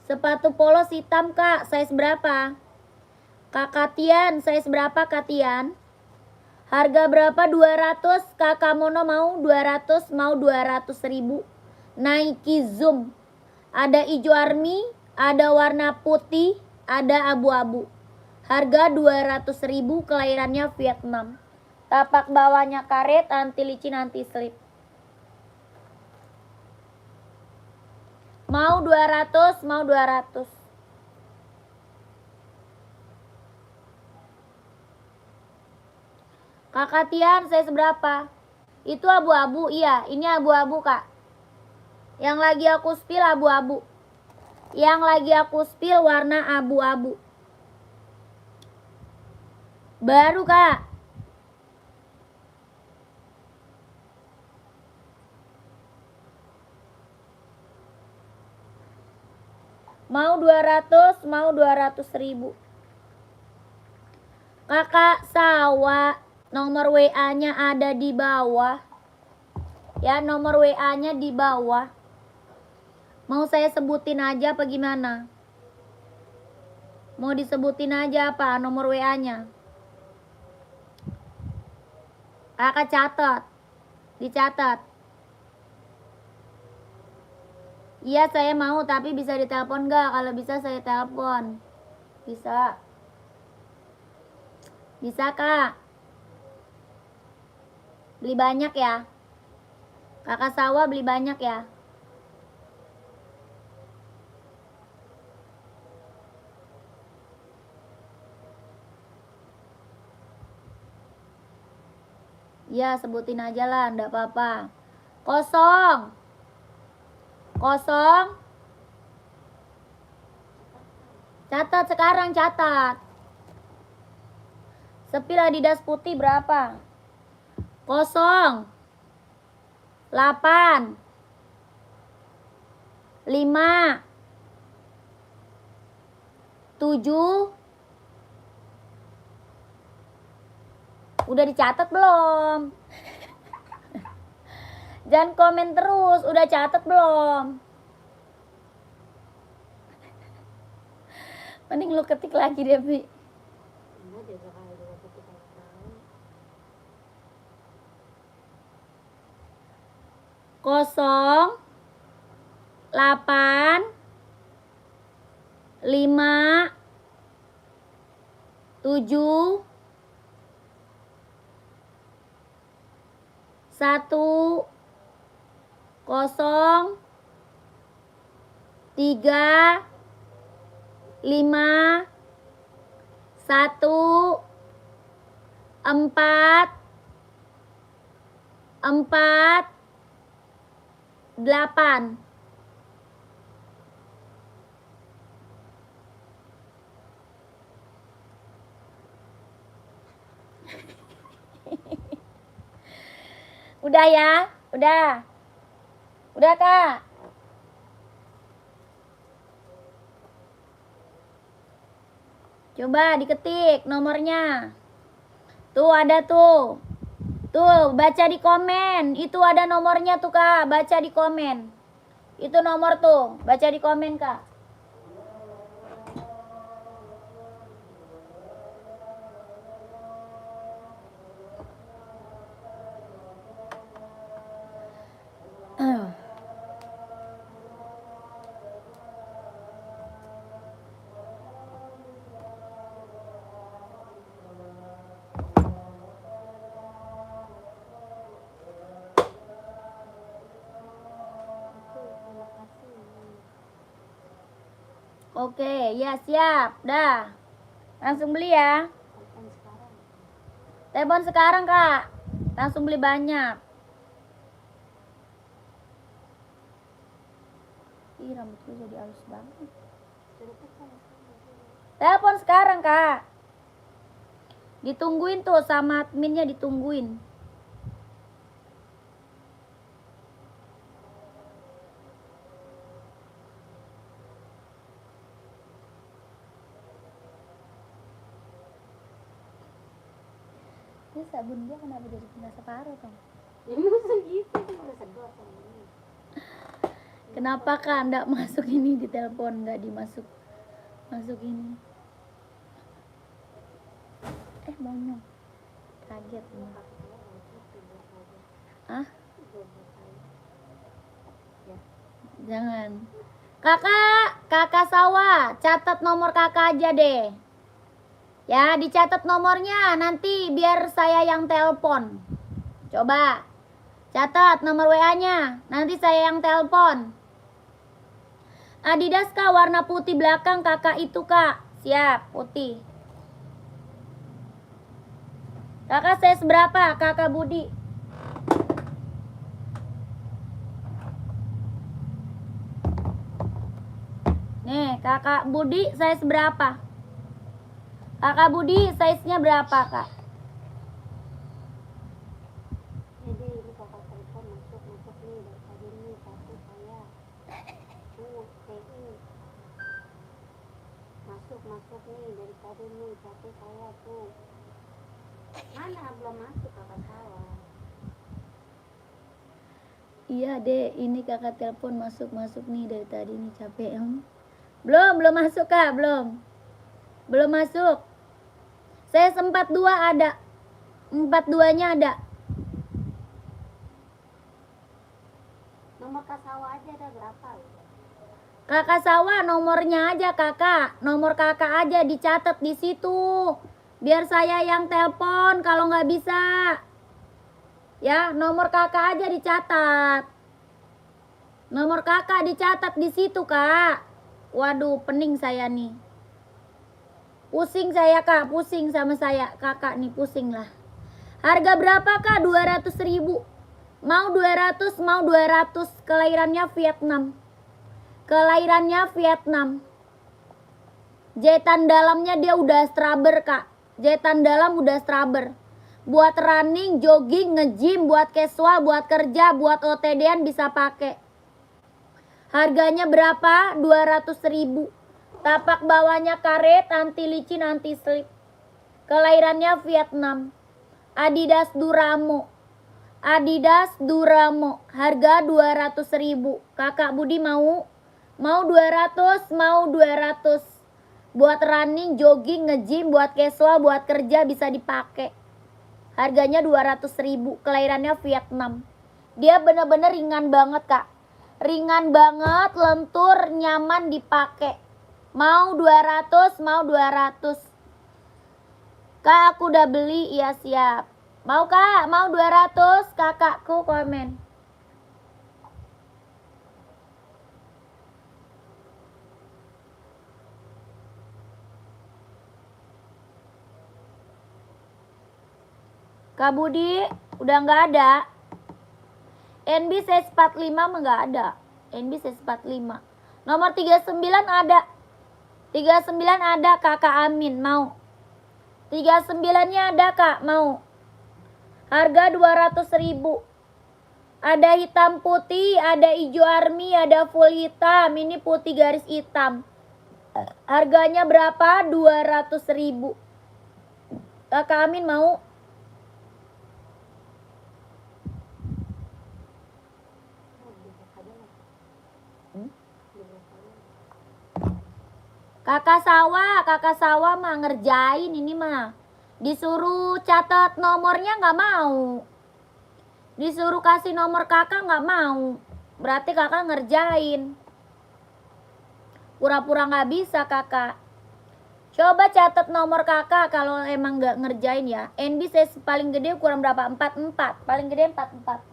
Sepatu polos hitam kak, size berapa? Kakak Tian, size berapa Kak Tian? Harga berapa? 200. Kakak Mono mau 200, mau 200.000. Nike Zoom. Ada hijau army, ada warna putih, ada abu-abu. Harga 200.000, kelahirannya Vietnam. Tapak bawahnya karet, anti licin, anti slip. Mau 200, mau 200. Kakak Tian, saya seberapa? Itu abu-abu, iya. Ini abu-abu, Kak. Yang lagi aku spill abu-abu. Yang lagi aku spill warna abu-abu. Baru, Kak. Mau 200, mau 200.000. Kakak Sawa, nomor WA-nya ada di bawah. Ya, nomor WA-nya di bawah. Mau saya sebutin aja apa gimana? Mau disebutin aja apa nomor WA-nya? Kakak catat. Dicatat. Iya, saya mau, tapi bisa ditelepon nggak? Kalau bisa saya telepon. Bisa. Bisa, Kak. Beli banyak ya. Kakak Sawa beli banyak ya. Ya, sebutin aja lah, enggak apa-apa. Kosong. Kosong. Catat sekarang, catat. Sepil Adidas putih berapa? 0, 8, 5, 7. Udah dicatat belum? Jangan komen terus, udah catat belum? Mending lu ketik lagi deh, Bi. Kosong, 8, 5, 7, 1, 0, 3, 5, 1, 4, 8. Udah ya? Udah. Udah, Kak. Coba diketik nomornya. Tuh ada tuh. Tuh, baca di komen. Itu ada nomornya tuh, Kak. Baca di komen. Itu nomor tuh. Baca di komen, Kak. Oke, ya siap. Dah. Langsung beli ya. Telepon sekarang, Kak. Langsung beli banyak. Ih, rambutku jadi halus banget. Telepon sekarang, Kak. Ditungguin tuh sama adminnya, ditungguin. Ini sabun gua kenapa jadi kena separuh Kang? Ini masa gitu sih udah sedot sama ini. Kenapa Kak nggak masuk ini di telepon, nggak dimasuk ini? Monyong. Kaget nih. Ah? Jangan. Kakak sawah, catat nomor kakak aja deh. Ya, dicatat nomornya, nanti biar saya yang telepon. Coba, catat nomor WA-nya, nanti saya yang telepon. Adidas Kak, warna putih belakang kakak itu Kak. Siap, putih. Kakak size berapa, kakak Budi? Nih, kakak Budi size berapa? Kakak Budi size-nya berapa Kak? Jadi ini kakak telepon masuk nih dari tadi nih satu saya. Tuh, TI. Masuk nih dari tadi nih satu saya tuh. Mana belum masuk kakak sawah? Iya deh, ini kakak telepon masuk nih dari tadi nih capek em. Belum masuk Kak, belum masuk. Saya 42 ada, 42-nya ada. Nomor kak sawah aja ada berapa? Kakak sawah nomornya aja kakak, nomor kakak aja dicatat di situ. Biar saya yang telepon kalau nggak bisa. Ya, nomor kakak aja dicatat. Nomor kakak dicatat di situ Kak. Waduh, pening saya nih. Pusing saya Kak, pusing sama saya. Kakak nih pusing lah. Harga berapa Kak? 200.000. Mau 200, mau 200. Kelahirannya Vietnam. Jahitan dalamnya dia udah straber Kak. Jahitan dalam udah straber. Buat running, jogging, nge-gym, buat casual, buat kerja, buat OTD-an bisa pakai. Harganya berapa? 200.000. Tapak bawahnya karet, anti licin, anti slip. Kelahirannya Vietnam. Adidas Duramo. Harga 200.000. Kakak Budi mau? Mau 200, mau 200. Buat running, jogging, nge-gym, buat casual, buat kerja bisa dipakai. Harganya 200.000. Kelahirannya Vietnam. Dia bener-bener ringan banget Kak. Ringan banget, lentur, nyaman dipakai. Mau 200, mau 200. Kak, aku udah beli, iya siap. Mau Kak, mau 200, kakakku komen. Kak Budi, udah nggak ada. NB size 45 mah nggak ada. NB size 45. Nomor 39 ada. 39 ada kakak Amin, mau. 39-nya ada Kak, mau. Harga 200.000. Ada hitam putih, ada hijau army, ada full hitam. Ini putih garis hitam. Harganya berapa? 200.000. Kakak Amin mau? Kakak sawah mah ngerjain ini mah. Disuruh catat nomornya nggak mau. Disuruh kasih nomor kakak nggak mau. Berarti kakak ngerjain. Pura-pura nggak bisa kakak. Coba catat nomor kakak kalau emang nggak ngerjain ya. NB size paling gede ukuran berapa? 44. Paling gede 44.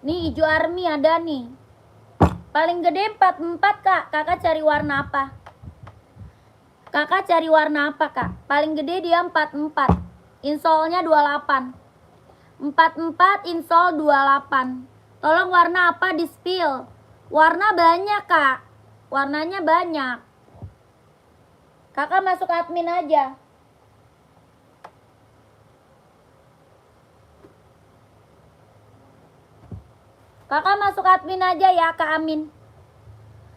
Nih hijau army ada nih. Paling gede 44 Kak. Kakak cari warna apa? Kakak cari warna apa Kak? Paling gede dia 44. Insolnya 28. 44 insol 28. Tolong warna apa di spill? Warna banyak, Kak. Warnanya banyak. Kakak masuk admin aja. Kakak masuk admin aja ya, Kak Amin.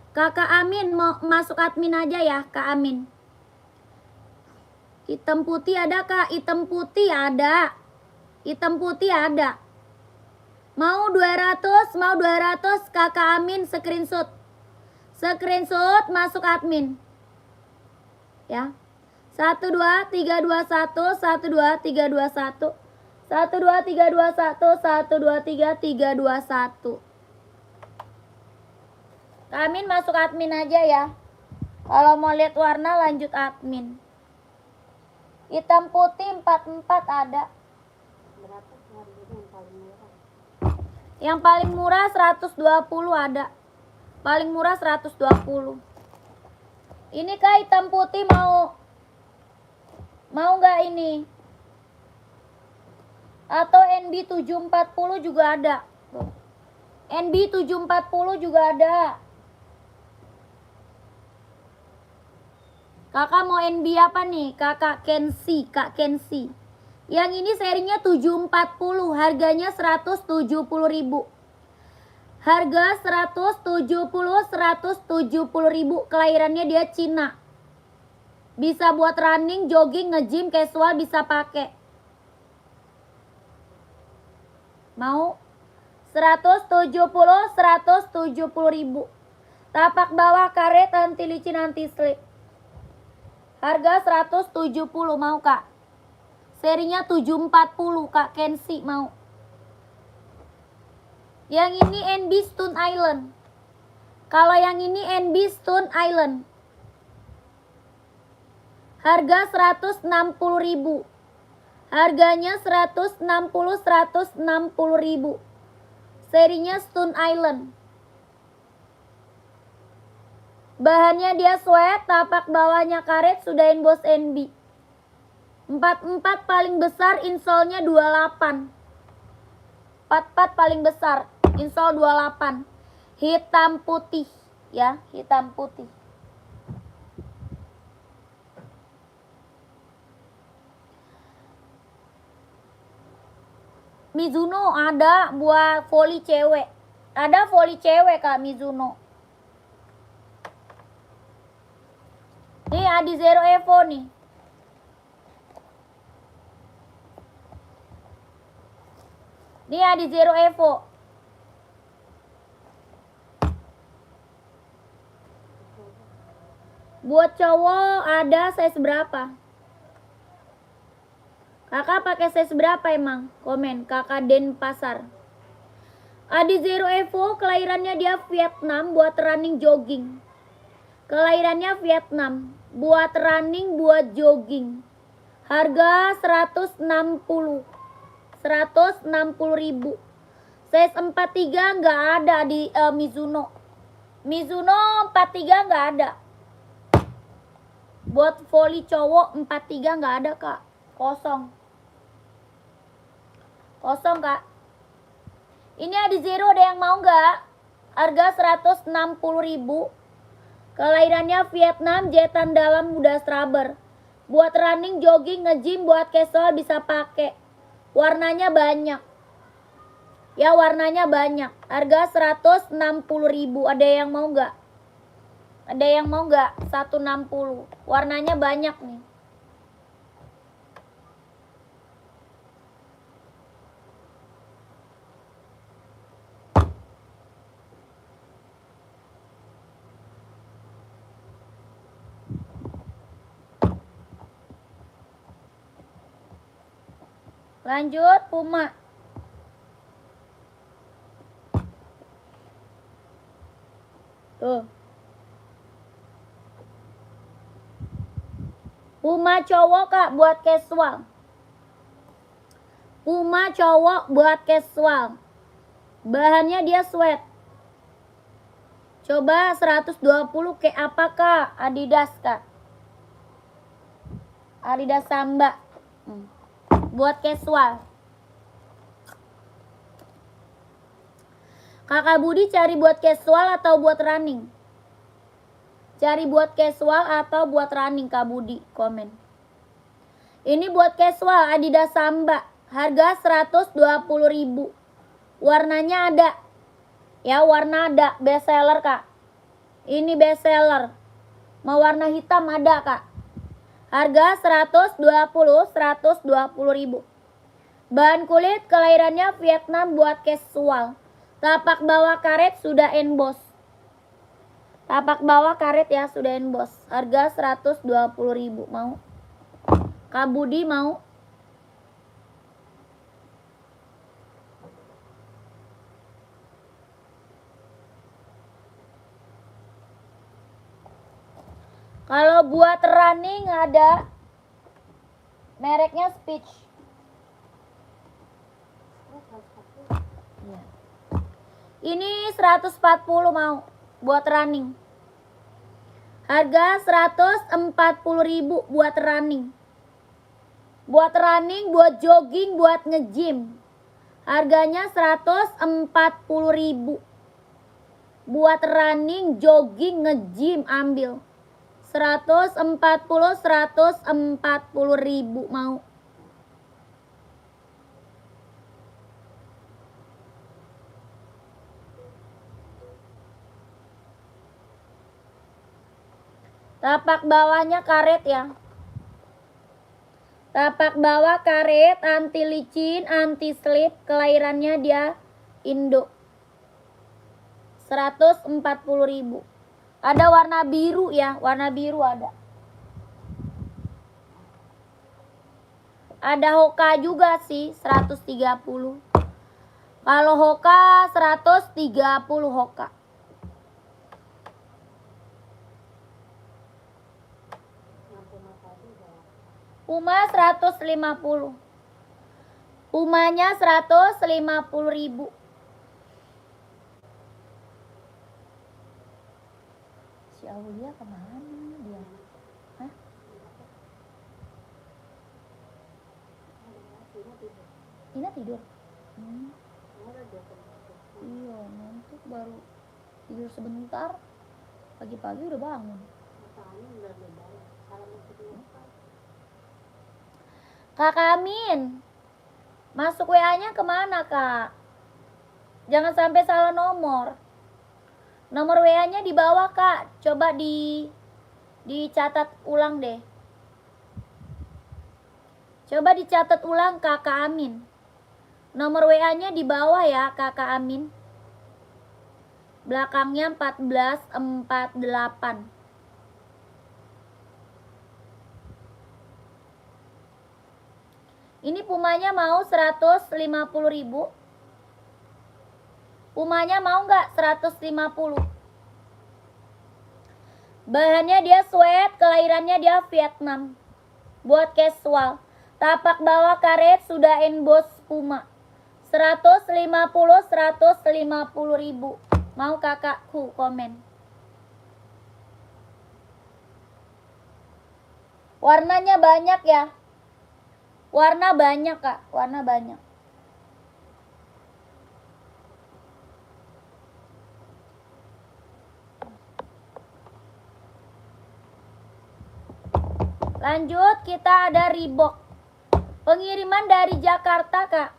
Kakak Amin mau masuk admin aja ya, Kak Amin. Hitam putih ada, Kak? Hitam putih ada. Hitam putih ada. Mau 200 Kakak Amin screenshot. Screenshot masuk admin. Ya. 1 2 3 2 1 1 2 3 2 1 1 2 3 2 1 1 2 3 3 2 1. Kak Amin masuk admin aja ya. Kalau mau lihat warna lanjut admin. Hitam putih 44 ada. Berapa harganya yang paling murah? Yang paling murah 120 ada. Paling murah 120. Ini Kak hitam putih mau nggak ini? Atau NB 740 juga ada. NB 740 juga ada. Kakak mau NB apa nih? Kak Kensi. Yang ini serinya 740, harganya 170.000. Harga 170.000, kelahirannya dia Cina. Bisa buat running, jogging, nge-gym, casual bisa pakai. Mau? 170.000. Tapak bawah karet, anti licin, anti slip. Harga 170, mau Kak? Serinya 740, Kak Kensi mau. Yang ini NB Stone Island. Kalau yang ini NB Stone Island. Harga 160.000. Harganya 160.000. Serinya Stone Island. Bahannya dia sweat, tapak bawahnya karet, sudah emboss NB. 44 paling besar, insole-nya 28. 44 paling besar, insole 28. Hitam putih ya, hitam putih. Mizuno ada buat volley cewek. Ada volley cewek Kak Mizuno. Nih Adi Zero Evo nih. Nih Adi Zero Evo. Buat cowok ada size berapa? Kakak pakai size berapa emang? Komen Kakak Denpasar. Adi Zero Evo kelahirannya dia Vietnam, buat running jogging. Kelahirannya Vietnam, buat running, buat jogging. Harga 160.000. Size 43 nggak ada di Mizuno. Mizuno 43 nggak ada. Buat volley cowok 43 nggak ada Kak. Kosong Kak. Ini ada zero, ada yang mau nggak? Harga 160.000. Kelahirannya Vietnam, jetan dalam, mudah rubber. Buat running, jogging, nge-gym, buat casual bisa pakai. Warnanya banyak. Ya warnanya banyak. Harga 160.000. Ada yang mau nggak? Ada yang mau nggak? 160. Warnanya banyak nih. Lanjut Puma. Tuh. Puma cowok Kak buat casual. Puma cowok buat casual. Bahannya dia sweat. Coba 120 kayak apa Kak? Adidas Kak. Adidas Samba. Buat casual. Kakak Budi cari buat casual atau buat running? Cari buat casual atau buat running, Kak Budi, komen. Ini buat casual Adidas Samba, harga 120.000. Warnanya ada. Ya, warna ada, best seller, Kak. Ini best seller. Mau warna hitam ada, Kak. Harga 120.000. Bahan kulit kelahirannya Vietnam buat casual. Tapak bawah karet sudah emboss. Tapak bawah karet ya sudah emboss. Harga 120.000. Mau? Kak Budi mau? Kalau buat running ada mereknya Speech. Iya. Ini 140 mau buat running. Harga 140.000 buat running. Buat running, buat jogging, buat nge-gym. Harganya 140.000. Buat running, jogging, nge-gym ambil. 140.000 mau. Tapak bawahnya karet ya. Tapak bawah karet, anti licin, anti slip, kelahirannya dia Indo. 140.000. Ada warna biru ya, warna biru ada. Ada Hoka juga sih, 130. Kalau Hoka 130 Hoka. Puma 150. Pumanya 150.000. Si Aulia kemana dia? Hah? Ina tidur? Iya, ngantuk baru tidur sebentar. Pagi-pagi udah bangun. Kakak Amin, masuk WA-nya kemana, Kak? Jangan sampai salah nomor. Nomor WA-nya di bawah, Kak. Coba dicatat ulang deh. Coba dicatat ulang, Kakak Amin. Nomor WA-nya di bawah ya, Kakak Amin. Belakangnya 1448. Ini Pumanya mau 150.000. Pumanya mau nggak 150? Bahannya dia sweat, kelahirannya dia Vietnam. Buat casual. Tapak bawah karet sudah emboss Puma. 150.000. Mau kakakku komen. Warnanya banyak ya. Warna banyak, Kak. Warna banyak. Lanjut, kita ada Reebok. Pengiriman dari Jakarta, Kak.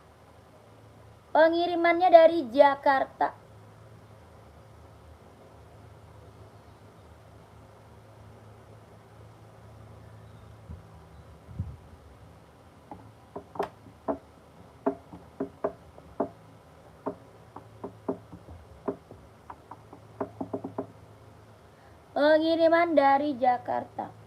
Pengirimannya dari Jakarta. Pengiriman dari Jakarta.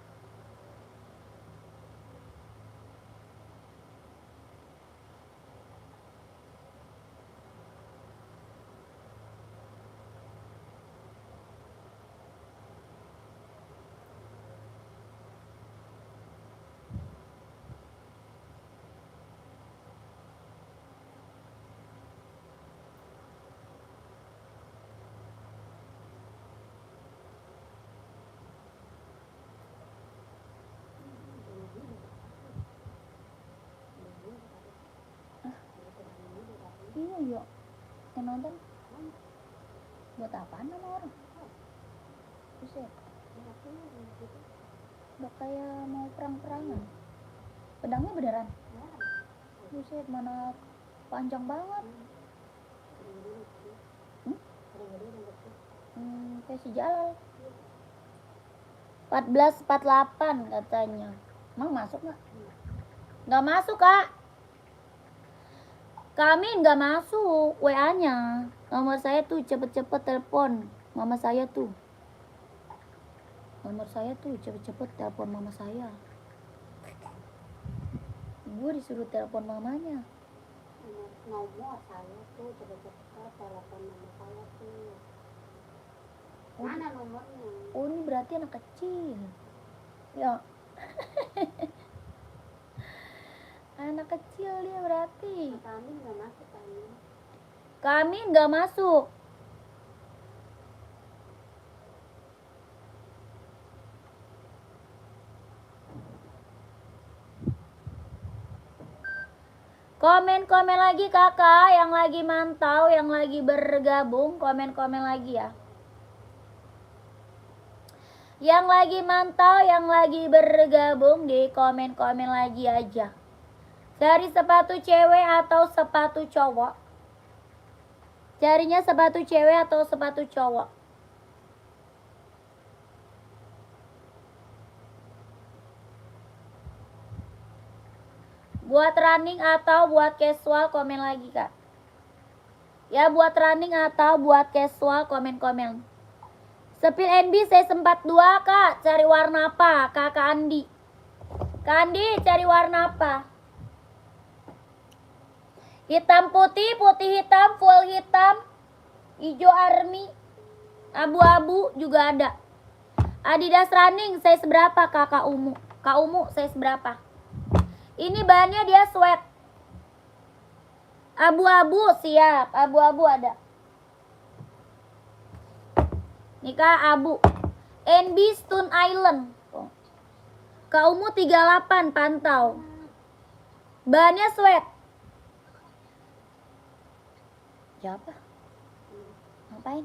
Iya, yuk. Yang nonton? Buat apaan nama orang? Buset, udah kayak mau perang-perangan. Pedangnya beneran? Buset, mana panjang banget. Kayak si Jalal. 1448 katanya. Emang masuk nggak? Nggak masuk, Kak. Kami nggak masuk WA-nya. Nomor saya tuh cepet-cepet telepon mama saya tuh. Nomor saya tuh cepet-cepet telepon mama saya. Gue disuruh telepon mamanya. Nomor saya tuh cepet-cepet telepon mama saya tuh. Mana nomornya? Oh, ini berarti anak kecil. Ya. Anak kecil dia berarti. Kami nggak masuk kami. Kami nggak masuk. Komen-komen lagi kakak yang lagi mantau, yang lagi bergabung, komen-komen lagi ya. Yang lagi mantau, yang lagi bergabung di komen-komen lagi aja. Cari sepatu cewek atau sepatu cowok? Carinya sepatu cewek atau sepatu cowok? Buat running atau buat casual, komen lagi kak. Ya, buat running atau buat casual, komen-komen. Sepil NB saya sempat 2 kak. Cari warna apa? Kakak Andi. Kak Andi cari warna apa? Hitam putih, putih hitam, full hitam, hijau army, abu-abu juga ada. Adidas running saya seberapa kakak Umu? Kak Umu saya seberapa? Ini bahannya dia sweat. Abu-abu siap, abu-abu ada. Nih kak abu. NB Stone Island. Kak Umu 38 pantau. Bahannya sweat. Siapa? Ngapain?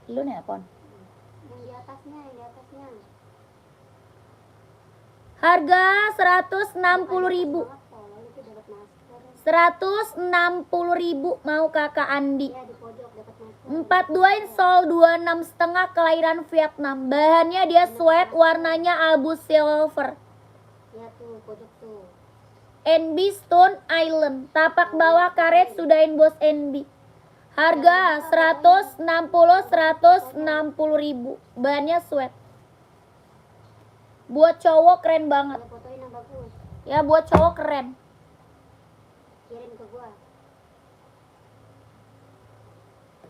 Lu nelpon? Yang di atasnya, yang di atasnya. Harga 160.000. 160.000 mau kakak Andi. Ya, di pojok dapat masker. 42 insol 26,5 kelahiran Vietnam. Bahannya dia sweat, warnanya abu silver. Ya tuh, pojok tuh. NB Stone Island. Tapak bawah karet sudah inbox NB. Harga 160.000. Bahannya sweat. Buat cowok keren banget. Ada fotoin yang bagus. Ya buat cowok keren. Kirim ke gua.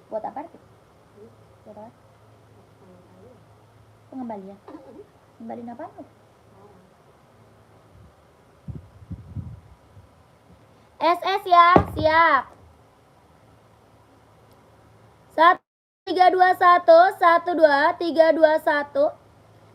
Buat apa? Buat apa? Pengembalian. Kembaliin apa lu? SS ya, siap. 1321 12321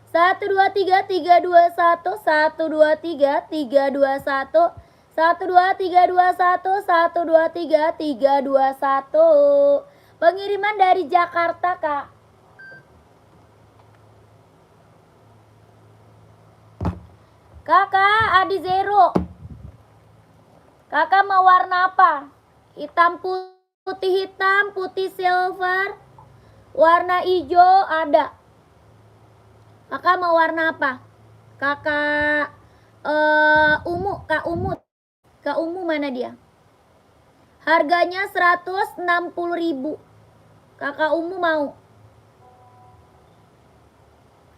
123 321 123 321 12321 123 321. Pengiriman dari Jakarta, Kak. Kakak Adi Zero. Kakak mau warna apa? Hitam putih hitam, putih silver, warna hijau ada. Kakak mau warna apa? Kakak Umu, Kak Umu. Kak Umu mana dia? Harganya 160.000. Kakak Umu mau.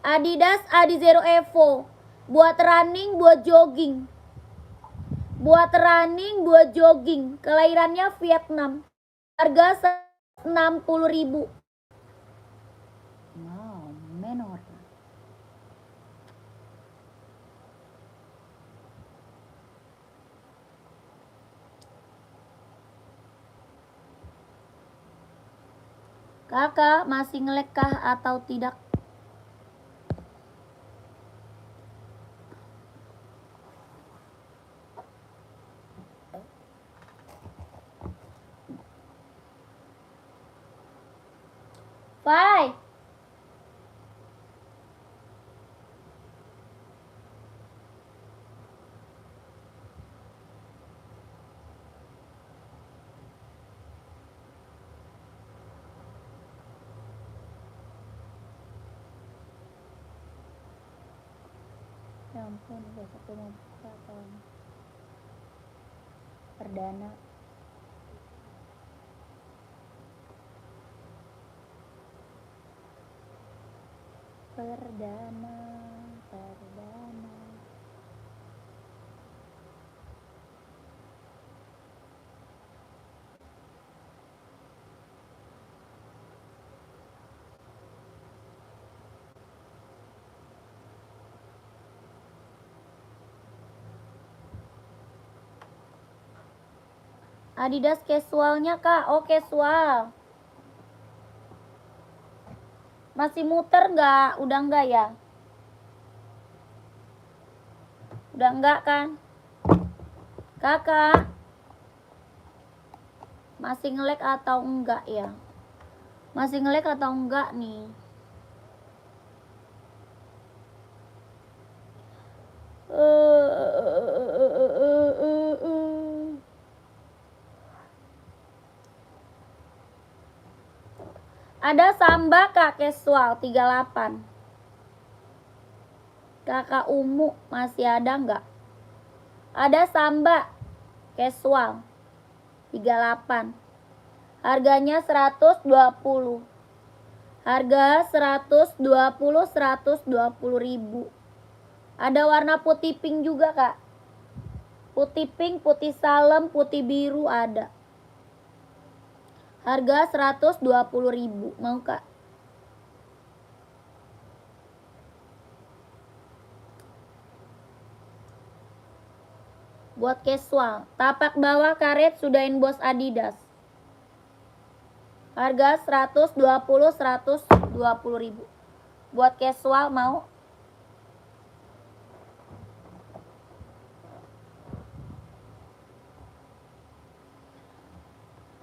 Adidas Adi Zero Evo. Buat running, buat jogging. Buat running, buat jogging. Kelahirannya Vietnam. Harga 160.000. Wow, menor. Kakak masih nge-lag kah atau tidak? Fai. Ya ampun, besok gue mau buka tahun perdana. Perdana. Adidas casualnya kak, oh casual. Masih muter nggak? Udah nggak ya? Udah nggak kan? Kakak, masih nge-lag atau enggak ya? Masih nge-lag atau enggak nih? Ada Samba kak casual 38. Kakak Umu masih ada nggak? Ada Samba casual 38. Harganya 120. Harga 120 ribu. Ada warna putih pink juga kak. Putih pink, putih salem, putih biru ada. Harga 120 ribu. Mau kak? Buat casual. Tapak bawah karet sudah inbox Adidas. Harga 120 ribu. Buat casual mau?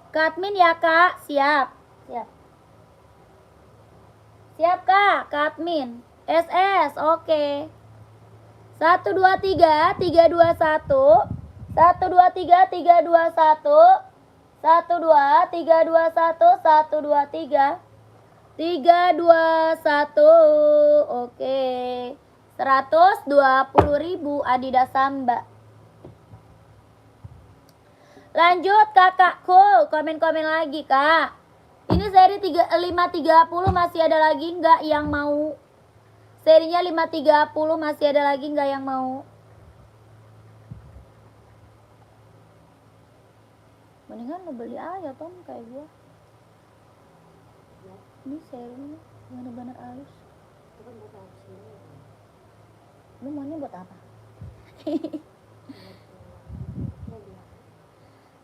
Katmin ya kak, siap. Siap kak, Katmin. SS, oke. 1 2 3 3 2 1. 1 2 3 3 2 1. 1 2 3 2 1 1 2 3 3 2 1. Oke. 120 ribu Adidas Samba. Lanjut kakakku, komen-komen lagi kak. Ini seri 530 masih ada lagi nggak yang mau? Serinya 530 masih ada lagi nggak yang mau? Mendingan lo beli aja Tom kayak gua. Ini serinya bener-bener halus. Lu maunya buat apa?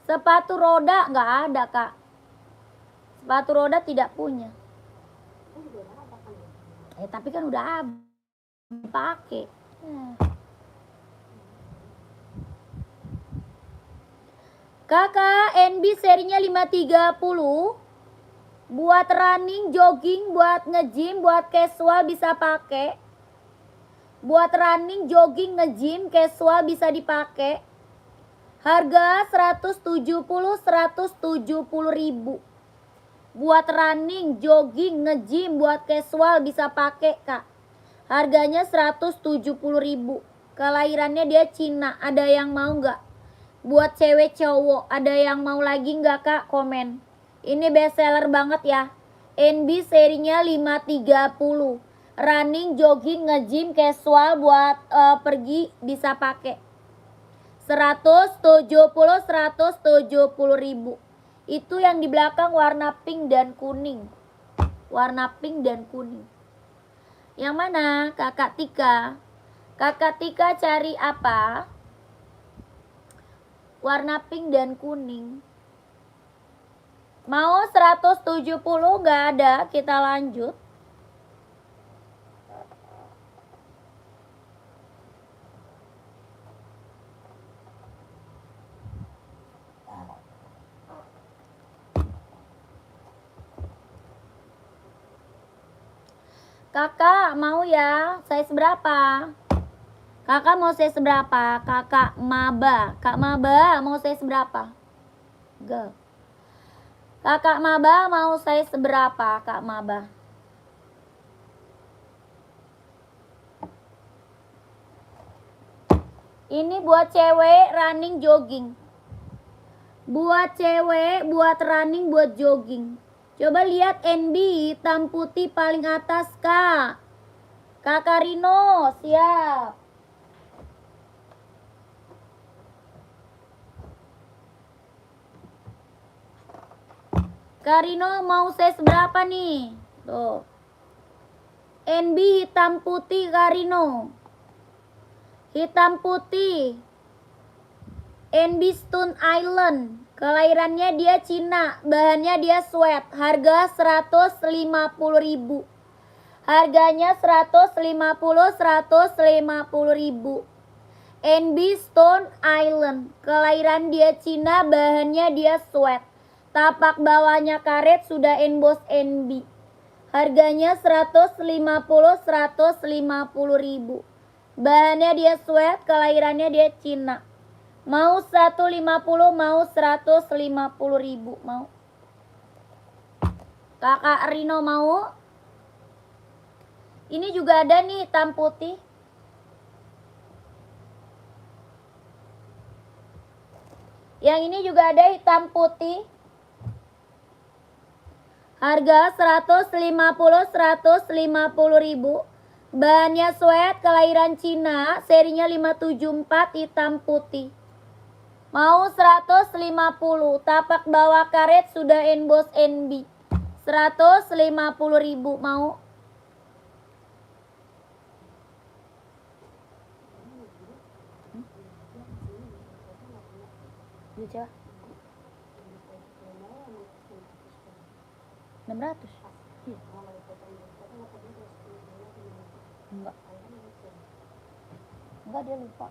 Sepatu roda nggak ada kak. Sepatu roda tidak punya. Tapi kan udah pakai. Kakak NB serinya 530. Buat running, jogging, buat nge-gym, buat casual bisa pakai. Buat running, jogging, nge-gym, casual bisa dipakai. Harga 170 ribu. Buat running, jogging, nge-gym, buat casual bisa pakai kak. Harganya 170 ribu. Kelahirannya dia Cina. Ada yang mau nggak? Buat cewek cowok, ada yang mau lagi nggak kak? Komen. Ini best seller banget ya. NB serinya 530. Running, jogging, nge-gym, casual buat pergi bisa pakai. 170 ribu. Itu yang di belakang warna pink dan kuning. Warna pink dan kuning. Yang mana kakak Tika? Kakak Tika cari apa? Warna pink dan kuning. Mau 170 nggak ada, kita lanjut. Kakak mau ya size berapa? Kakak mau size berapa? Kakak maba. Kak maba mau size berapa? Go. Kakak maba mau size berapa? Kak maba. Ini buat cewek running jogging. Buat cewek, buat running, buat jogging. Coba lihat NB hitam putih paling atas, Kak. Kakak Rino, siap. Kak Rino mau size berapa nih? Tuh. NB hitam putih, Kak Rino. Hitam putih. NB Stone Island. Kelahirannya dia Cina. Bahannya dia sweat. Harga 150.000. Harganya 150.000. NB Stone Island. Kelahiran dia Cina. Bahannya dia sweat. Tapak bawahnya karet, sudah emboss NB. Harganya 150.000. Bahannya dia sweat, kelahirannya dia Cina. Mau 150, mau 150.000, mau. Kakak Rino mau? Ini juga ada nih hitam putih. Yang ini juga ada hitam putih. Harga 150.000. Bahannya sweat, kelahiran Cina, serinya 574, hitam putih. Mau 150, tapak bawah karet, sudah emboss NB. 150.000, mau? Bisa. 600. Iya. Enggak, dia lupa.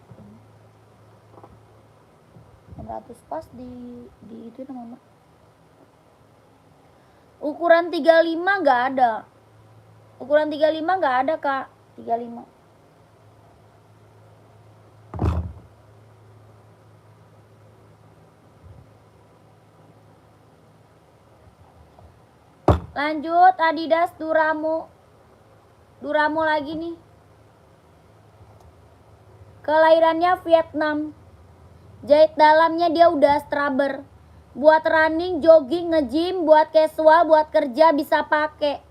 600 pas di itu nama. Ukuran 35 enggak ada. Ukuran 35 enggak ada, Kak. 35. Lanjut Adidas Duramo. Duramo lagi nih. Kelahirannya Vietnam. Jahit dalamnya dia udah straber. Buat running, jogging, nge-gym, buat casual, buat kerja bisa pakai.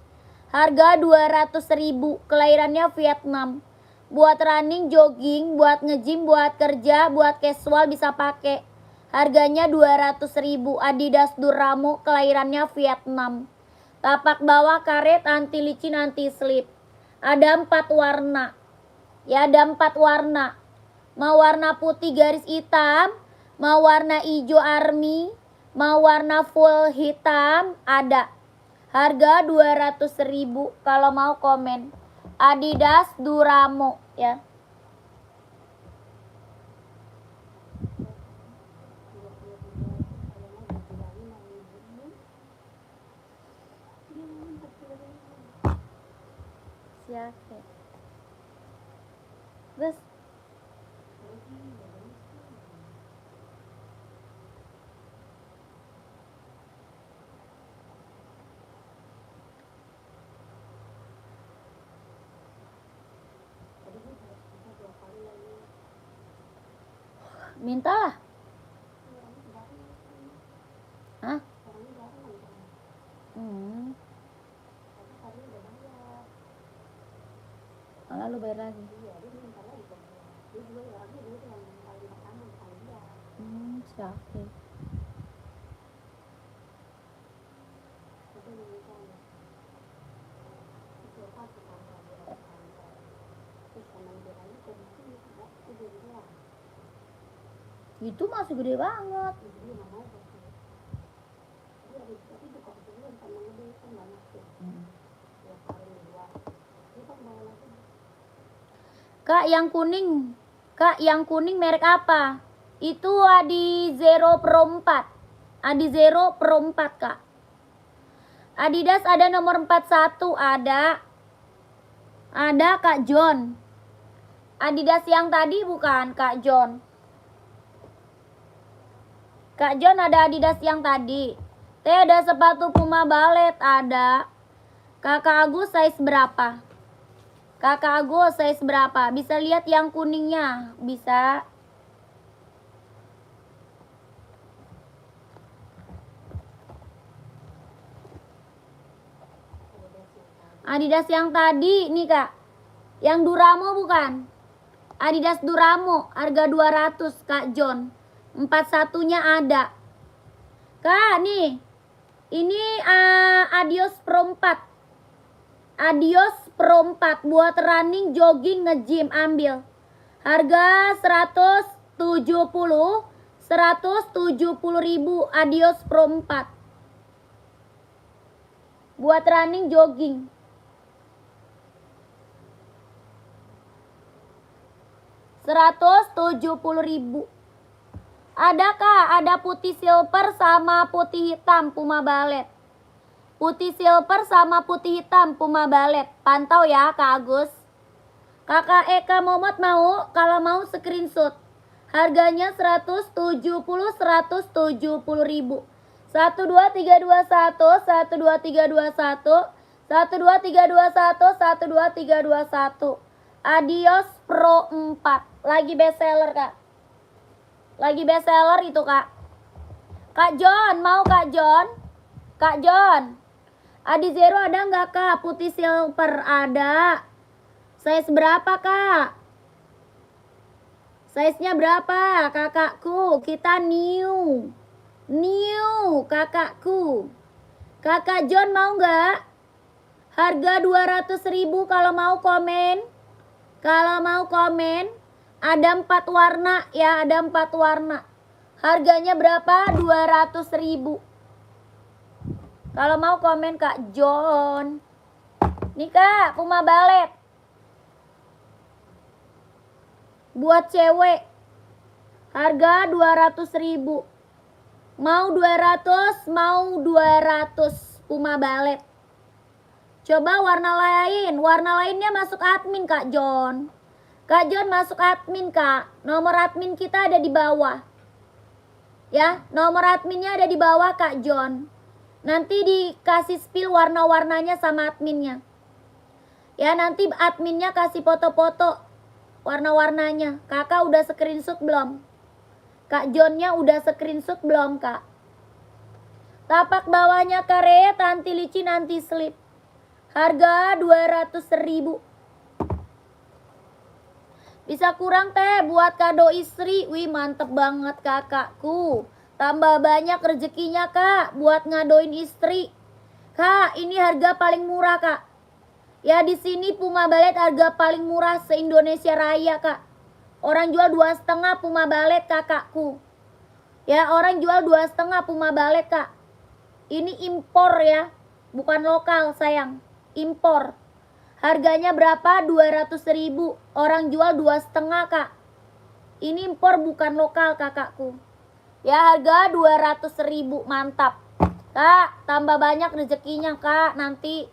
Harga 200.000. Kelahirannya Vietnam. Buat running, jogging, buat nge-gym, buat kerja, buat casual bisa pakai. Harganya 200.000. Adidas Duramo, kelahirannya Vietnam. Tapak bawah karet, anti licin, anti slip. Ada 4 warna. Ya, ada 4 warna. Mau warna putih garis hitam, mau warna hijau army, mau warna full hitam, ada. Harga 200.000. Kalau mau komen. Adidas Duramo ya. Siapa? Bes. Mintalah. Hah? Lalu bayar lagi. Siapa? Itu masih gede banget. Kak, yang kuning. Kak, yang kuning merek apa? Itu Adi Zero Pro 4. Adi Zero Pro 4, Kak. Adidas ada nomor 41, ada. Ada Kak John. Adidas yang tadi bukan Kak John. Kak John ada Adidas yang tadi. Teh ada sepatu Puma Ballet ada. Kakak Agus size berapa? Kakak Agus size berapa? Bisa lihat yang kuningnya, bisa. Adidas yang tadi nih Kak. Yang Duramo bukan? Adidas Duramo harga 200 Kak John. 41-nya ada. Kak nih. Ini Adios Pro 4. Adios Pro 4 buat running, jogging, nge-gym ambil. Harga 170.000 Adios Pro 4. Buat running, jogging. Rp170.000. Ada Kak, ada putih silver sama putih hitam Puma Ballet. Putih silver sama putih hitam Puma Ballet. Pantau ya Kak Agus. Kakak Eka Momot mau? Kalau mau screenshot. Harganya 170.000. 12321 12321 12321 Adios Pro 4. Lagi best seller Kak. Lagi best seller itu Kak. Kak John mau Kak John? Kak John, Adi Zero ada nggak Kak? Putih silver ada. Size berapa Kak? Size-nya berapa kakakku? Kita new kakakku. Kakak John mau nggak? Harga 200.000 kalau mau komen. Kalau mau komen, ada 4 warna ya, ada 4 warna. Harganya berapa? 200.000. Kalau mau komen Kak John. Nih Kak, Puma Ballet. Buat cewek. Harga 200.000. Mau 200, mau 200 Puma Ballet. Coba warna lain. Warna lainnya masuk admin Kak John. Kak John masuk admin Kak. Nomor admin kita ada di bawah. Ya, nomor adminnya ada di bawah Kak John. Nanti dikasih spill warna-warnanya sama adminnya. Ya, nanti adminnya kasih foto-foto warna-warnanya. Kakak udah screenshot belum? Kak Johnnya udah screenshot belum Kak? Tapak bawahnya karet, anti licin, anti slip. Harga 200.000. Bisa kurang teh buat kado istri. Wih mantep banget kakakku. Tambah banyak rezekinya Kak buat ngadoin istri. Kak, ini harga paling murah Kak. Ya di sini Puma Ballet harga paling murah se-Indonesia Raya Kak. Orang jual 2,5 Puma Ballet kakakku. Ya orang jual 2,5 Puma Ballet Kak. Ini impor ya. Bukan lokal sayang. Impor. Harganya berapa? 200.000. Orang jual 2,5 Kak. Ini impor bukan lokal kakakku. Ya harga 200.000. Mantap Kak, tambah banyak rezekinya Kak. Nanti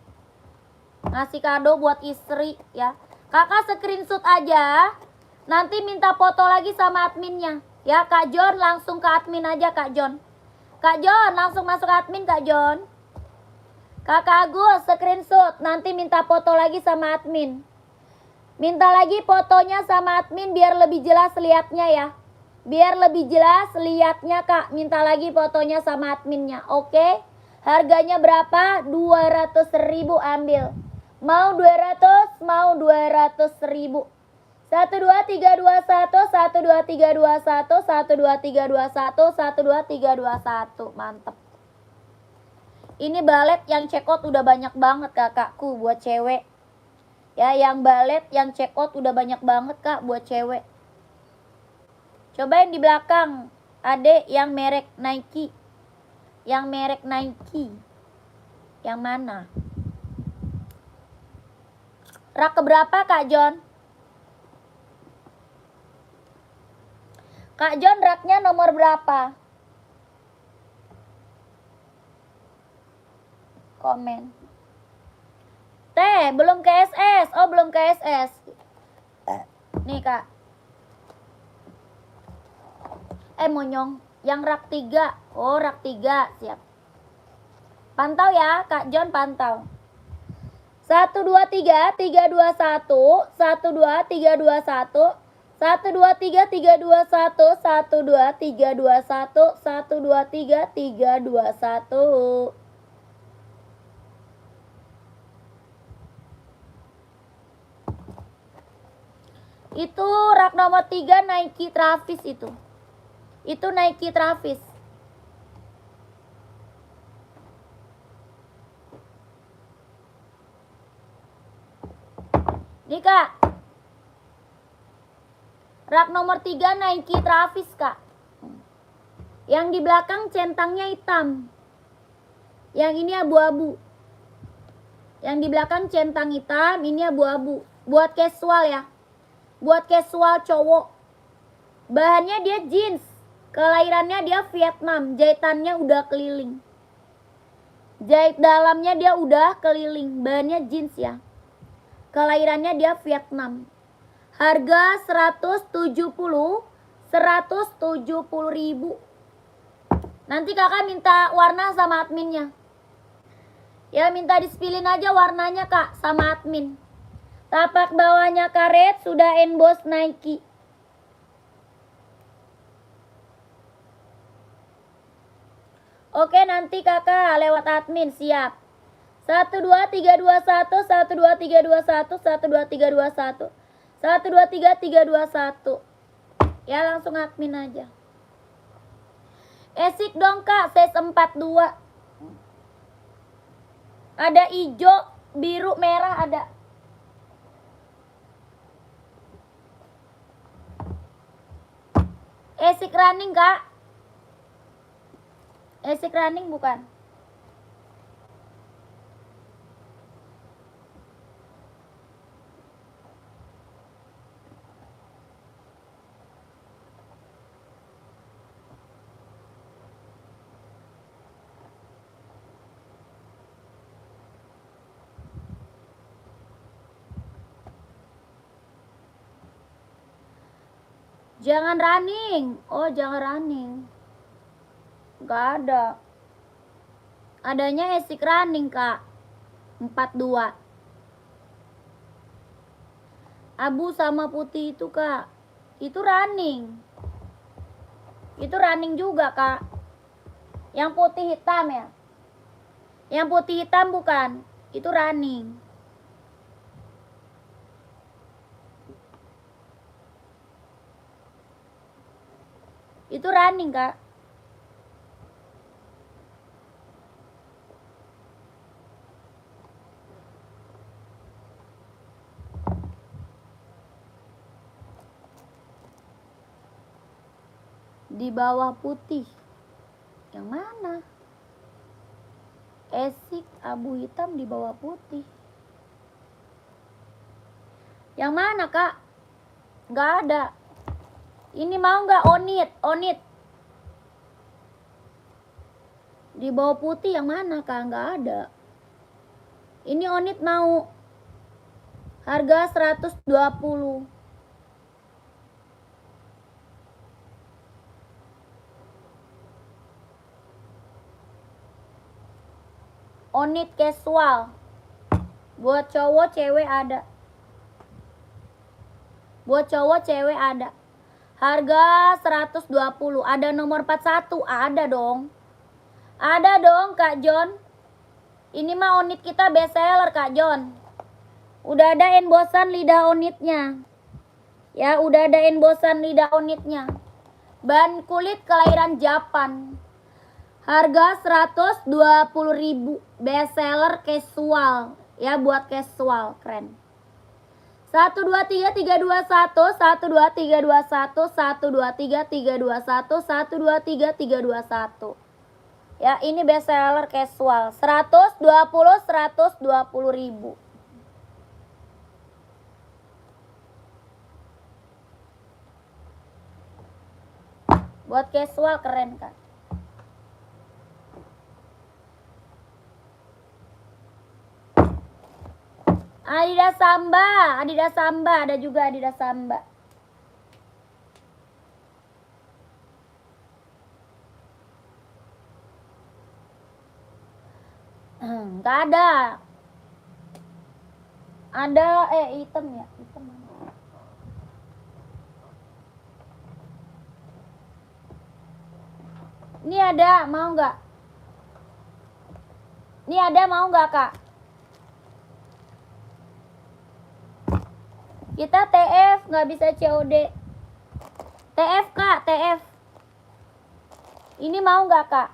ngasih kado buat istri ya. Kakak screenshot aja. Nanti minta foto lagi sama adminnya. Ya Kak John langsung ke admin aja Kak John. Kak John langsung masuk admin Kak John. Kakak Agus screenshot. Nanti minta foto lagi sama admin. Minta lagi fotonya sama admin biar lebih jelas liatnya ya. Biar lebih jelas liatnya Kak. Minta lagi fotonya sama adminnya. Oke. Harganya berapa? 200.000 ambil. Mau 200, mau 200.000. 12321 12321 12321 12321. Mantep. Ini balet yang check out udah banyak banget kakakku buat cewek. Ya, yang balet yang check out udah banyak banget Kak buat cewek. Cobain di belakang. Adek yang merek Nike. Yang merek Nike. Yang mana? Rak keberapa Kak John? Kak John raknya nomor berapa? Komen. Teh, belum ke SS. Oh, belum ke SS. Nih, Kak. Monyong. Yang rak 3. Oh, rak 3. Siap. Pantau ya, Kak John pantau. 1, 2, 3, 3, 2, 1. 1, 2, 3, 2, 1. 1, 2, 3, 3, 2, 1. 1, 2, 3, 2, 1. 1, 2, 3, 3, 2, 1. Itu rak nomor 3 Nike Travis itu. Itu Nike Travis. Nih, Kak. Rak nomor 3 Nike Travis, Kak. Yang di belakang centangnya hitam. Yang ini abu-abu. Yang di belakang centang hitam, ini abu-abu. Buat casual ya. Buat casual cowok. Bahannya dia jeans. Kelahirannya dia Vietnam. Jahitannya udah keliling. Jahit dalamnya dia udah keliling. Bahannya jeans ya. Kelahirannya dia Vietnam. Harga 170 ribu. Nanti kakak minta warna sama adminnya. Ya minta dispilin aja warnanya kak sama admin. Tapak bawahnya karet sudah emboss Nike. Oke nanti kakak lewat admin siap. 1, 2, 3, 2, 1. 1, 2, 3, 2, 1. 1, 2, 3, 2, 1. 1, 2, 3, 3, 2, 1. Ya langsung admin aja. Esik dong kak, size 42. Ada hijau, biru, merah ada. Esik running kak. Esik running bukan? Jangan running. Oh, jangan running. Gak ada. Adanya esik running, Kak. 42. Abu sama putih itu, Kak. Itu running. Itu running juga, Kak. Yang putih hitam ya. Yang putih hitam bukan. Itu running. Itu running, Kak. Di bawah putih. Yang mana? Esik abu hitam di bawah putih. Yang mana, Kak? Gak ada. Ini mau nggak onit? Onit. Di bawah putih yang mana, Kak? Nggak ada. Ini onit mau. Harga 120. Onit casual. Buat cowok cewek ada. Buat cowok cewek ada. Harga 120. Ada nomor 41? Ada dong. Ada dong Kak John. Ini mah onit kita best seller Kak John. Udah ada embossan lidah onitnya. Ya udah ada embossan lidah onitnya. Bahan kulit kelahiran Japan. Harga 120.000. Best seller casual. Ya buat casual keren. 1, 2, 3, 3, 2, 1. 1, 2, 3, 2, 1. 1, 2, 3, 3, 2, 1. 1, 2, 3, 3, 2, 1. Ya ini best seller casual. 120.000. Buat casual keren kan. Adidas Samba ada juga Adidas Samba. Nggak ada. Ada hitam ya, hitam mana? Ini ada, mau nggak? Ini ada, mau nggak kak? Kita TF, nggak bisa COD. TF kak, TF. Ini mau nggak kak?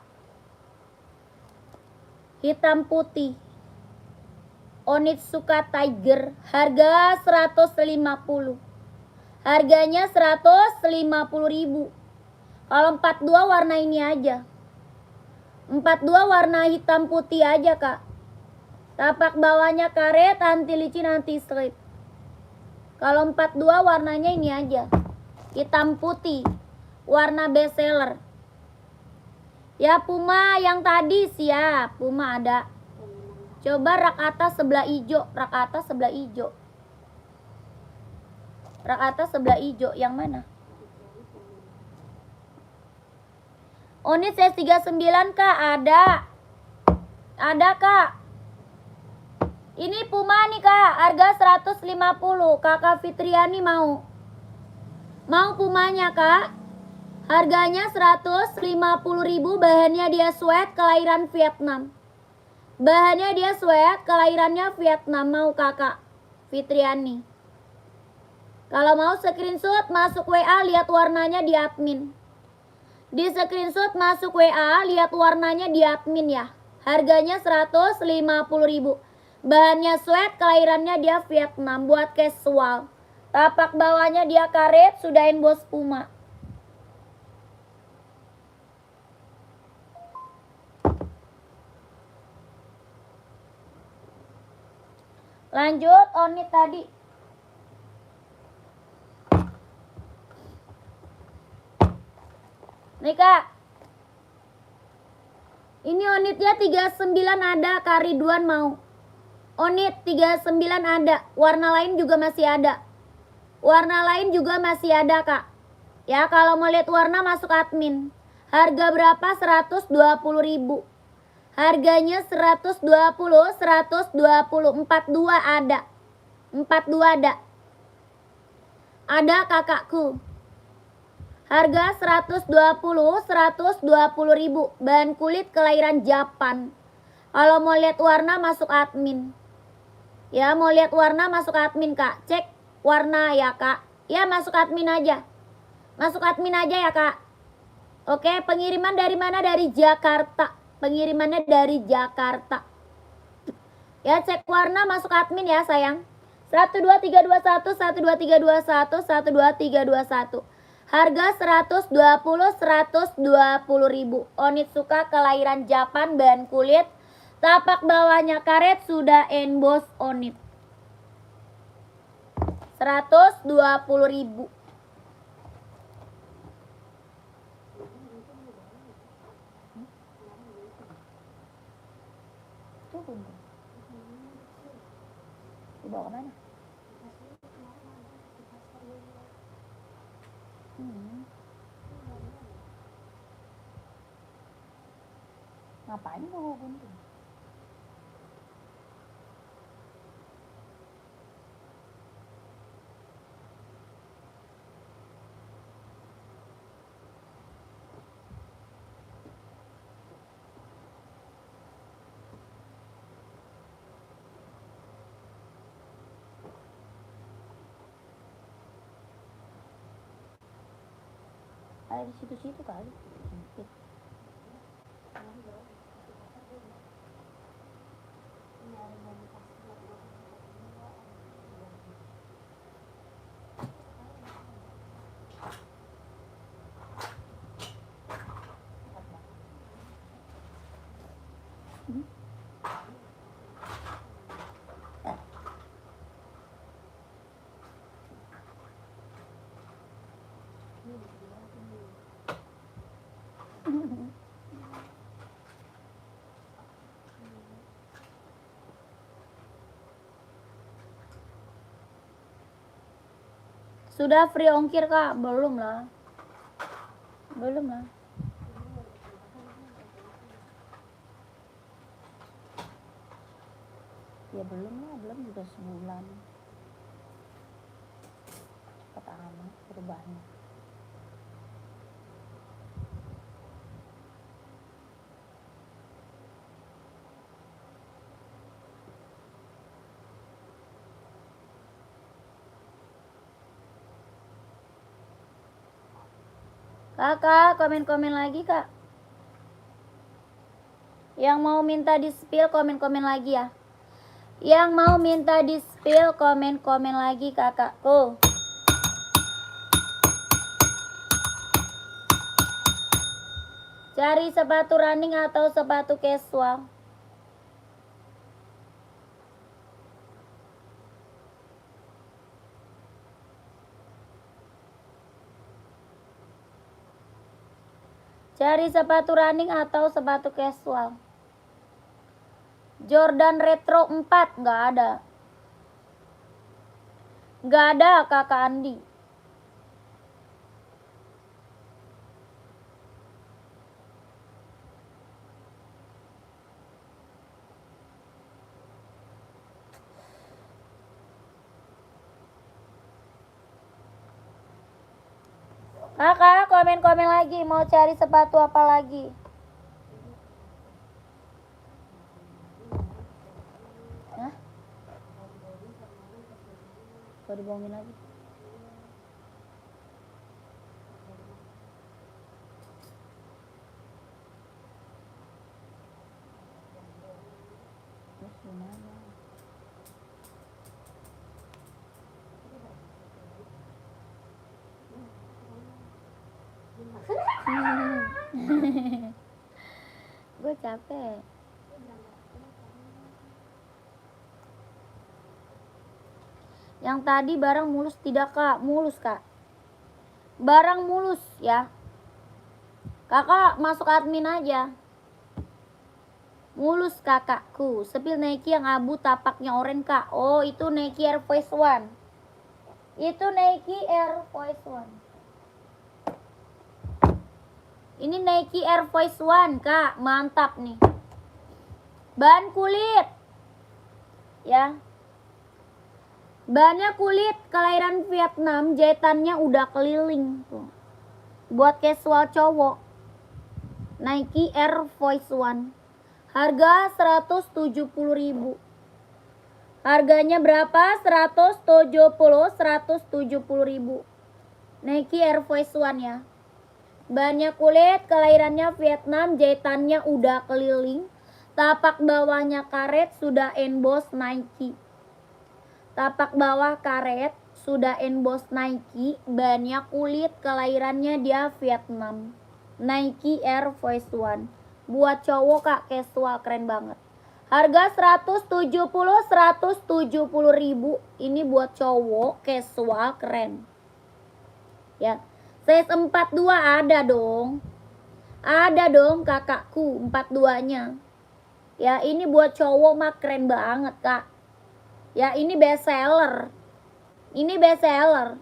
Hitam putih. Onitsuka Tiger, harga 150. Harganya 150.000. Kalau 42 warna ini aja. 42 warna hitam putih aja kak. Tapak bawahnya karet, anti licin, anti slip. Kalau 42 warnanya ini aja. Hitam putih. Warna best seller. Ya Puma yang tadi siap. Puma ada. Coba rak atas sebelah hijau. Rak atas sebelah hijau. Rak atas sebelah hijau. Yang mana? Onit S39 kak, ada. Ada kak. Ini Puma nih kak, harga 150. Kakak Fitriani mau. Mau Pumanya kak. Harganya 150.000, bahannya dia sweat, kelahiran Vietnam. Bahannya dia sweat, kelahirannya Vietnam. Mau kakak Fitriani. Kalau mau screenshot masuk WA, lihat warnanya di admin. Di screenshot masuk WA, lihat warnanya di admin ya. Harganya 150.000. Bahannya sweat, kelahirannya dia Vietnam, buat casual. Tapak bawahnya dia karet, sudah emboss Puma. Lanjut, Onit tadi. Nih kak. Ini Onitnya 39 ada, Kak Ridwan mau. Onit 39 ada, warna lain juga masih ada. Warna lain juga masih ada kak. Ya kalau mau lihat warna masuk admin. Harga berapa? 120.000. Harganya 120, 120, 42 ada. 42 ada. Ada kakakku. Harga 120, 120.000. Bahan kulit kelahiran Japan. Kalau mau lihat warna masuk admin. Ya mau lihat warna masuk admin kak. Cek warna ya kak. Ya masuk admin aja. Masuk admin aja ya kak. Oke, pengiriman dari mana? Dari Jakarta. Pengirimannya dari Jakarta. Ya cek warna masuk admin ya sayang. 12321, 12321, 12321. Harga 120, 120.000. Onitsuka kelahiran Japan, bahan kulit. Tapak bawahnya karet, sudah emboss Onit. 120.000. Dibawa kemana? Ngapain bawa gunting? Ada di situ-situ kali. Sempit. Sudah free ongkir kak? Belum lah. Belum lah. Ya belum lah, belum juga sebulan. Kata amat perubahannya. Kakak, komen-komen lagi kak. Yang mau minta di spill komen-komen lagi ya. Yang mau minta di spill komen-komen lagi kakakku. Cari sepatu running atau sepatu casual. Cari sepatu running atau sepatu casual. Jordan Retro 4 nggak ada. Nggak ada kakak Andi. Kakak komen-komen lagi mau cari sepatu apa lagi. Hah? Kau dibohongin lagi. Terus gimana? Gue capek. Yang tadi barang mulus tidak kak? Mulus kak. Barang mulus ya. Kakak masuk admin aja. Mulus kakakku. Sepil Nike yang abu tapaknya oranye kak. Oh itu Nike Air Force One. Itu Nike Air Force One. Ini Nike Air Force One kak. Mantap nih. Bahan kulit. Ya. Bahannya kulit. Kelahiran Vietnam. Jahitannya udah keliling tuh. Buat casual cowok. Nike Air Force One. Harga 170.000. Harganya berapa? 170.000. Nike Air Force One ya. Bahannya kulit, kelahirannya Vietnam, jahitannya udah keliling. Tapak bawahnya karet, sudah emboss Nike. Tapak bawah karet, sudah emboss Nike. Bahannya kulit, kelahirannya dia Vietnam. Nike Air Force One. Buat cowok kak, casual keren banget. Harga 170.000. Ini buat cowok casual keren. Ya. Size 42 ada dong. Ada dong kakakku 42-nya. Ya, ini buat cowok mah keren banget, Kak. Ya, ini best seller. Ini best seller.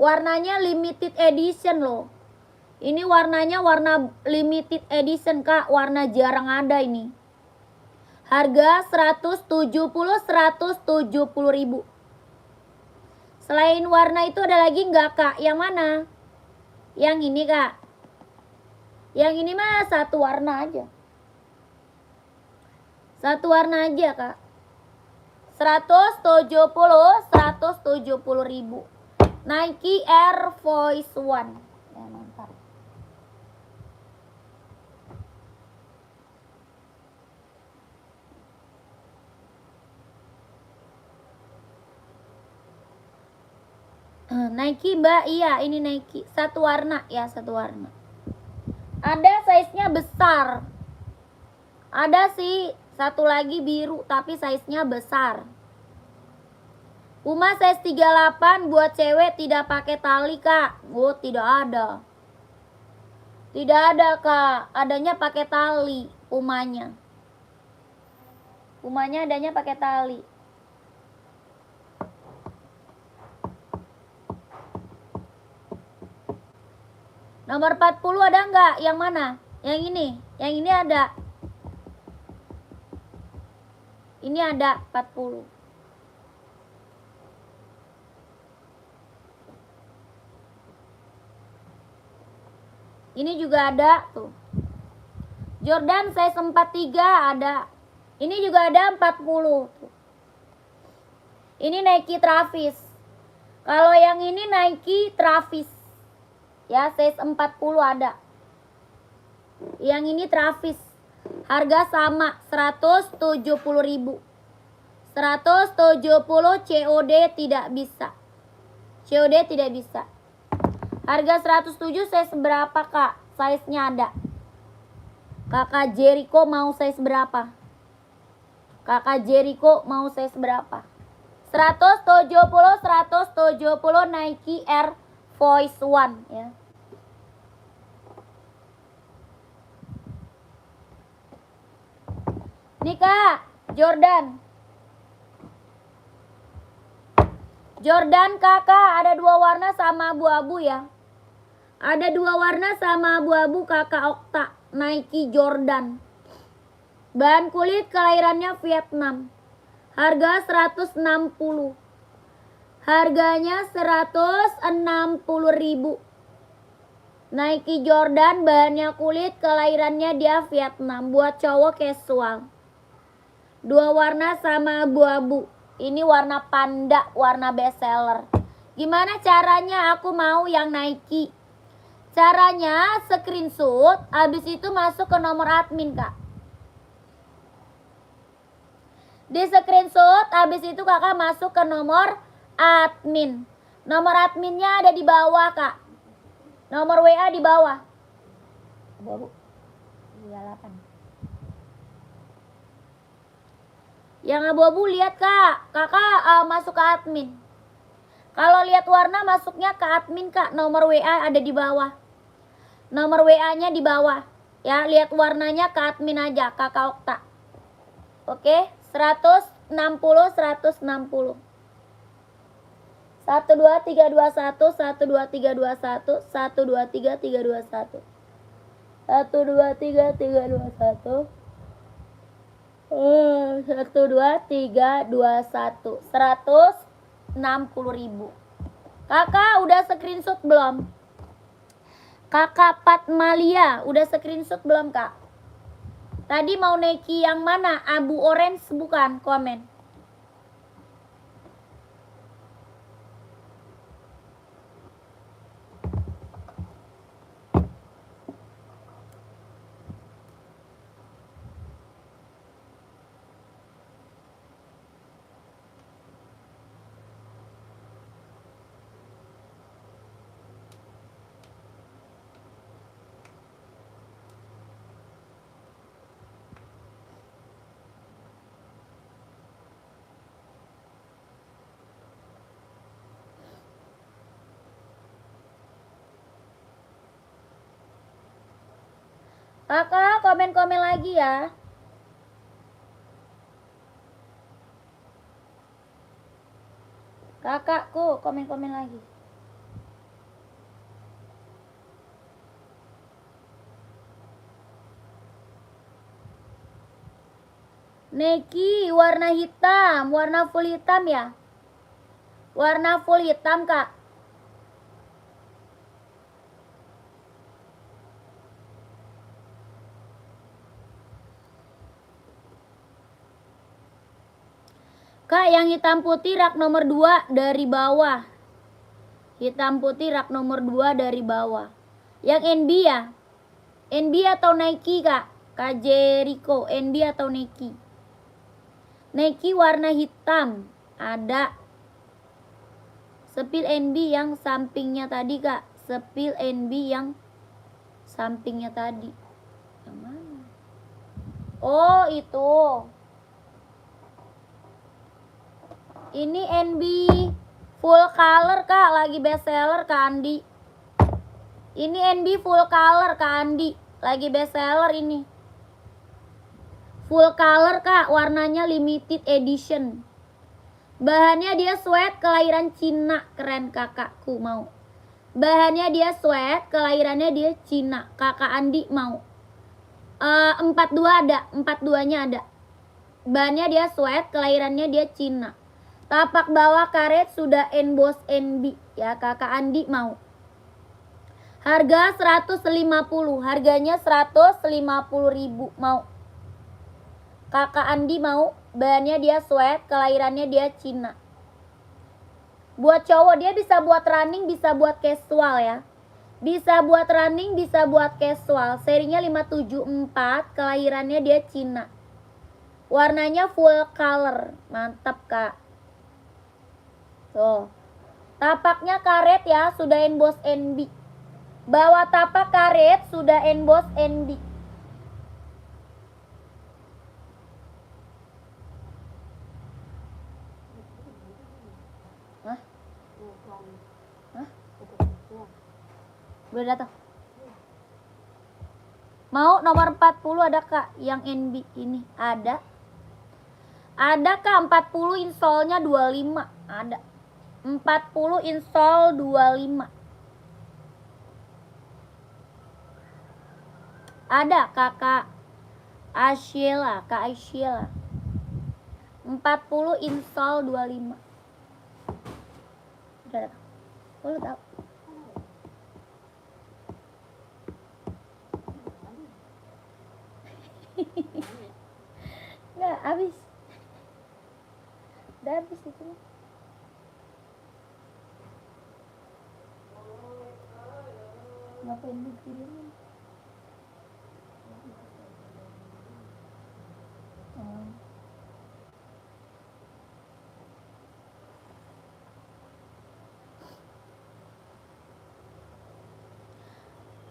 Warnanya limited edition loh. Ini warnanya warna limited edition kak. Warna jarang ada ini. Harga 170.000. Selain warna itu ada lagi nggak kak? Yang mana? Yang ini kak. Yang ini mah satu warna aja. Satu warna aja kak. 170.000. Nike Air Force One. Ya mantap. Nike mbak, iya ini Nike. Satu warna ya, satu warna. Ada size-nya besar. Ada sih satu lagi biru tapi size-nya besar. Puma size 38 buat cewek tidak pakai tali kak. Oh tidak ada. Tidak ada kak. Adanya pakai tali Pumanya. Pumanya adanya pakai tali. Nomor 40 ada nggak? Yang mana? Yang ini. Yang ini ada. Ini ada 40. Ini juga ada tuh. Jordan size 43 ada. Ini juga ada 40 tuh. Ini Nike Travis. Kalau yang ini Nike Travis. Ya, size 40 ada. Yang ini Travis. Harga sama 170.000. 170 COD tidak bisa. COD tidak bisa. Harga 107 size berapa, Kak? Size-nya ada. Kakak Jericho mau size berapa? Kakak Jericho mau size berapa? 170 Nike Air Force One ya. Nih Kak, Jordan kakak ada 2 warna sama abu-abu ya. Ada 2 warna sama abu-abu kakak Okta. Nike Jordan. Bahan kulit kelahirannya Vietnam. Harga 160. Harganya 160.000. Nike Jordan bahannya kulit kelahirannya dia Vietnam. Buat cowok casual. 2 warna sama abu-abu. Ini warna panda, warna bestseller. Gimana caranya aku mau yang Nike? Caranya screenshot, habis itu masuk ke nomor admin Kak. Di screenshot, habis itu kakak masuk ke nomor admin. Nomor adminnya ada di bawah Kak. Nomor WA di bawah. Abu-abu. 38. Yang abu-abu lihat Kak. Kakak masuk ke admin. Kalau lihat warna masuknya ke admin Kak. Nomor WA ada di bawah. Nomor WA-nya di bawah. Ya, lihat warnanya ke admin aja, Kakak Okta. Oke, 160 160. 12321 12321 12321. 12321. 12321. 160.000. Kakak udah screenshot belum? Kakak Patmalia udah screenshot belum Kak? Tadi mau Nike yang mana? Abu orange bukan? Komen. Kakak komen-komen lagi ya. Kakakku komen-komen lagi. Nike warna hitam, warna full hitam ya. Warna full hitam Kak. Kak, yang hitam putih rak nomor 2 dari bawah. Hitam putih rak nomor 2 dari bawah. Yang NB ya? NB atau Nike Kak? Kak Jericho, NB atau Nike? Nike warna hitam. Ada. Sepil NB yang sampingnya tadi Kak. Sepil NB yang sampingnya tadi. Yang mana? Oh itu. Ini NB full color Kak, lagi best seller Kak Andi. Ini NB full color Kak Andi, lagi best seller ini. Full color Kak, warnanya limited edition. Bahannya dia sweat kelahiran Cina, keren kakakku mau. Bahannya dia sweat, kelahirannya dia Cina. Kakak Andi mau. 42 ada, 42-nya ada. Bahannya dia sweat, kelahirannya dia Cina. Tapak bawah karet sudah emboss NB ya, Kakak Andi mau. Harga 150, harganya 150.000 mau. Kakak Andi mau, bahannya dia sweat, kelahirannya dia Cina. Buat cowok dia bisa buat running, bisa buat casual ya. Bisa buat running, bisa buat casual. Serinya 574, kelahirannya dia Cina. Warnanya full color, mantap Kak. Tuh. Tapaknya karet ya, sudah emboss NB. Bawah tapak karet sudah emboss NB. Hah? Hah? Udah datang. Mau nomor 40 ada Kak yang NB ini? Ada. Ada Kak 40 installnya 25. Ada. 40 install 25. Ada Kakak Asyela, Kak Asyela. 40 install 25. Udah datang. Oh, lu tahu. Nggak, habis. Udah habis itu. Ngapain lu kirimin?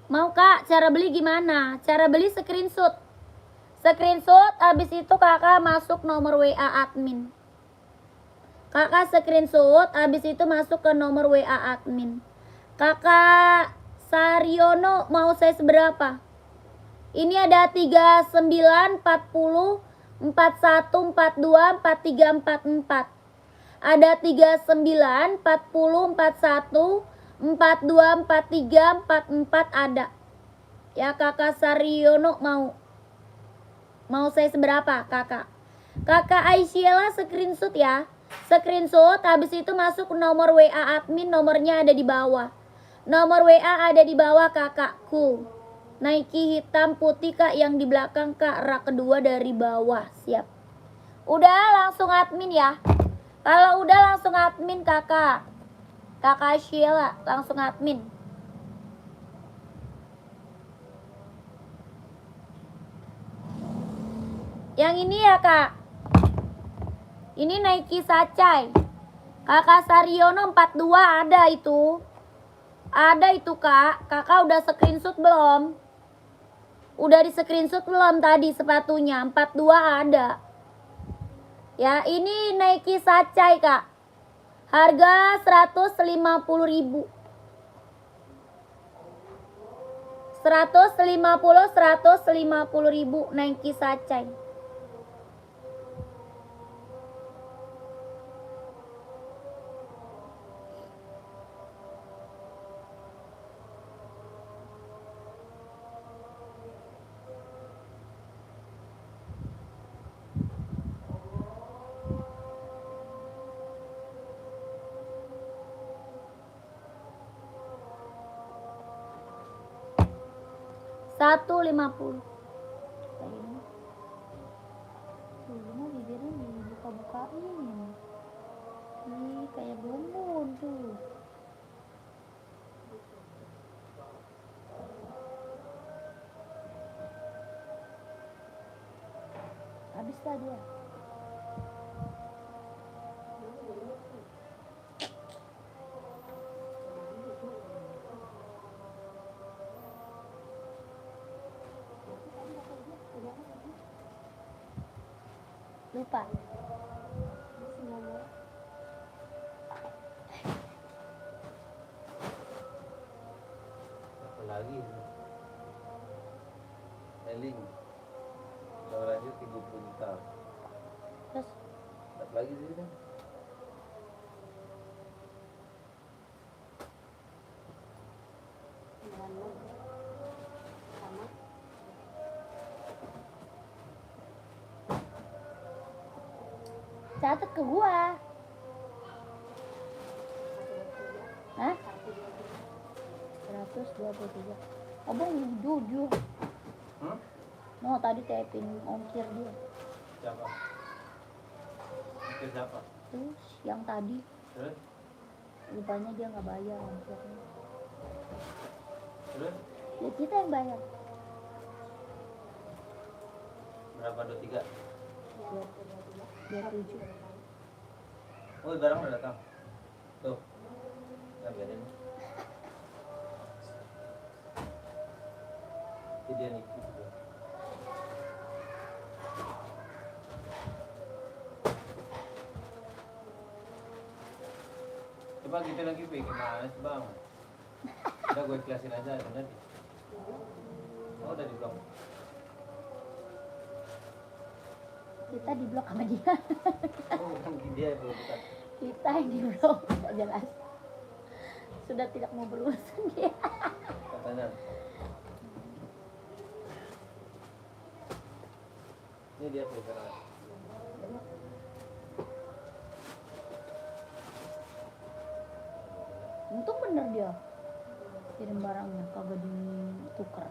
Mau Kak, cara beli gimana? Cara beli screenshot. Screenshot, habis itu kakak masuk nomor WA admin. Kakak screenshot, habis itu masuk ke nomor WA admin. Kakak Saryono mau size berapa? Ini ada 39, 40, 41, 42, 43, 44. Ada 39, 40, 41, 42, 43, 44 ada. Ya Kakak Saryono mau. Mau saya seberapa Kakak? Kakak Aisyela screenshot ya. Screenshot, habis itu masuk nomor WA admin, nomornya ada di bawah. Nomor WA ada di bawah kakakku. Nike hitam putih Kak, yang di belakang Kak, rak kedua dari bawah. Siap. Udah langsung admin ya. Kalau udah langsung admin Kakak. Kakak Aisyela langsung admin. Yang ini ya Kak. Ini Nike Sacai. Kakak Saryono 42 ada itu. Ada itu Kak. Kakak udah screenshot belum? Udah di screenshot belum tadi sepatunya? 42 ada. Ya ini Nike Sacai Kak. Harga 150.000. 150.000 Nike Sacai. $150. Tuh, bibirnya dibuka-bukain. Ih, kayak bumbun tuh. Habis lah dia. Lupa. Apa lagi? Eling. Lawannya 30 juta. Terus Apa lagi sih kan? Bandung sama Catat ke gua. Hah? 123. Abang jujur. No, tadi tapin ongkir dia. Siapa? Itu siapa? Terus yang tadi Terus? rupanya dia nggak bayar ongkirnya. Terus? Ya kita yang bayar. Berapa? 23? 27. Oh, barang udah datang. Tuh. Nah, biarin. Ini dia nih. Coba gitu lagi, Pi. Gimana sih, Bang? Udah gue ikhlasin aja, bener. Oh, udah di-blok. Kita di blok sama dia. Oh, mungkin dia belum bukan. Kita yang di blok, tidak jelas. Sudah tidak mau berurusan dia. Katanya. Ini dia sekarang. Untung bener dia kirim barangnya kagak ditukar.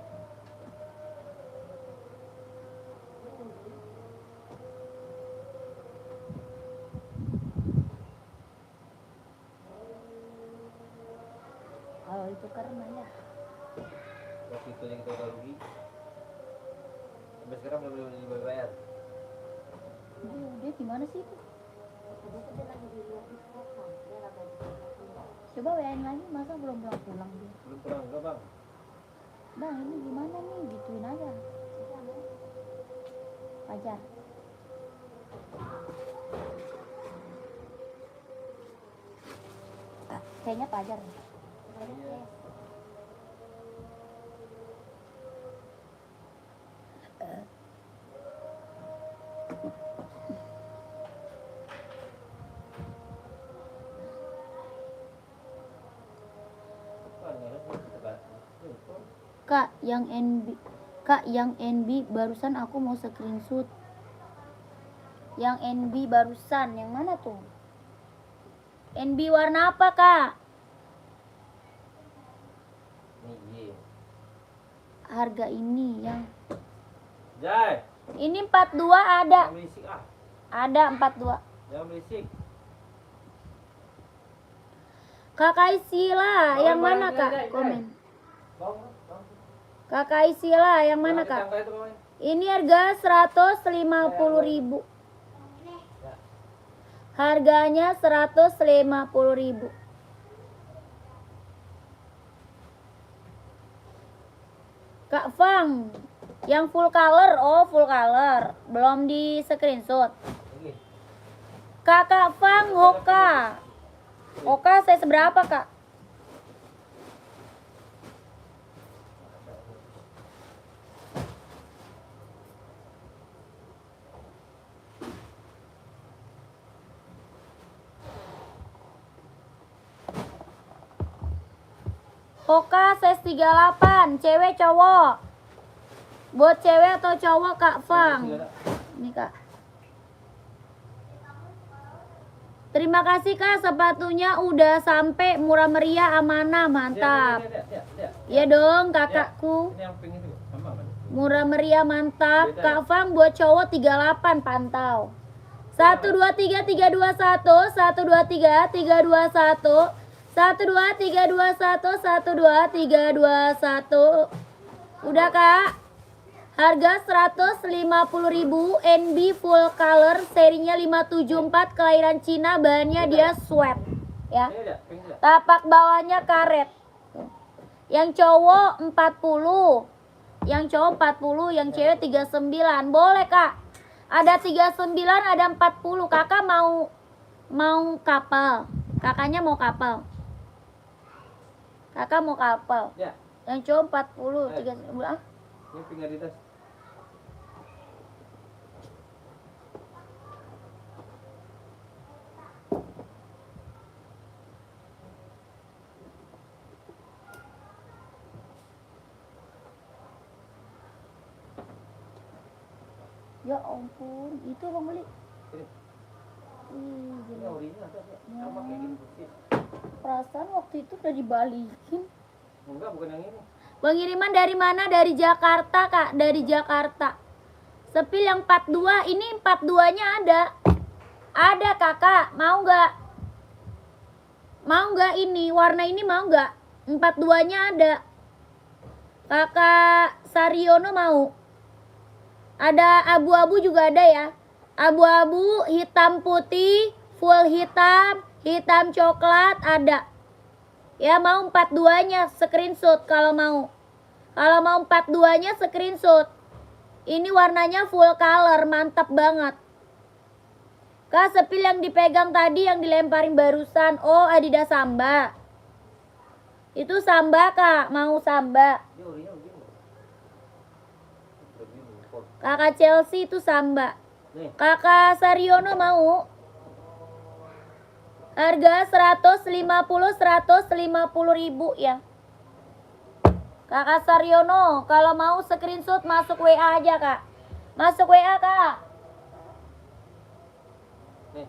Kalau ditukar mah ya. Waktu itu yang kita udah rugi. Sampai sekarang belum dibayar. Dia gimana sih itu? tadi tuh dia lagi di luar di kota dia lagi di kota. Coba WA-in lagi, masa belum pulang dia? Belum pulang enggak, Bang? Bang ini gimana nih, gituin aja. Pajar. Kayaknya Pajar. Iya. Kak, yang NB barusan aku mau screenshot. Yang NB barusan, yang mana tuh? NB warna apa, Kak? Nih, Harga ini yang Jai, ini 42 ada. jangan berisik ah. Ada 42. Jangan berisik. Kakak Isila, yang mana, Kak? Komen. Bang. Kakak Isila, yang mana, Kak? Ini harga 150.000. Harganya 150.000. Kak Fang, yang full color. Oh, full color. Belum di screenshot. Kakak Fang, Hoka. Hoka saya seberapa, Kak? Hoka size 38, cewek cowok. Buat cewek atau cowok, Kak Fang? Ini, Kak. Terima kasih, Kak, sepatunya udah sampai, murah meriah, amanah, mantap. Ya dong, kakakku. Ini yang pink itu, sama kan? Murah meriah, mantap. Kak Fang buat cowok 38, pantau. 1 2 3 3 2 1 1 2 3 3 2 1 1 2 3 2 1 1 2 3 2 1. Udah, Kak. Harga 150.000, NB full color, serinya 574, kelahiran Cina, bahannya dia sweat ya. Ini ada, pink ada. Tapak bawahnya karet. Yang cowok 40. Yang cowok 40, yang cewek 39. Boleh, Kak. Ada 39, ada 40. Kakak mau kapal. Kakaknya mau kapal. Kakak mau kapal. Ya, Yang cowok 40, 39. Ah, ini pink Adidas. Ya ampun, itu Bang beli. Ini. Ih, Ini gila. orinya atau ya? Ya. Apa kayak gini putih? Perasaan waktu itu udah dibalikin. Enggak, bukan yang ini. Pengiriman dari mana? Dari Jakarta, Kak. Dari Jakarta. Sepil yang 42, ini 42-nya ada. Ada, Kakak. Mau nggak? Mau nggak ini? Warna ini mau nggak? 42-nya ada. Kakak Saryono mau? Ada abu-abu juga ada ya. Abu-abu, hitam putih, full hitam, hitam coklat ada. Ya mau 42-nya screenshot kalau mau. Kalau mau 42-nya screenshot. Ini warnanya full color, mantap banget. Kak, sepil yang dipegang tadi yang dilemparin barusan. Oh, Adidas Samba. Itu Samba, Kak. Mau Samba. Ini orinya begini. Begini, kok. Kakak Chelsea itu Samba. Nih, Kakak Saryono mau? Harga 150 ribu ya. Kakak Saryono, kalau mau screenshot masuk WA aja, Kak. Masuk WA, Kak. nih.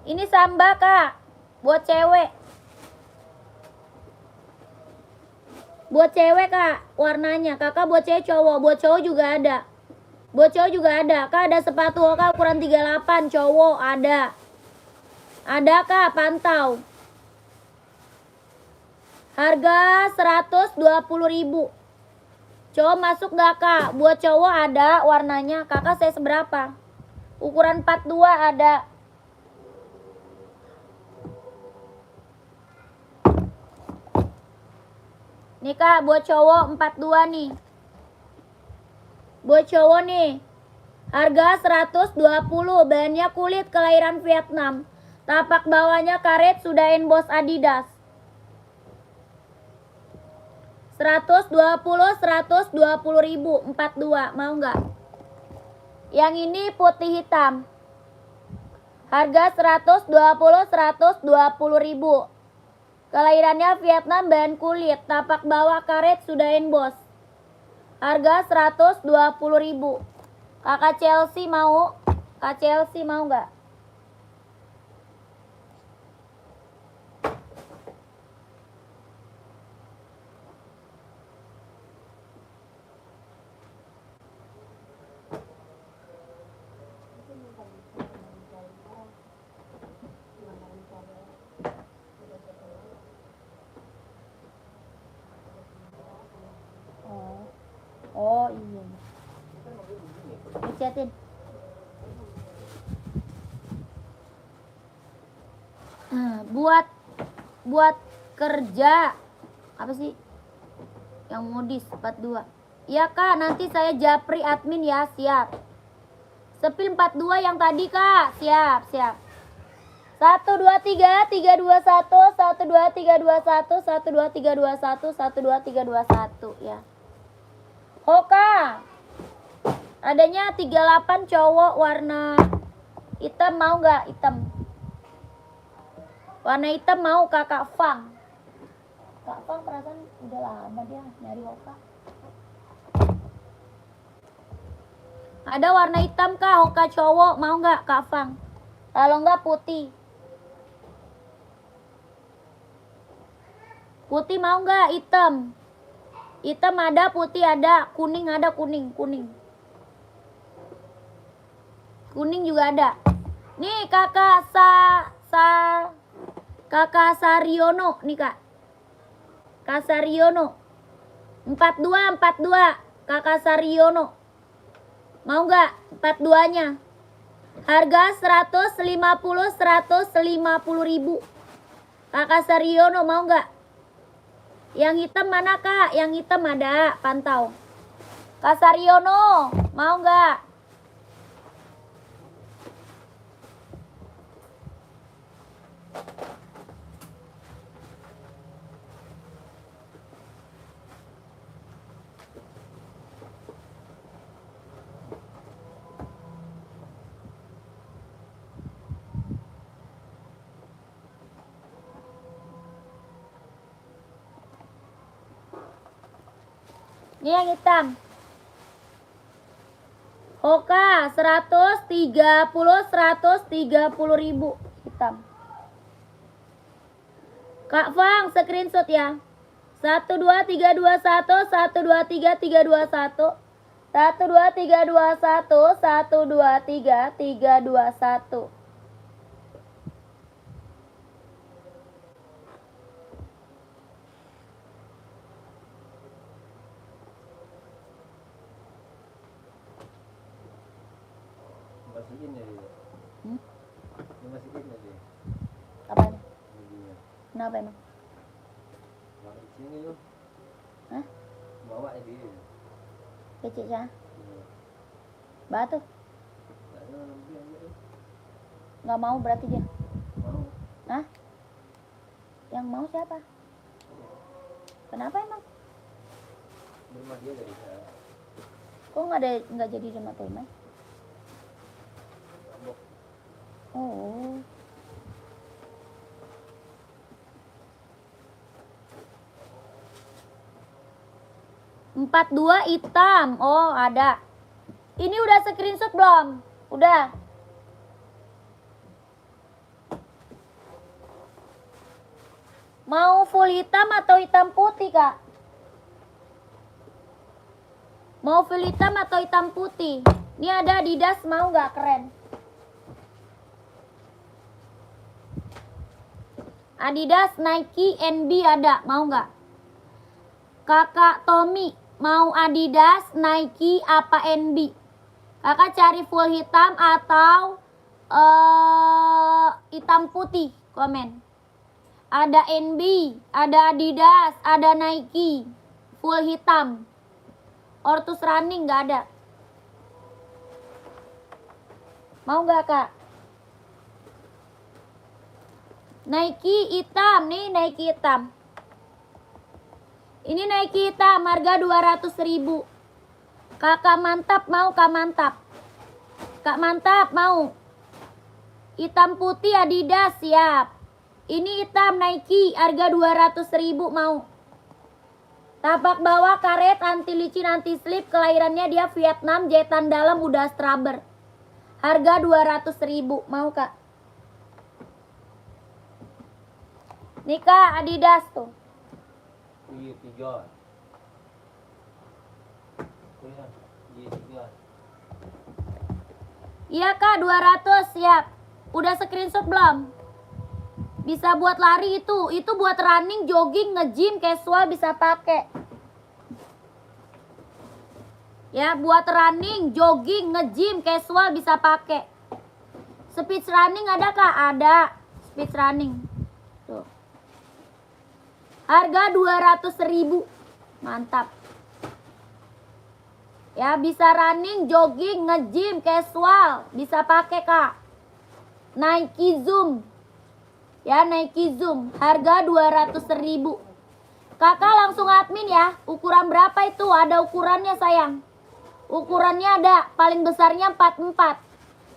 Ini Samba, Kak. Buat cewek. Buat cewek, Kak. Warnanya. Kakak buat cewek cowok. Buat cowok juga ada. Buat cowok juga ada. Kak, ada sepatu Kak ukuran 38 cowok ada. Ada, Kak, pantau. Harga 120 ribu. Cowok masuk gak, Kak? Buat cowok ada warnanya. Kakak saya seberapa? Ukuran 42 ada. Nih, Kak, buat cowok 42 nih. Buat cowok nih. Harga 120, bahannya kulit kelahiran Vietnam. Tapak bawahnya karet sudah emboss Adidas. 120 ribu 42, mau nggak? Yang ini putih hitam. Harga 120 ribu. Kelahirannya Vietnam, bahan kulit, tapak bawah karet sudah emboss. Harga 120 ribu. Kakak Chelsea mau? Kak Chelsea mau nggak? Oh iya. Dicatin. Buat kerja apa sih? Yang modis 42. Iya, Kak, nanti saya japri admin ya, siap. Sepil 42 yang tadi, Kak. Siap. 1 2 3 3 2 1 1 2 3 2 1 1 2 3 2 1 1 2 3 2 1 ya. Hoka. Adanya 38 cowok warna hitam, mau nggak hitam? Warna hitam mau Kakak Fang. Kak Fang perasaan udah lama dia nyari Hoka. Ada warna hitam, Kak, Hoka cowok, mau nggak Kak Fang? Kalau nggak putih. Putih mau nggak? Hitam. Hitam ada, putih ada, kuning ada, kuning. Kuning juga ada. Nih Kakak Kakak Saryono nih, Kak. Kak Saryono. 42 Kakak Saryono. Mau nggak 42-nya? Harga 150 ribu. Kakak Saryono mau nggak? Yang hitam mana, Kak? Yang hitam ada, pantau. Kak Saryono, mau nggak? Ini yang hitam. Hoka 130 ribu hitam. Kak Fang screenshot ya. 12321 123 321 12321 123 321. Masihin ya dia. Hmm? Masihin ya dia. Apa ini? Iya. Kenapa emang? Bawa di sini lu. Hah? Bawa ya dia. Kecil ya? Iya. Batu? Nggak ada orang bilang gitu. Nggak mau berarti dia? Mau. Hah? Yang mau siapa? Kenapa emang? Rumah dia dari sana. Kok nggak jadi rumah tema? Lombok. Oh. Empat dua hitam. Oh ada. Ini udah screenshot belum? Udah. Mau full hitam atau hitam putih, Kak? Mau full hitam atau hitam putih? Ini ada Adidas, mau nggak? Keren. Adidas, Nike, NB ada, mau nggak? Kakak Tommy, mau Adidas, Nike, apa NB? Kakak cari full hitam atau hitam putih? Komen. Ada NB, ada Adidas, ada Nike, full hitam. Ortus Running nggak ada. Mau nggak, Kak? Nike hitam, nih Nike hitam. Ini Nike hitam, harga 200.000. Kakak mantap mau, Kak mantap. Kak mantap mau. Hitam putih Adidas, siap. Ini hitam Nike, harga 200.000 mau. Tapak bawah karet, anti licin, anti slip. Kelahirannya dia Vietnam, jahitan dalam udah straber. Harga 200.000, mau Kak? Nih Kak, Adidas tuh. Iya, 3. Iya, 3. Iya Kak, 200, siap. Udah screenshot belum? Bisa buat lari itu buat running, jogging, nge-gym, casual bisa pakai. Ya, buat running, jogging, nge-gym, casual bisa pakai. Speed running ada Kak? Ada. Speed running. Tuh. Harga 200.000. Mantap. Ya, bisa running, jogging, nge-gym, casual, bisa pakai Kak. Nike Zoom. Ya, Nike Zoom, harga 200.000. Kakak langsung admin ya. Ukuran berapa itu? Ada ukurannya sayang. Ukurannya ada, paling besarnya 44.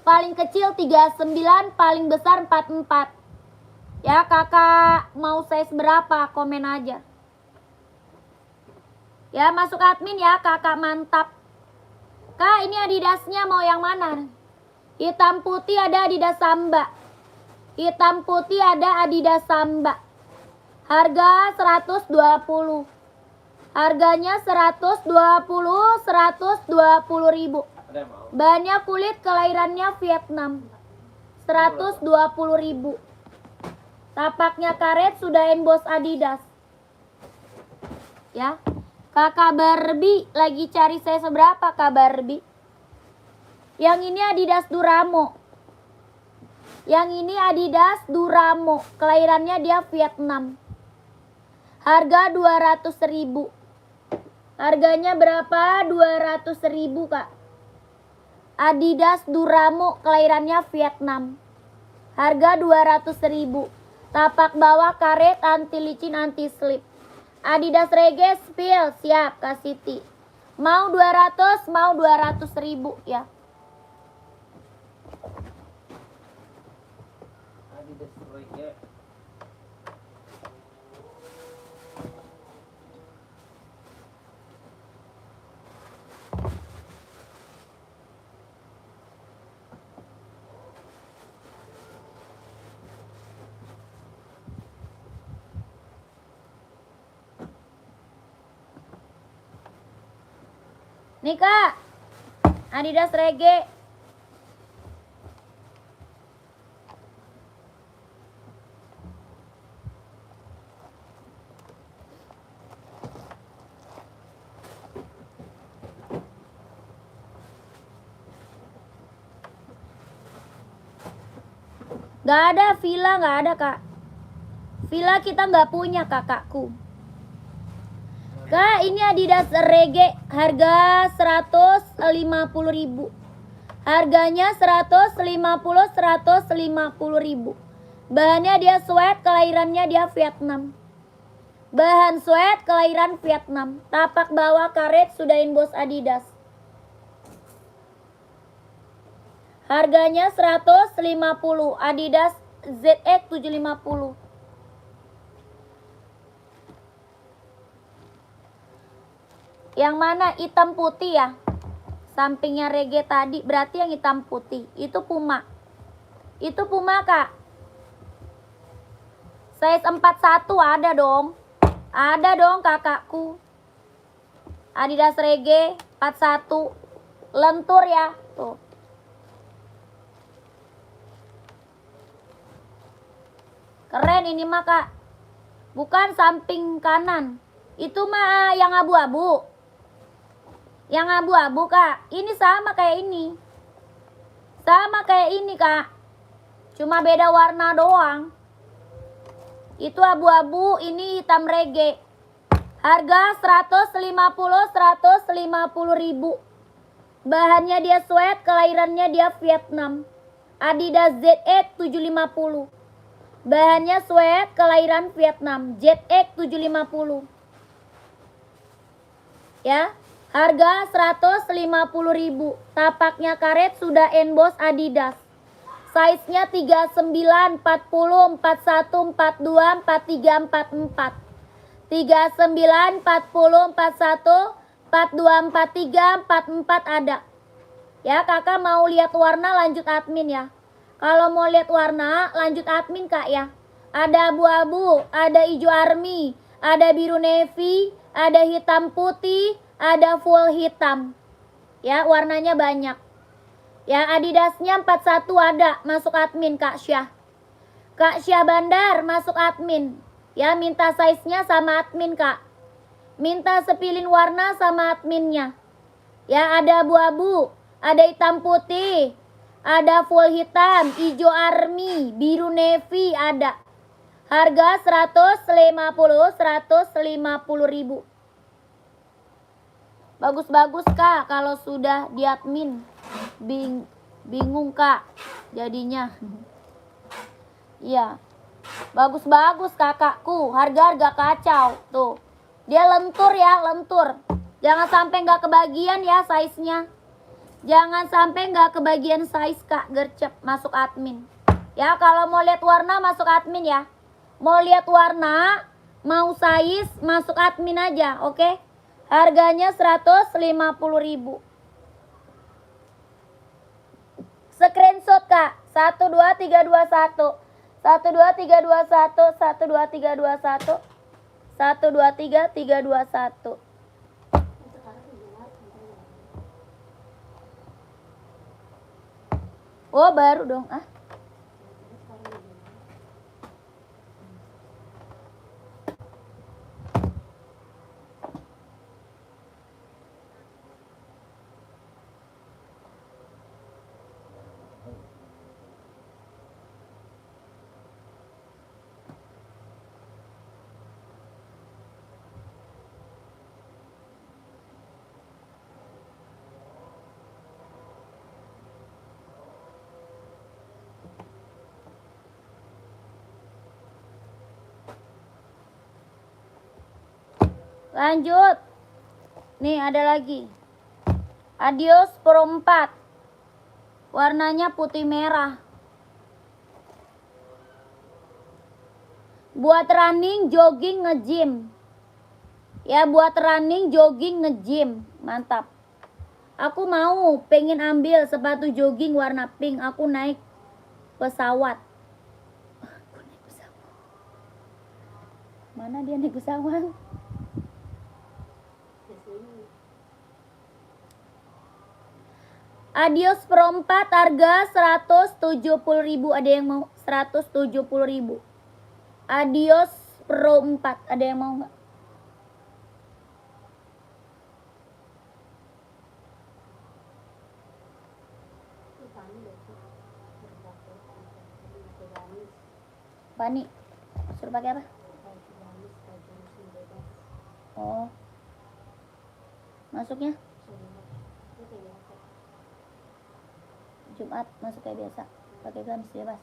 Paling kecil 39, paling besar 44. Ya, Kakak mau size berapa? Komen aja. Ya, masuk admin ya, Kakak mantap. Kak, ini Adidasnya mau yang mana? Hitam putih ada Adidas Samba. Hitam putih ada Adidas Samba. Harga 120. Harganya 120.000. Ada yang mau? Banyak kulit, kelahirannya Vietnam. 120.000. Tapaknya karet, sudah emboss Adidas. Ya. Kakak Barbie lagi cari saya seberapa Kak Barbie? Yang ini Adidas Duramo. Yang ini Adidas Duramo. Kelahirannya dia Vietnam. Harga 200.000. Harganya berapa? 200.000 Kak. Adidas Duramo, kelahirannya Vietnam. Harga 200.000. Tapak bawah karet, anti licin, anti slip. Adidas Reggae Spill, siap Kak Siti. Mau 200, mau 200.000 ya. Adidas Reggae. Nih Kak, Adidas Reggae. Gak ada Villa, gak ada Kak. Villa kita gak punya kakakku. Kak, ini Adidas Reggae harga 150.000. Harganya 150.000. Bahannya dia sweat, kelahirannya dia Vietnam. Bahan sweat, kelahiran Vietnam. Tapak bawah karet sudah inbox Adidas. Harganya 150, Adidas ZX 750. Yang mana hitam putih ya? Sampingnya Reggae tadi, berarti yang hitam putih. Itu Puma. Itu Puma Kak. Size 41 ada dong. Ada dong kakakku. Adidas Reggae 41. Lentur ya. Tuh. Keren ini mah Kak. Bukan samping kanan. Itu mah yang abu-abu. Yang abu-abu Kak. Ini sama kayak ini. Sama kayak ini Kak. Cuma beda warna doang. Itu abu-abu, ini hitam Reggae. Harga 150.000. Bahannya dia sweat, kelahirannya dia Vietnam. Adidas ZX 750. Bahannya sweat, kelahiran Vietnam. ZX 750. Ya, harga 150.000. Tapaknya karet sudah emboss Adidas. Size-nya 39, 40, 41, 42, 43, 44. 39, 40, 41, 42, 43, 44 ada. Ya, kakak mau lihat warna lanjut admin ya. Kalau mau lihat warna, lanjut admin Kak ya. Ada abu-abu, ada hijau army, ada biru navy, ada hitam putih, ada full hitam. Ya, warnanya banyak. Ya, Adidasnya 41 ada, masuk admin Kak Syah. Kak Syah Bandar, masuk admin. Ya, minta size-nya sama admin Kak. Minta sepilin warna sama adminnya. Ya, ada abu-abu, ada hitam putih, ada full hitam, hijau army, biru navy ada. Harga 150.000. Bagus-bagus Kak kalau sudah di admin. Bingung Kak jadinya. Iya. Bagus-bagus kakakku. Harga-harga kacau. Tuh. Dia lentur ya, lentur. Jangan sampai nggak kebagian ya size-nya. Jangan sampai nggak kebagian size Kak, gercep masuk admin. Ya, kalau mau lihat warna masuk admin ya. Mau lihat warna, mau size masuk admin aja, oke? Harganya 150.000. Screenshot Kak, 12321. 12321, 12321. 12321. Oh, baru dong. Ah. Lanjut. Nih ada lagi. Adios Pro 4. Warnanya putih merah. Buat running, jogging, nge-gym. Ya, buat running, jogging, nge-gym. Mantap. Aku mau pengen ambil sepatu jogging warna pink. Aku naik pesawat. Mana dia naik pesawat? Adios Pro 4 harga 170.000. Ada yang mau? 170.000. Adios Pro 4. Ada yang mau nggak? Pani, suruh pakai apa? Oh, masuknya Jumat masuk kayak biasa, pakai gamis bebas.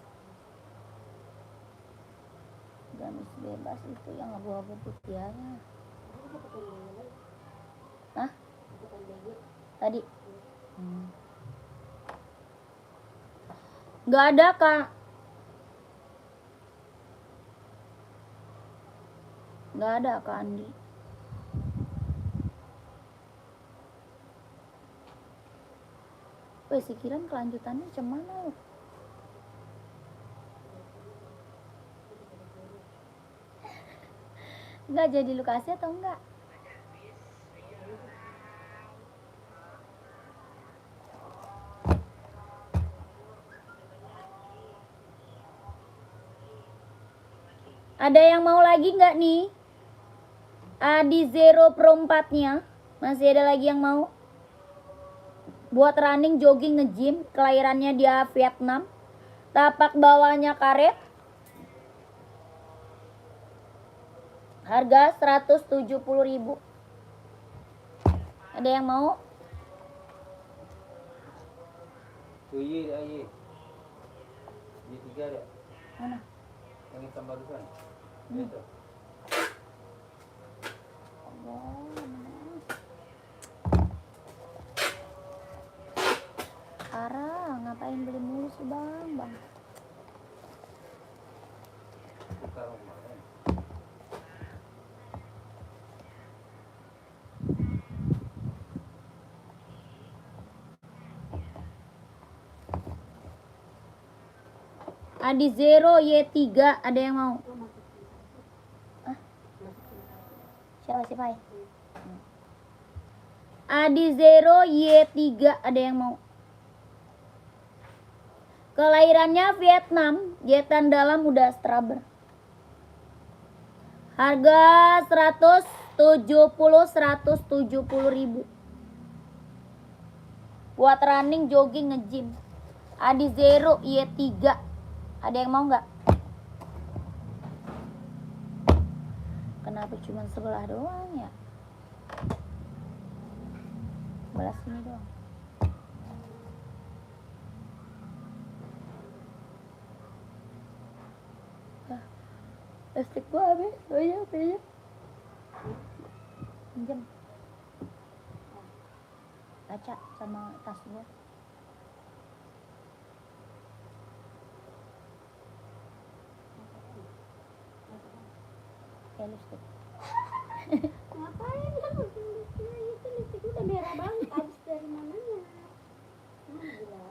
Gamis bebas itu yang abu-abu putih aja. Hah? Tadi? Nggak ada kak. Nggak ada kak Andi. Weh, pikiran kelanjutannya macam mana? Nggak jadi lu kasih atau enggak? Ada yang mau lagi nggak nih? Adi Zero Pro 4-nya. Masih ada lagi yang mau? Buat running, jogging, nge-gym. Kelahirannya dia Vietnam. Tapak bawahnya karet. Harga 170.000. Ada yang mau? Tuh Y 3 ada. Mana? Yang hitam barusan. Hmm. Itu. Parah, ngapain beli mulu sih bang? Taruh kemana? Adi Zero Y3, ada yang mau? Siapa? Adi Zero Y3, ada yang mau? Kelahirannya Vietnam, jahitan dalam udah straber. Harga 170.000. Buat running, jogging, nge-gym. Adi Zero Y3. Ada yang mau nggak? Kenapa cuma sebelah doang ya? Sebelah sini doang. Listrik gua habis. Oh iya, pinjam. Kaca sama tas gua. Kayak listrik. Ngapain kan itu listrik udah merah banget, habis dari mananya? Gila,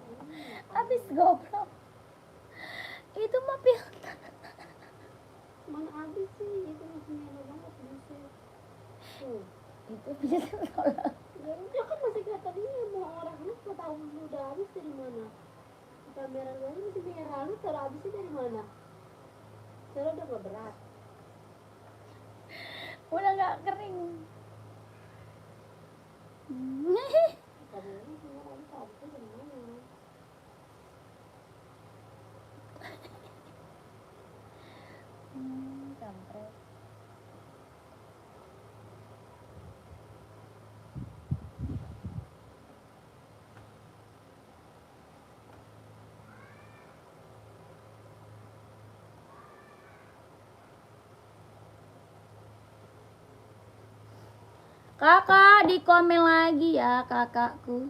Habis goblok. Itu mah filter. mana habis sih, itu masih merah banget buset. Tuh, Itu filter solar. ya udah kan masih kelihatan ini, mau orang lu nggak tahu lu udah habis dari mana. Kamera lu aja masih merah, lu taruh habisnya dari mana? Soalnya udah nggak berat. Udah nggak kering. Kamera lu semua habis habisnya dari mana? Kampret. Kakak di komen lagi ya kakakku.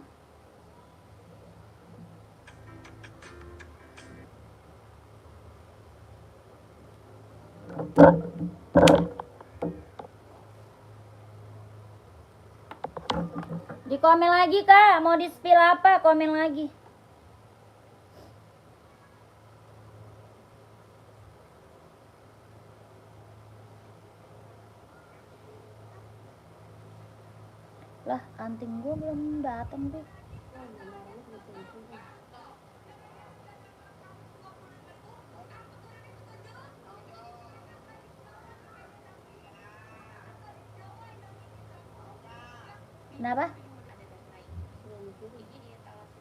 Di komen lagi kak, mau di spill apa? Komen lagi. Lah, anting gue belum datang deh. Kenapa?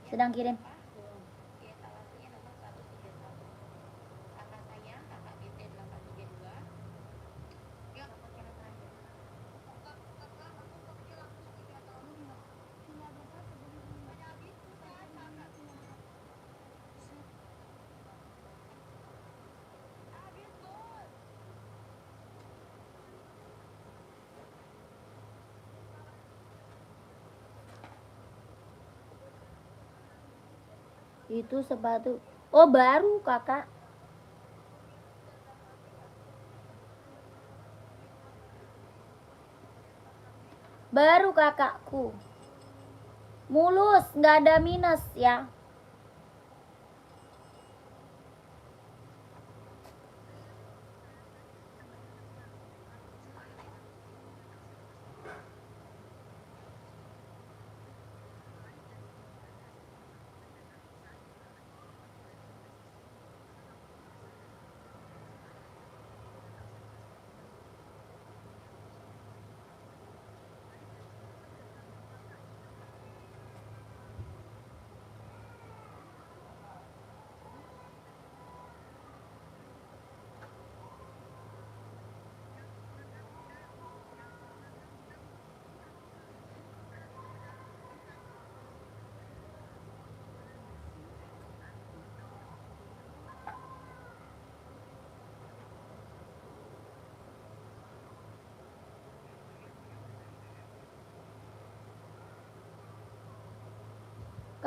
Sedang kirim. Itu sepatu. Oh, baru kakak. Baru kakakku. Mulus, nggak ada minus ya.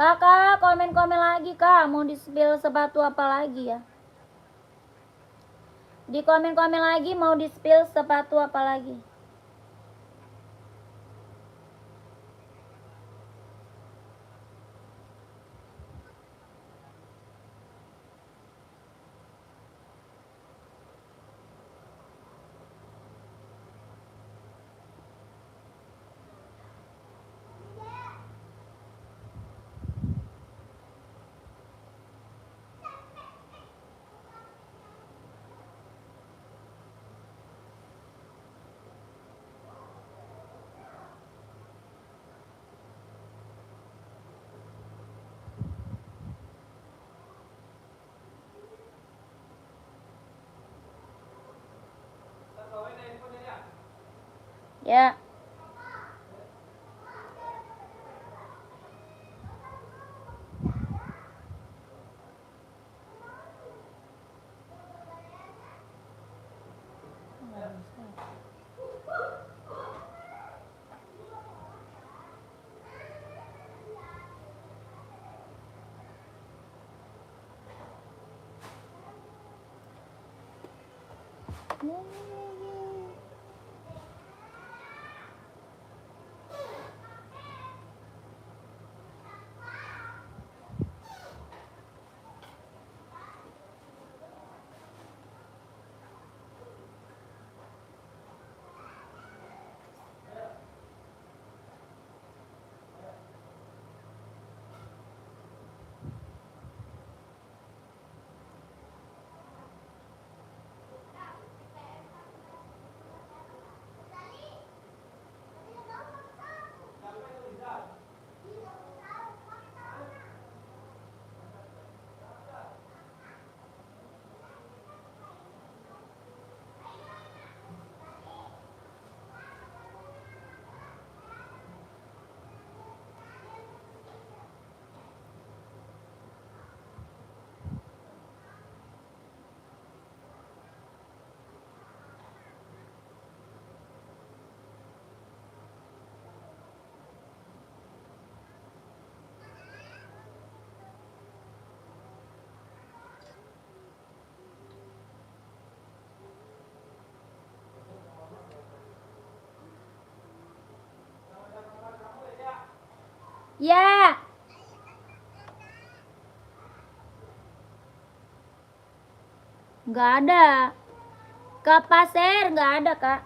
Kakak, komen-komen lagi kak. Mau di-spill sepatu apa lagi ya? Di komen-komen lagi mau di-spill sepatu apa lagi? Ya. Ya. Nggak ada. Kak Pasir nggak ada kak.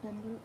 makan dulu.